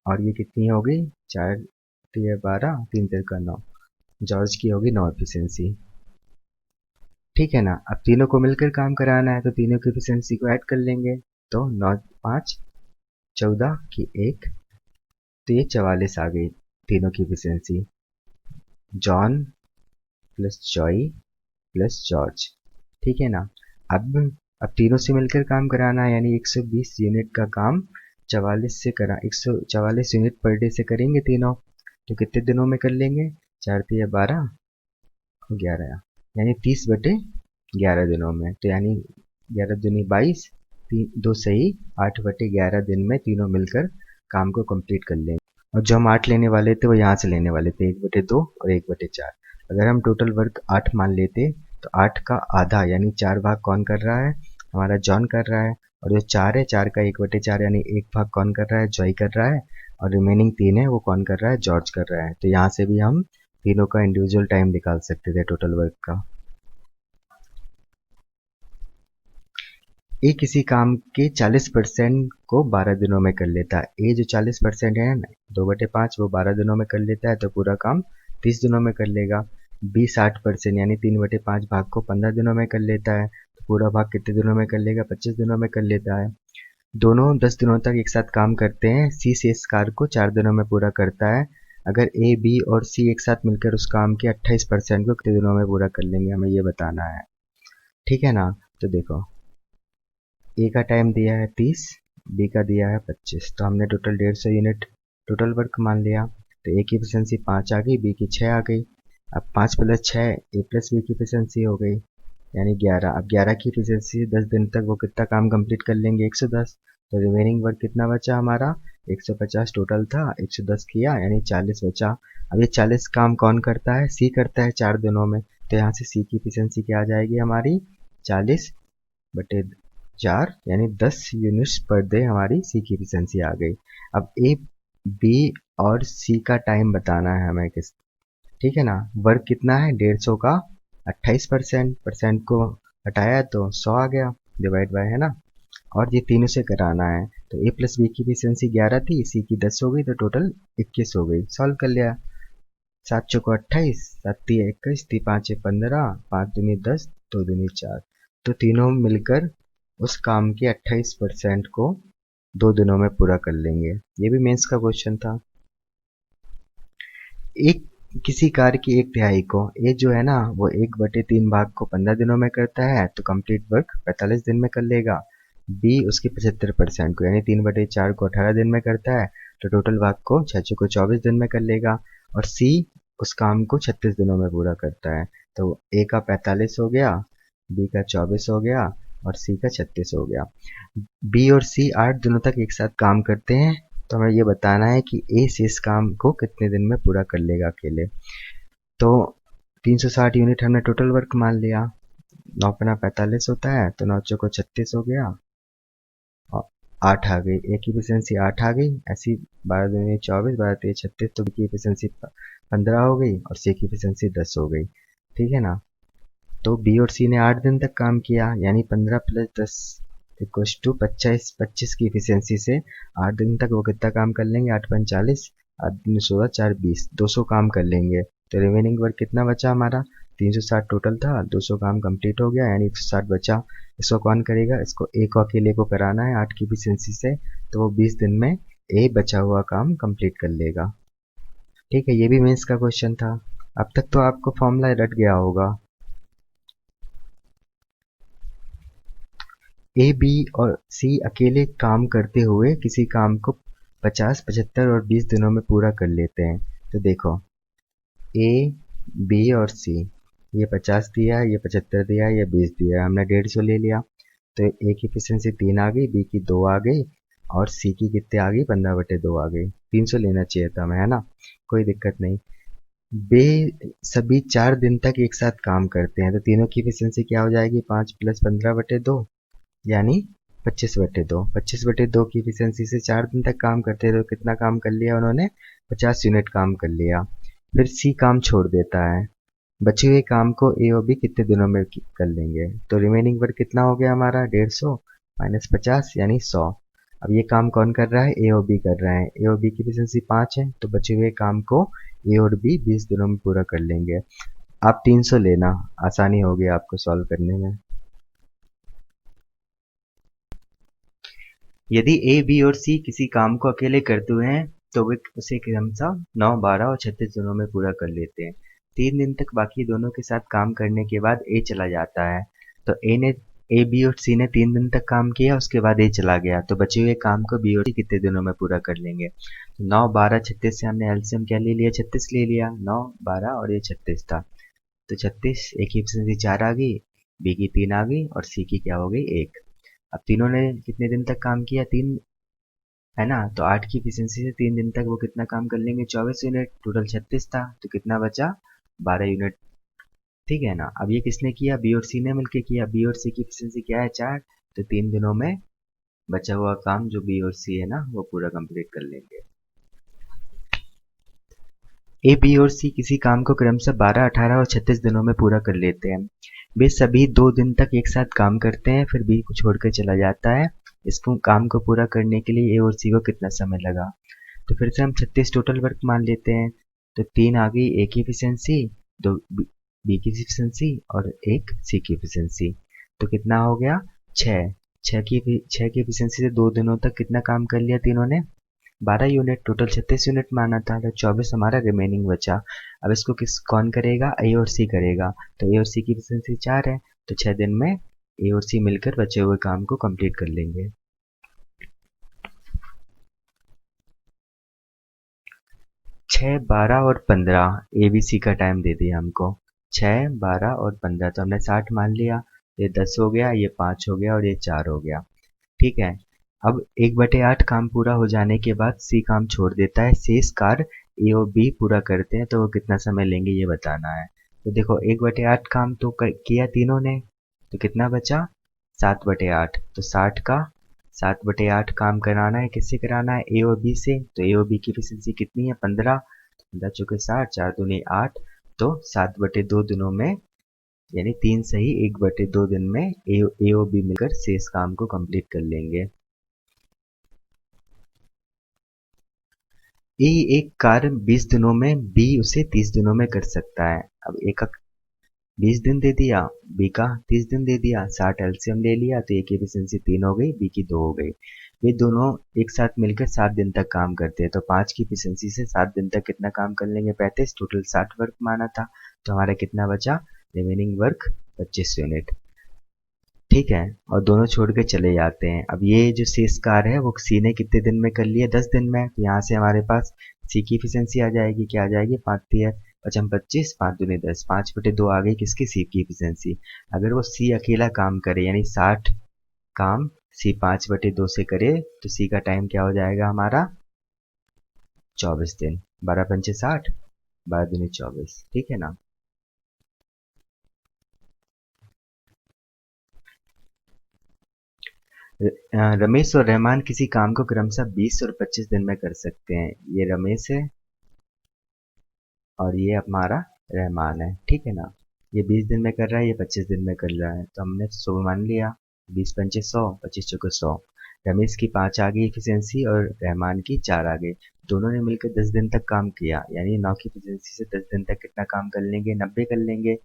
और ये कितनी हो गई, 4 दिया 12, 3 तिरका 9, जॉर्ज की होगी 9 एफिशिएंसी, ठीक है ना। अब तीनों को मिलकर काम कराना है तो तीनों की एफिशिएंसी को ऐड कर लेंगे। तो 9 5 14 की 1, तो ये 44 आ गई तीनों की efficiency. John plus Joy plus George, ठीक है ना। अब तीनों से मिलकर काम कराना है, यानी 120 यूनिट का काम 44 से करा 144 यूनिट पर डे से करेंगे तीनों। तो कितने दिनों में कर लेंगे? 4 तिया 12 और 11, यानी 30/11 दिनों में। तो यानी 11 दूनी 22, 2 सही 8/11 दिन में तीनों मिलकर काम को कंप्लीट कर लेंगे। और जो हम 8 लेने वाले थे वो यहाँ से लेने वाले थे, 1/2 और 1/4। अगर हम टोटल वर्क 8 मान लेते तो 8 का आधा यानी 4 भाग कौन कर रहा है? हमारा जॉन कर रहा है। और जो 4 है, 4 का 1/4 यानी 1 भाग कौन कर रहा है? जॉय कर रहा है। और रिमेनिंग 3 है वो कौन कर रहा है? जॉर्ज कर रहा है। तो यहाँ से भी हम तीनों का इंडिविजुअल टाइम निकाल सकते थे टोटल वर्क का। ए किसी काम के 40% को 12 दिनों में कर लेता है। ए जो 40% है ना, 2/5, वो 12 दिनों में कर लेता है, तो पूरा काम 30 दिनों में कर लेगा। बी 60% यानी 3/5 भाग को 15 दिनों में कर लेता है, तो पूरा भाग कितने दिनों में कर लेगा? 25 दिनों में कर लेता है। दोनों 10 दिनों तक एक साथ काम करते हैं। सी शेष कार्य को 4 दिनों में पूरा करता है। अगर ए, बी और सी एक साथ मिलकर उस काम के 28% को कितने दिनों में पूरा कर लेंगे, हमें ये बताना है, ठीक है ना। तो देखो, ए का टाइम दिया है 30, बी का दिया है 25, तो हमने टोटल 150 यूनिट टोटल वर्क मान लिया। तो ए की एफिशिएंसी 5 आ गई, बी की 6 आ गई। अब 5 + 6, ए प्लस बी की एफिशिएंसी हो गई, यानी 11। अब 11 की एफिशिएंसी 10 दिन तक वो कितना काम कंप्लीट कर लेंगे? 110। तो रिमेनिंग वर्क कितना बचा हमारा? 150 टोटल था, 110 किया यानी 40 बचा। अब ये 40 काम कौन करता है? सी करता है 4 दिनों में। तो यहाँ से सी की एफिशिएंसी क्या आ जाएगी हमारी? 40/4 यानी 10 यूनिट्स पर डे हमारी सी की एफिशिएंसी आ गई। अब ए, बी और सी का टाइम बताना है हमें किस, ठीक है ना। वर्क कितना है? 150 का 28%, परसेंट को हटाया तो 100 आ गया, डिवाइड बाय, है ना। और ये तीनों से कराना है, तो ए प्लस बी की एफिशिएंसी 11 थी, सी की 10 हो गई, तो टोटल 21 हो गई। सॉल्व कर लिया। 7 चौको 28, 7 तिया 21, 5 15, 5 दूनी 10, 2 दूनी 4। तो तीनों मिलकर उस काम के 28% को 2 दिनों में पूरा कर लेंगे। ये भी मेंस का क्वेश्चन था। एक किसी कार्य की 1/3 को, ए जो है ना वो 1/3 भाग को 15 दिनों में करता है, तो कंप्लीट वर्क 45 दिन में कर लेगा। बी उसके 75% को यानी 3/4 को 18 दिन में करता है, तो टोटल भाग को 6 को 24 दिन में कर लेगा। और सी उस काम को 36 दिनों में पूरा करता है। तो ए का 45 हो गया, बी का 24 हो गया और सी का 36 हो गया। बी और सी 8 दिनों तक एक साथ काम करते हैं, तो हमें ये बताना है कि ए से इस काम को कितने दिन में पूरा कर लेगा अकेले। तो 360 यूनिट हमने टोटल वर्क मान लिया। 9×45 होता है, तो 9 चौको 36 हो गया और 8 आ गई। ए की एफिशिएंसी 8 आ गई, ऐसी 12 दूनी 24, 12 तिया 36, तो बी की एफिशिएंसी 15 हो गई और सी की एफिशिएंसी 10 हो गई, ठीक है ना। तो बी और सी ने 8 दिन तक काम किया, यानी 15 + 10 = 25। 25 की एफिशिएंसी से 8 दिन तक वो कितना काम कर लेंगे? 8×5 = 40, 8 दूनी 16, 4 20, 200 काम कर लेंगे। तो रिमेनिंग वर्क कितना बचा हमारा? 360 टोटल था, 200 काम कंप्लीट हो गया, यानी 160 बचा। इसको कौन करेगा? इसको ए को अकेले को कराना है 8 की एफिशिएंसी से, तो वो 20 दिन में ए बचा हुआ काम कंप्लीट कर लेगा, ठीक है। ये भी मेंस का क्वेश्चन था। अब तक तो आपको फॉर्मूला रट गया होगा। ए, बी और सी अकेले काम करते हुए किसी काम को 50, 75 और 20 दिनों में पूरा कर लेते हैं। तो देखो, ए, बी और सी, ये 50 दिया है, ये 75 दिया है, ये 20 दिया है, हमने 150 ले लिया। तो ए की एफिशिएंसी 3 आ गई, बी की 2 आ गई और सी की कितने आ गई? 15/2 आ गई। 300 लेना चाहिए था हमें, है ना, कोई दिक्कत नहीं। बे सभी 4 दिन तक एक साथ काम करते हैं, तो तीनों की एफिशिएंसी क्या हो जाएगी? 5 + 15/2 यानी 25/2। 25/2 की एफिशिएंसी से 4 दिन तक काम करते हैं, तो कितना काम कर लिया उन्होंने? 50 यूनिट काम कर लिया। फिर सी काम छोड़ देता है, बचे हुए काम को ए और बी कितने दिनों में कर लेंगे? तो रिमेनिंग वर्क कितना हो गया हमारा? 150 - 50 यानी 100। अब ये काम कौन कर रहा है? ए और बी कर रहे हैं। ए और बी की एफिशिएंसी 5 है, तो बचे हुए काम को ए और बी 20 दिनों में पूरा कर लेंगे। आप 300 लेना, आसानी होगी आपको सॉल्व करने में। यदि ए, बी और सी किसी काम को अकेले करते हुए हैं तो वे उसे क्रमशः 9, 12 और 36 दिनों में पूरा कर लेते हैं। 3 दिन तक बाकी दोनों के साथ काम करने के बाद ए चला जाता है। तो ए, बी और सी ने 3 दिन तक काम किया, उसके बाद ए चला गया, तो बचे हुए काम को बी और सी कितने दिनों में पूरा कर लेंगे? तो 9, 12, 36 से हमने एलसीएम क्या ले लिया? 36 ले लिया। 9, 12 और ये 36 था, तो 36, ए की एफिशिएंसी 4 आ गई, बी की 3 आ गई और सी की क्या हो गई? 1। अब तीनों ने कितने दिन तक काम किया? 3, है ना? तो 8 की एफिशिएंसी से 3 दिन तक वो कितना काम कर लेंगे? 24 यूनिट। टोटल 36 था, तो कितना बचा? 12 यूनिट। ठीक है ना? अब ये किसने किया? बी और सी ने मिलकर किया। बी और सी की एफिशिएंसी क्या है? 4। तो 3 दिनों में बचा हुआ काम जो बी और सी है ना, वो पूरा कंप्लीट कर लेंगे। ए, बी और सी किसी काम को क्रमशः 12, 18 और 36 दिनों में पूरा कर लेते हैं। वे सभी 2 दिन तक एक साथ काम करते हैं, फिर बी को छोड़कर चला जाता है। इसको काम को पूरा करने के लिए ए और सी को कितना समय लगा? तो फिर से हम 36 टोटल वर्क मान लेते हैं। तो 3 आ गई ए की एफिशिएंसी, 2 बी की एफिशिएंसी और 1 सी की एफिशिएंसी। तो कितना हो गया? 6। 6 की एफिशिएंसी से 2 दिनों तक कितना काम कर लिया तीनों ने? 12 यूनिट। टोटल 36 यूनिट माना था, तो 24 हमारा रिमेनिंग बचा। अब इसको कौन करेगा? ए और सी करेगा। तो ए और सी की एफिशिएंसी 4 है, तो 6 दिन में ए और सी मिलकर बचे हुए काम को कंप्लीट कर लेंगे। 6, 12 और 15 ए बी सी का टाइम दे दिया हमको। 6, 12 और 15, तो हमने 60 मान लिया। ये 10 हो गया, ये 5 हो गया और ये 4 हो गया। ठीक है। अब 1/8 काम पूरा हो जाने के बाद सी काम छोड़ देता है। शेष कार्य ए और बी पूरा करते हैं, तो वो कितना समय लेंगे ये बताना है। तो देखो 1/8 काम तो किया तीनों ने, तो कितना बचा? 7/8। तो 60 का 7/8 काम कराना है, किससे कराना है? ए और बी से। तो ए और बी की एफिशिएंसी कितनी है? 15। 15 चौके 60, 4 दूनी 8। तो 7/2 दिनों में, यानी 3 सही 1/2 दिन में ए और बी मिलकर शेष काम को कंप्लीट कर लेंगे। ए एक कार्य 20 दिनों में, बी उसे 30 दिनों में कर सकता है। अब ए का 20 दिन दे दिया, बी का 30 दिन दे दिया, 60 एलसीएम ले लिया, तो ए की एफिशिएंसी 3 हो गई, बी की 2 हो गई। वे दोनों एक साथ मिलकर 7 दिन तक काम करते हैं, तो 5 की एफिशिएंसी से 7 दिन तक कितना काम कर लेंगे? 35। टोटल 60 वर्क माना था, तो हमारा कितना बचा? Remaining work 25 unit. ठीक है, और दोनों छोड़ के चले जाते हैं। अब ये जो शेष कार्य है वो सी ने कितने दिन में कर लिया? 10 दिन में। तो यहाँ से हमारे पास सी की एफिशिएंसी आ जाएगी। क्या आ जाएगी? 5 तिया 5 25, 5 दूनी 10, 5/2 आ गई किसकी? सी की एफिशिएंसी। अगर वो सी अकेला काम करे, यानी 60 काम सी 5/2 से करे, तो सी का टाइम क्या हो जाएगा हमारा? 24 दिन। 12 पंचे 60, 12 दूनी 24। ठीक है ना? रमेश और रहमान किसी काम को क्रमशः 20 और 25 दिन में कर सकते हैं। ये रमेश है और ये हमारा रहमान है। ठीक है ना? ये 20 दिन में कर रहा है, ये 25 दिन में कर रहा है, तो हमने 100 मान लिया। 20 पंचे 100, 25 चौके 100। रमेश की 5 आ गई एफिशिएंसी और रहमान की 4 आ गई। दोनों ने मिलकर 10 दिन तक काम किया, यानी 9 की एफिशिएंसी से 10 दिन तक कितना काम कर लेंगे? 90 कर लेंगे।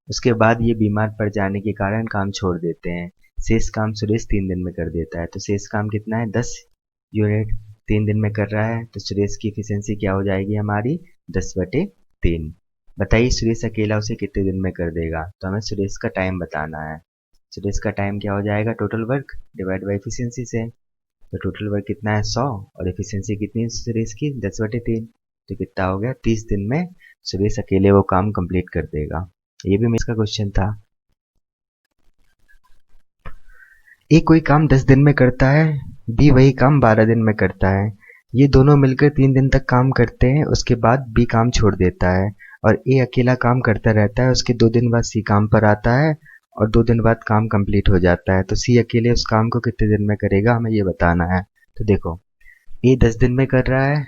उसके बाद ये बीमार पड़ जाने के कारण काम छोड़ देते हैं। शेष काम सुरेश 3 दिन में कर देता है। तो शेष काम कितना है? 10 यूनिट 3 दिन में कर रहा है, तो सुरेश की एफिशिएंसी क्या हो जाएगी हमारी? 10/3। बताइए सुरेश अकेला उसे कितने दिन में कर देगा? तो हमें सुरेश का टाइम बताना है। सुरेश का टाइम क्या हो जाएगा? Total work divide by efficiency से। तो टोटल वर्क कितना है? 100, और एफिशिएंसी कितनी है सुरेश की? 10/3। तो कितना हो गया? 30 दिन में सुरेश अकेले वो काम कंप्लीट कर देगा। ये भी मेरा क्वेश्चन था। ए कोई काम 10 दिन में करता है, बी वही काम 12 दिन में करता है। ये दोनों मिलकर 3 दिन तक काम करते हैं, उसके बाद बी काम छोड़ देता है और ए अकेला काम करता रहता है। उसके 2 दिन बाद सी काम पर आता है और 2 दिन बाद काम कंप्लीट हो जाता है। तो सी अकेले उस काम को कितने दिन में करेगा, हमें ये बताना है। तो देखो ए 10 दिन में कर रहा है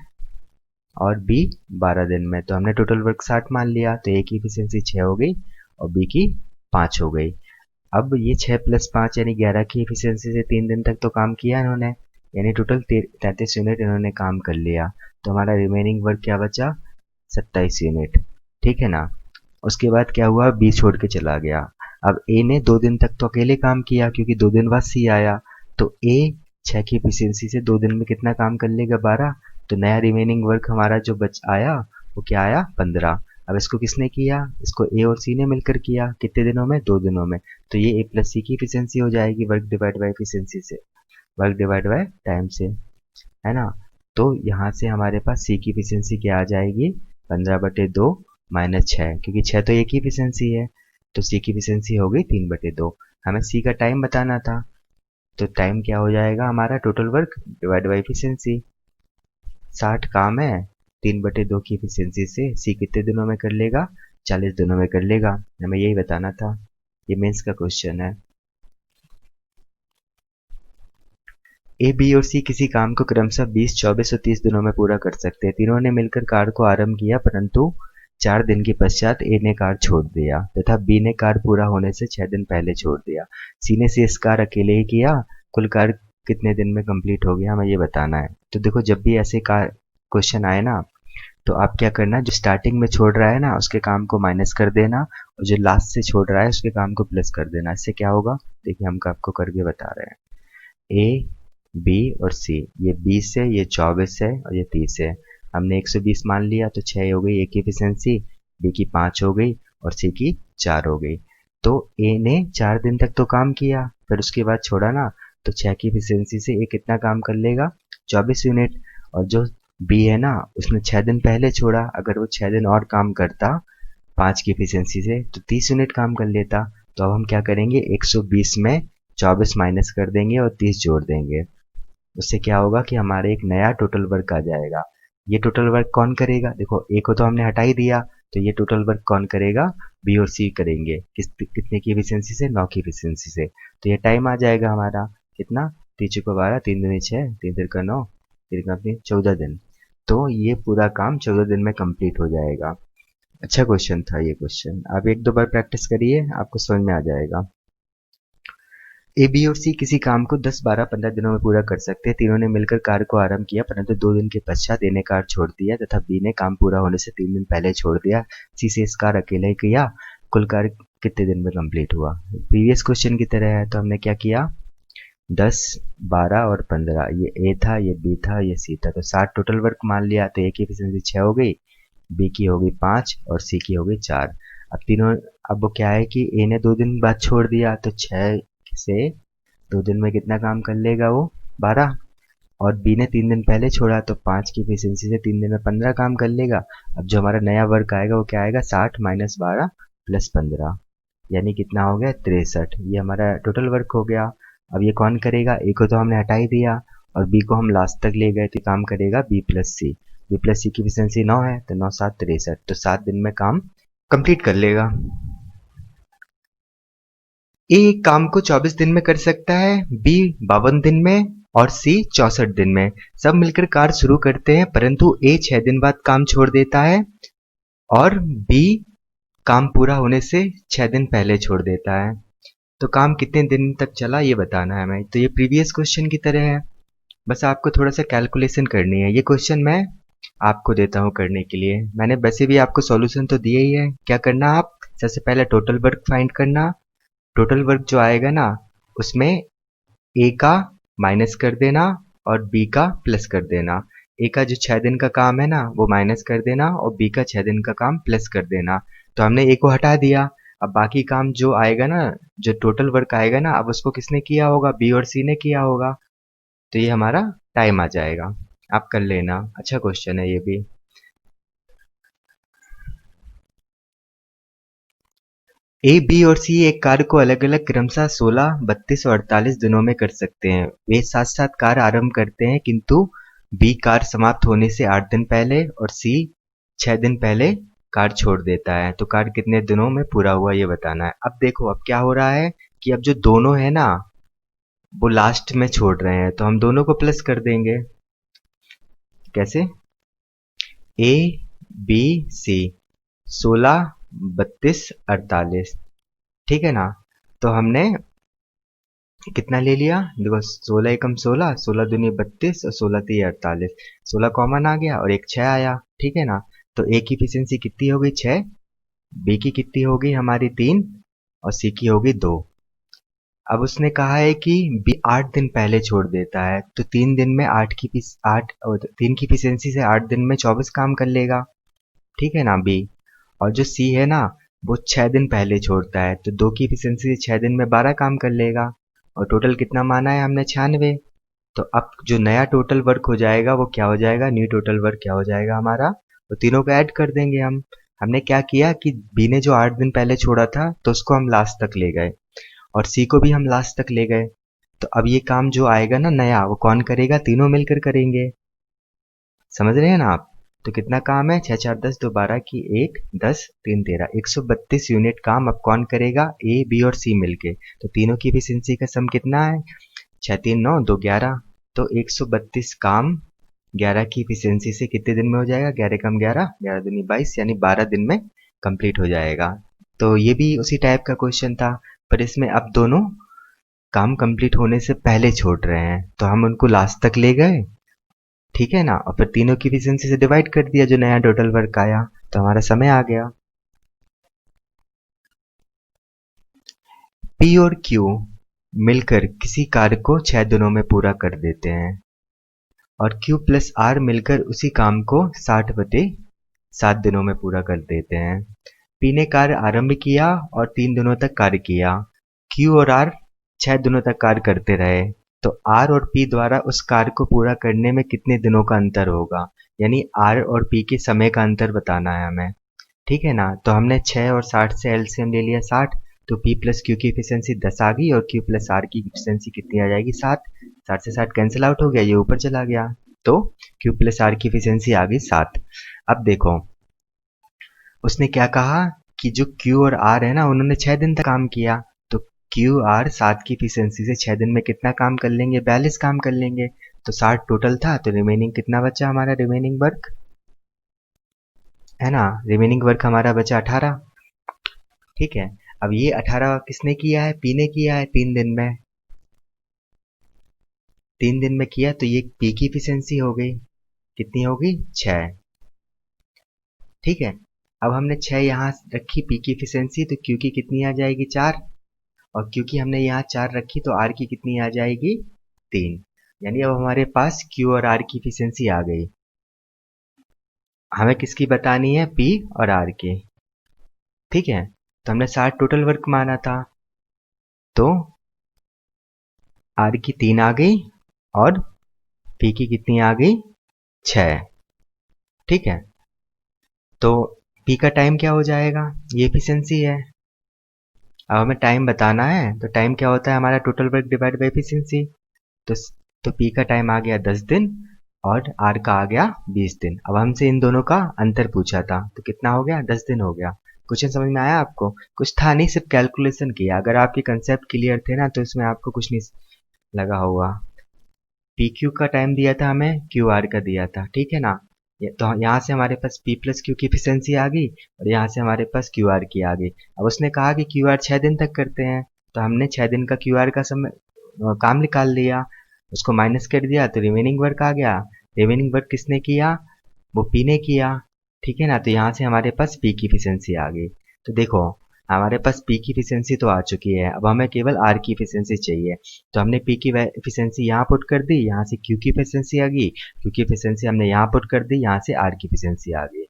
और बी 12 दिन में, तो हमने टोटल वर्क 60 मान लिया। तो ए की एफिशिएंसी 6 हो गई और बी की 5 हो गई। अब ये 6 + 5 यानी 11 की एफिशिएंसी से 3 दिन तक तो काम किया इन्होंने, यानी टोटल 33 यूनिट इन्होंने काम कर लिया। तो हमारा रिमेनिंग वर्क क्या बचा? 27 यूनिट। ठीक है ना? उसके बाद क्या हुआ? बी छोड़ के चला गया। अब ए ने 2 दिन तक तो अकेले काम किया, क्योंकि 2 दिन बाद सी आया। तो ए 6 की एफिशिएंसी से 2 दिन में कितना काम कर लेगा 12। तो नया रिमेनिंग वर्क हमारा जो बच आया वो क्या आया 15। अब इसको किसने किया, इसको ए और सी ने मिलकर किया, कितने दिनों में 2 दिनों में। तो ये ए प्लस सी की एफिशिएंसी हो जाएगी वर्क डिवाइड बाय एफिशिएंसी से, वर्क डिवाइड बाय टाइम से, है ना। तो यहाँ से हमारे पास सी की एफिशिएंसी क्या आ जाएगी 15/2 माइनस 6, क्योंकि 6 तो एक ही एफिशिएंसी है, तो सी की एफिशिएंसी हो गई 3/2। हमें सी का टाइम बताना था, तो टाइम क्या हो जाएगा हमारा total work divide by efficiency. 60 काम है, 3/2 की एफिशिएंसी से सी कितने दिनों में कर लेगा 40 दिनों में कर लेगा। हमें यही बताना था, ये मेंस का क्वेश्चन है। ए बी और सी किसी काम को क्रमशः 20, 24 और 30 दिनों में पूरा कर सकते हैं। तीनों ने मिलकर कार्य को आरंभ किया, परंतु 4 दिन के पश्चात ए ने कार्य छोड़ दिया तथा बी ने कार्य पूरा होने से 6 दिन पहले छोड़ दिया। सी ने शेष कार्य अकेले ही किया, कुल कार्य कितने दिन में कंप्लीट हो गया हमें ये बताना है। तो देखो जब भी ऐसे क्वेश्चन आए ना, तो आप क्या करना, जो स्टार्टिंग में छोड़ रहा है ना उसके काम को माइनस कर देना, और जो लास्ट से छोड़ रहा है उसके काम को प्लस कर देना। इससे क्या होगा देखिए, हम आपको करके बता रहे हैं। ए बी और सी, ये 20 है, ये 24 है और ये 30 है। हमने 120 मान लिया, तो 6 हो गई ए की एफिशिएंसी, बी की 5 हो गई और सी की 4 हो गई। तो ए ने 4 दिन तक तो काम किया, फिर उसके बाद छोड़ा ना, तो 6 की एफिशिएंसी से ए कितना काम कर लेगा 24 यूनिट। और जो बी है ना, उसने 6 दिन पहले छोड़ा, अगर वो 6 दिन और काम करता 5 की एफिशिएंसी से तो 30 यूनिट काम कर लेता। तो अब हम क्या करेंगे, 120 में 24 माइनस कर देंगे और 30 जोड़ देंगे। उससे क्या होगा कि हमारे एक नया टोटल वर्क आ जाएगा। ये टोटल वर्क कौन करेगा, देखो ए को तो हमने हटा ही दिया, तो ये टोटल वर्क कौन करेगा, बी और सी करेंगे। कितने की एफिशिएंसी से, 9 की एफिशिएंसी से। तो ये टाइम आ जाएगा हमारा कितना, 3×12, 3 दूनी 6, 3×3 9, 3×3 14 दिन। तो ये पूरा काम 14 दिन में कंप्लीट हो जाएगा। अच्छा क्वेश्चन था ये क्वेश्चन, आप 1-2 बार प्रैक्टिस करिए, आपको समझ में आ जाएगा। ए बी और सी किसी काम को 10, 12, 15 दिनों में पूरा कर सकते हैं। तीनों ने मिलकर कार्य को आरंभ किया, परंतु 2 दिन के पश्चात ए ने कार्य छोड़ दिया तथा बी ने काम पूरा होने से 3 दिन पहले छोड़ दिया। सी से इस कार्य अकेले ही किया, कुल कार्य कितने दिन में कंप्लीट हुआ। प्रीवियस क्वेश्चन की तरह है, तो हमने क्या किया 10, 12 और 15, ये ए था, ये बी था, ये सी था, तो 60 टोटल वर्क मान लिया। तो ए की एफिशिएंसी 6 हो गई, बी की हो गई 5 और सी की हो गई 4। अब वो क्या है कि ए ने 2 दिन बाद छोड़ दिया, तो 6 से 2 दिन में कितना काम कर लेगा वो 12, और बी ने 3 दिन पहले छोड़ा, तो 5 की एफिशिएंसी से 3 दिन में 15 काम कर लेगा। अब जो हमारा नया वर्क आएगा वो क्या आएगा 60 - 12 + 15, यानी कितना हो गया 63। ये हमारा टोटल वर्क हो गया। अब ये कौन करेगा, ए को तो हमने हटा ही दिया और बी को हम लास्ट तक ले गए, तो काम करेगा बी प्लस सी। बी प्लस सी की एफिशिएंसी 9 है, तो 9 × 7 = 63, तो 7 दिन में काम कंप्लीट कर लेगा। ए एक काम को 24 दिन में कर सकता है, बी 52 दिन में और सी 64 दिन में। सब मिलकर कार्य शुरू करते हैं, परंतु ए 6 दिन बाद काम छोड़ देता है और बी काम पूरा होने से 6 दिन पहले छोड़ देता है। तो काम कितने दिन तक चला ये बताना है हमें। तो ये प्रीवियस क्वेश्चन की तरह है, बस आपको थोड़ा सा कैलकुलेशन करनी है। ये क्वेश्चन मैं आपको देता हूँ करने के लिए, मैंने वैसे भी आपको सॉल्यूशन तो दिया ही है। क्या करना, आप सबसे पहले टोटल वर्क फाइंड करना। टोटल वर्क जो आएगा ना, उसमें ए का माइनस कर देना और बी का प्लस कर देना। ए का जो 6 दिन का काम है ना वो माइनस कर देना और बी का 6 दिन का काम प्लस कर देना। तो हमने ए को हटा दिया, अब बाकी काम जो आएगा ना, जो टोटल वर्क आएगा ना, अब उसको किसने किया होगा, बी और सी ने किया होगा। तो ये हमारा टाइम आ जाएगा, आप कर लेना। अच्छा क्वेश्चन है ये भी। ए बी और सी एक कार्य को अलग अलग क्रमशः 16, 32 और 48 दिनों में कर सकते हैं। वे साथ साथ कार्य आरंभ करते हैं, किंतु बी कार्य समाप्त होने से 8 दिन पहले और सी 6 दिन पहले कार्य छोड़ देता है। तो कार्य कितने दिनों में पूरा हुआ ये बताना है। अब देखो अब क्या हो रहा है कि अब जो दोनों है ना वो लास्ट में छोड़ रहे हैं, तो हम दोनों को प्लस कर देंगे। कैसे, ए बी सी 16, 32, 48, ठीक है ना। तो हमने कितना ले लिया, देखो 16 एकम 16, 16 दूनी 32 और 16 3 48, 16 कॉमन आ गया और एक 6 आया, ठीक है ना। तो ए की एफिशिएंसी कितनी हो गई 6, बी की कितनी हो गई हमारी 3 और सी की हो गई 2। अब उसने कहा है कि बी 8 दिन पहले छोड़ देता है, तो 3 दिन में 3 की एफिशिएंसी से 8 दिन में 24 काम कर लेगा। ठीक है ना बी। और जो सी है ना, वो 6 दिन पहले छोड़ता है, तो 2 की एफिशिएंसी से 6 दिन में 12 काम कर लेगा। और टोटल कितना माना है हमने, 96। तो अब जो नया टोटल वर्क हो जाएगा वो क्या हो जाएगा, न्यू टोटल वर्क क्या हो जाएगा हमारा, तो तीनों को ऐड कर देंगे हम। हमने क्या किया कि बी ने जो 8 दिन पहले छोड़ा था तो उसको हम लास्ट तक ले गए, और सी को भी हम लास्ट तक ले गए। तो अब ये काम जो आएगा ना नया, वो कौन करेगा, तीनों मिलकर करेंगे। समझ रहे हैं ना आप। तो कितना काम है, 6 4 10 2 12 की 1 10 3 13, 132 यूनिट काम अब कौन करेगा, ए बी और सी मिलके। तो तीनों की एफिशिएंसी का सम कितना है, 6 3 9 2 11। तो 132 काम 11 की एफिशिएंसी से कितने दिन में हो जाएगा, 11 कम 11 11 दूनी 22, यानी 12 दिन में कंप्लीट हो जाएगा। तो ये भी उसी टाइप का क्वेश्चन था, पर इसमें अब दोनों काम कंप्लीट होने से पहले छोड़ रहे हैं, तो हम उनको लास्ट तक ले गए। ठीक है ना, और फिर तीनों की एफिशिएंसी से डिवाइड कर दिया जो नया टोटल वर्क आया, तो हमारा समय आ गया। पी और क्यू मिलकर किसी कार्य को 6 दिनों में पूरा कर देते हैं, और Q प्लस R मिलकर उसी काम को 60/7 दिनों में पूरा कर देते हैं। P ने कार्य आरंभ किया और 3 दिनों तक कार्य किया। Q और R 6 दिनों तक कार्य करते रहे, तो R और P द्वारा उस कार्य को पूरा करने में कितने दिनों का अंतर होगा, यानी R और P के समय का अंतर बताना है हमें। ठीक है ना, तो हमने 6 और 60 से एलसीएम ले लिया 60, तो P प्लस क्यू की एफिशिएंसी 10 आ गई, और Q प्लस R की एफिशिएंसी कितनी आ जाएगी, 7। 60 से 60 कैंसिल आउट हो गया, ये ऊपर चला गया, तो Q प्लस R की एफिशिएंसी आ गई 7। अब देखो उसने क्या कहा कि जो Q और R है ना, उन्होंने 6 दिन तक काम किया, तो Q R 7 की एफिशिएंसी से 6 दिन में कितना काम कर लेंगे, 42 काम कर लेंगे। तो 60 टोटल था, तो रिमेनिंग कितना बचा हमारा, रिमेनिंग वर्क है ना, रिमेनिंग वर्क हमारा बचा 18। ठीक है, अब ये 18 किसने किया है, पी ने किया है 3 दिन में। 3 दिन में किया तो ये पी की एफिशिएंसी हो गई, कितनी होगी, 6। ठीक है, अब हमने 6 यहाँ रखी पी की एफिशिएंसी, तो क्यू की कितनी आ जाएगी, 4। और क्योंकि हमने यहाँ 4 रखी तो आर की कितनी आ जाएगी, 3। यानी अब हमारे पास क्यू और आर की एफिशिएंसी आ गई। हमें किसकी बतानी है, पी और आर की। ठीक है, तो हमने 60 टोटल वर्क माना था, तो आर की 3 आ गई और पी की कितनी आ गई, 6। ठीक है, तो पी का टाइम क्या हो जाएगा, ये एफिशिएंसी है। अब हमें टाइम बताना है, तो टाइम क्या होता है हमारा, total work divide by efficiency. तो तो पी का टाइम आ गया 10 दिन और आर का आ गया 20 दिन। अब हमसे इन दोनों का अंतर पूछा था, तो कितना हो गया, 10 दिन हो गया। क्वेश्चन समझ में आया आपको, कुछ था नहीं, सिर्फ कैलकुलेशन किया। अगर आपके कंसेप्ट क्लियर थे ना, तो इसमें आपको कुछ नहीं लगा होगा। पी क्यू का टाइम दिया था हमें, क्यू आर का दिया था। ठीक है ना, तो यहाँ से हमारे पास पी प्लस क्यू की एफिशिएंसी आ गई, और यहाँ से हमारे पास क्यू आर की आ गई। अब उसने कहा कि क्यू आर 6 दिन तक करते हैं, तो हमने 6 दिन का क्यू आर का समय काम निकाल लिया, उसको माइनस कर दिया, तो रिमेनिंग वर्क आ गया। रिमेनिंग वर्क किसने किया, वो पी ने किया। ठीक है ना, तो यहाँ से हमारे पास पी की एफिशिएंसी आ गई। तो देखो हमारे पास पी की एफिशिएंसी तो आ चुकी है, अब हमें केवल आर की एफिशिएंसी चाहिए। तो हमने पी की एफिशिएंसी यहाँ पुट कर दी, यहाँ से क्यू की एफिशिएंसी आ गई, क्यू की एफिशिएंसी हमने यहाँ पुट कर दी, यहाँ से आर की एफिशिएंसी आ गई।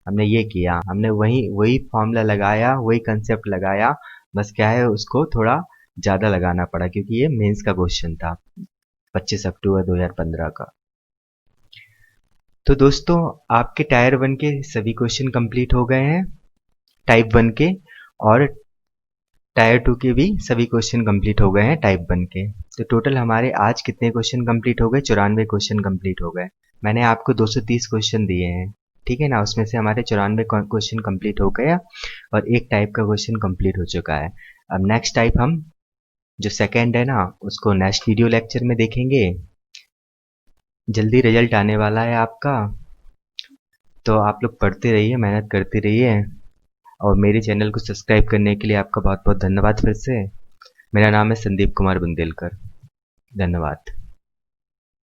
हमने ये किया, हमने वही वही फॉर्मूला लगाया, वही कंसेप्ट लगाया, बस क्या है उसको थोड़ा ज़्यादा लगाना पड़ा, क्योंकि ये मेंस का क्वेश्चन था 25 अक्टूबर 2015 का। तो दोस्तों आपके टायर 1 के सभी क्वेश्चन कंप्लीट हो गए हैं, टाइप 1 के, और टायर 2 के भी सभी क्वेश्चन कंप्लीट हो गए हैं टाइप 1 के। तो टोटल हमारे आज कितने क्वेश्चन कंप्लीट हो गए, 94 क्वेश्चन कंप्लीट हो गए। मैंने आपको 230 क्वेश्चन दिए हैं, ठीक है ना, उसमें से हमारे 94 क्वेश्चन कंप्लीट हो गया, और एक टाइप का क्वेश्चन कंप्लीट हो चुका है। अब नेक्स्ट टाइप हम जो सेकेंड है ना, उसको नेक्स्ट वीडियो लेक्चर में देखेंगे। जल्दी रिजल्ट आने वाला है आपका, तो आप लोग पढ़ते रहिए, मेहनत करते रहिए, और मेरे चैनल को सब्सक्राइब करने के लिए आपका बहुत बहुत धन्यवाद। फिर से मेरा नाम है संदीप कुमार बुंदेलकर, धन्यवाद।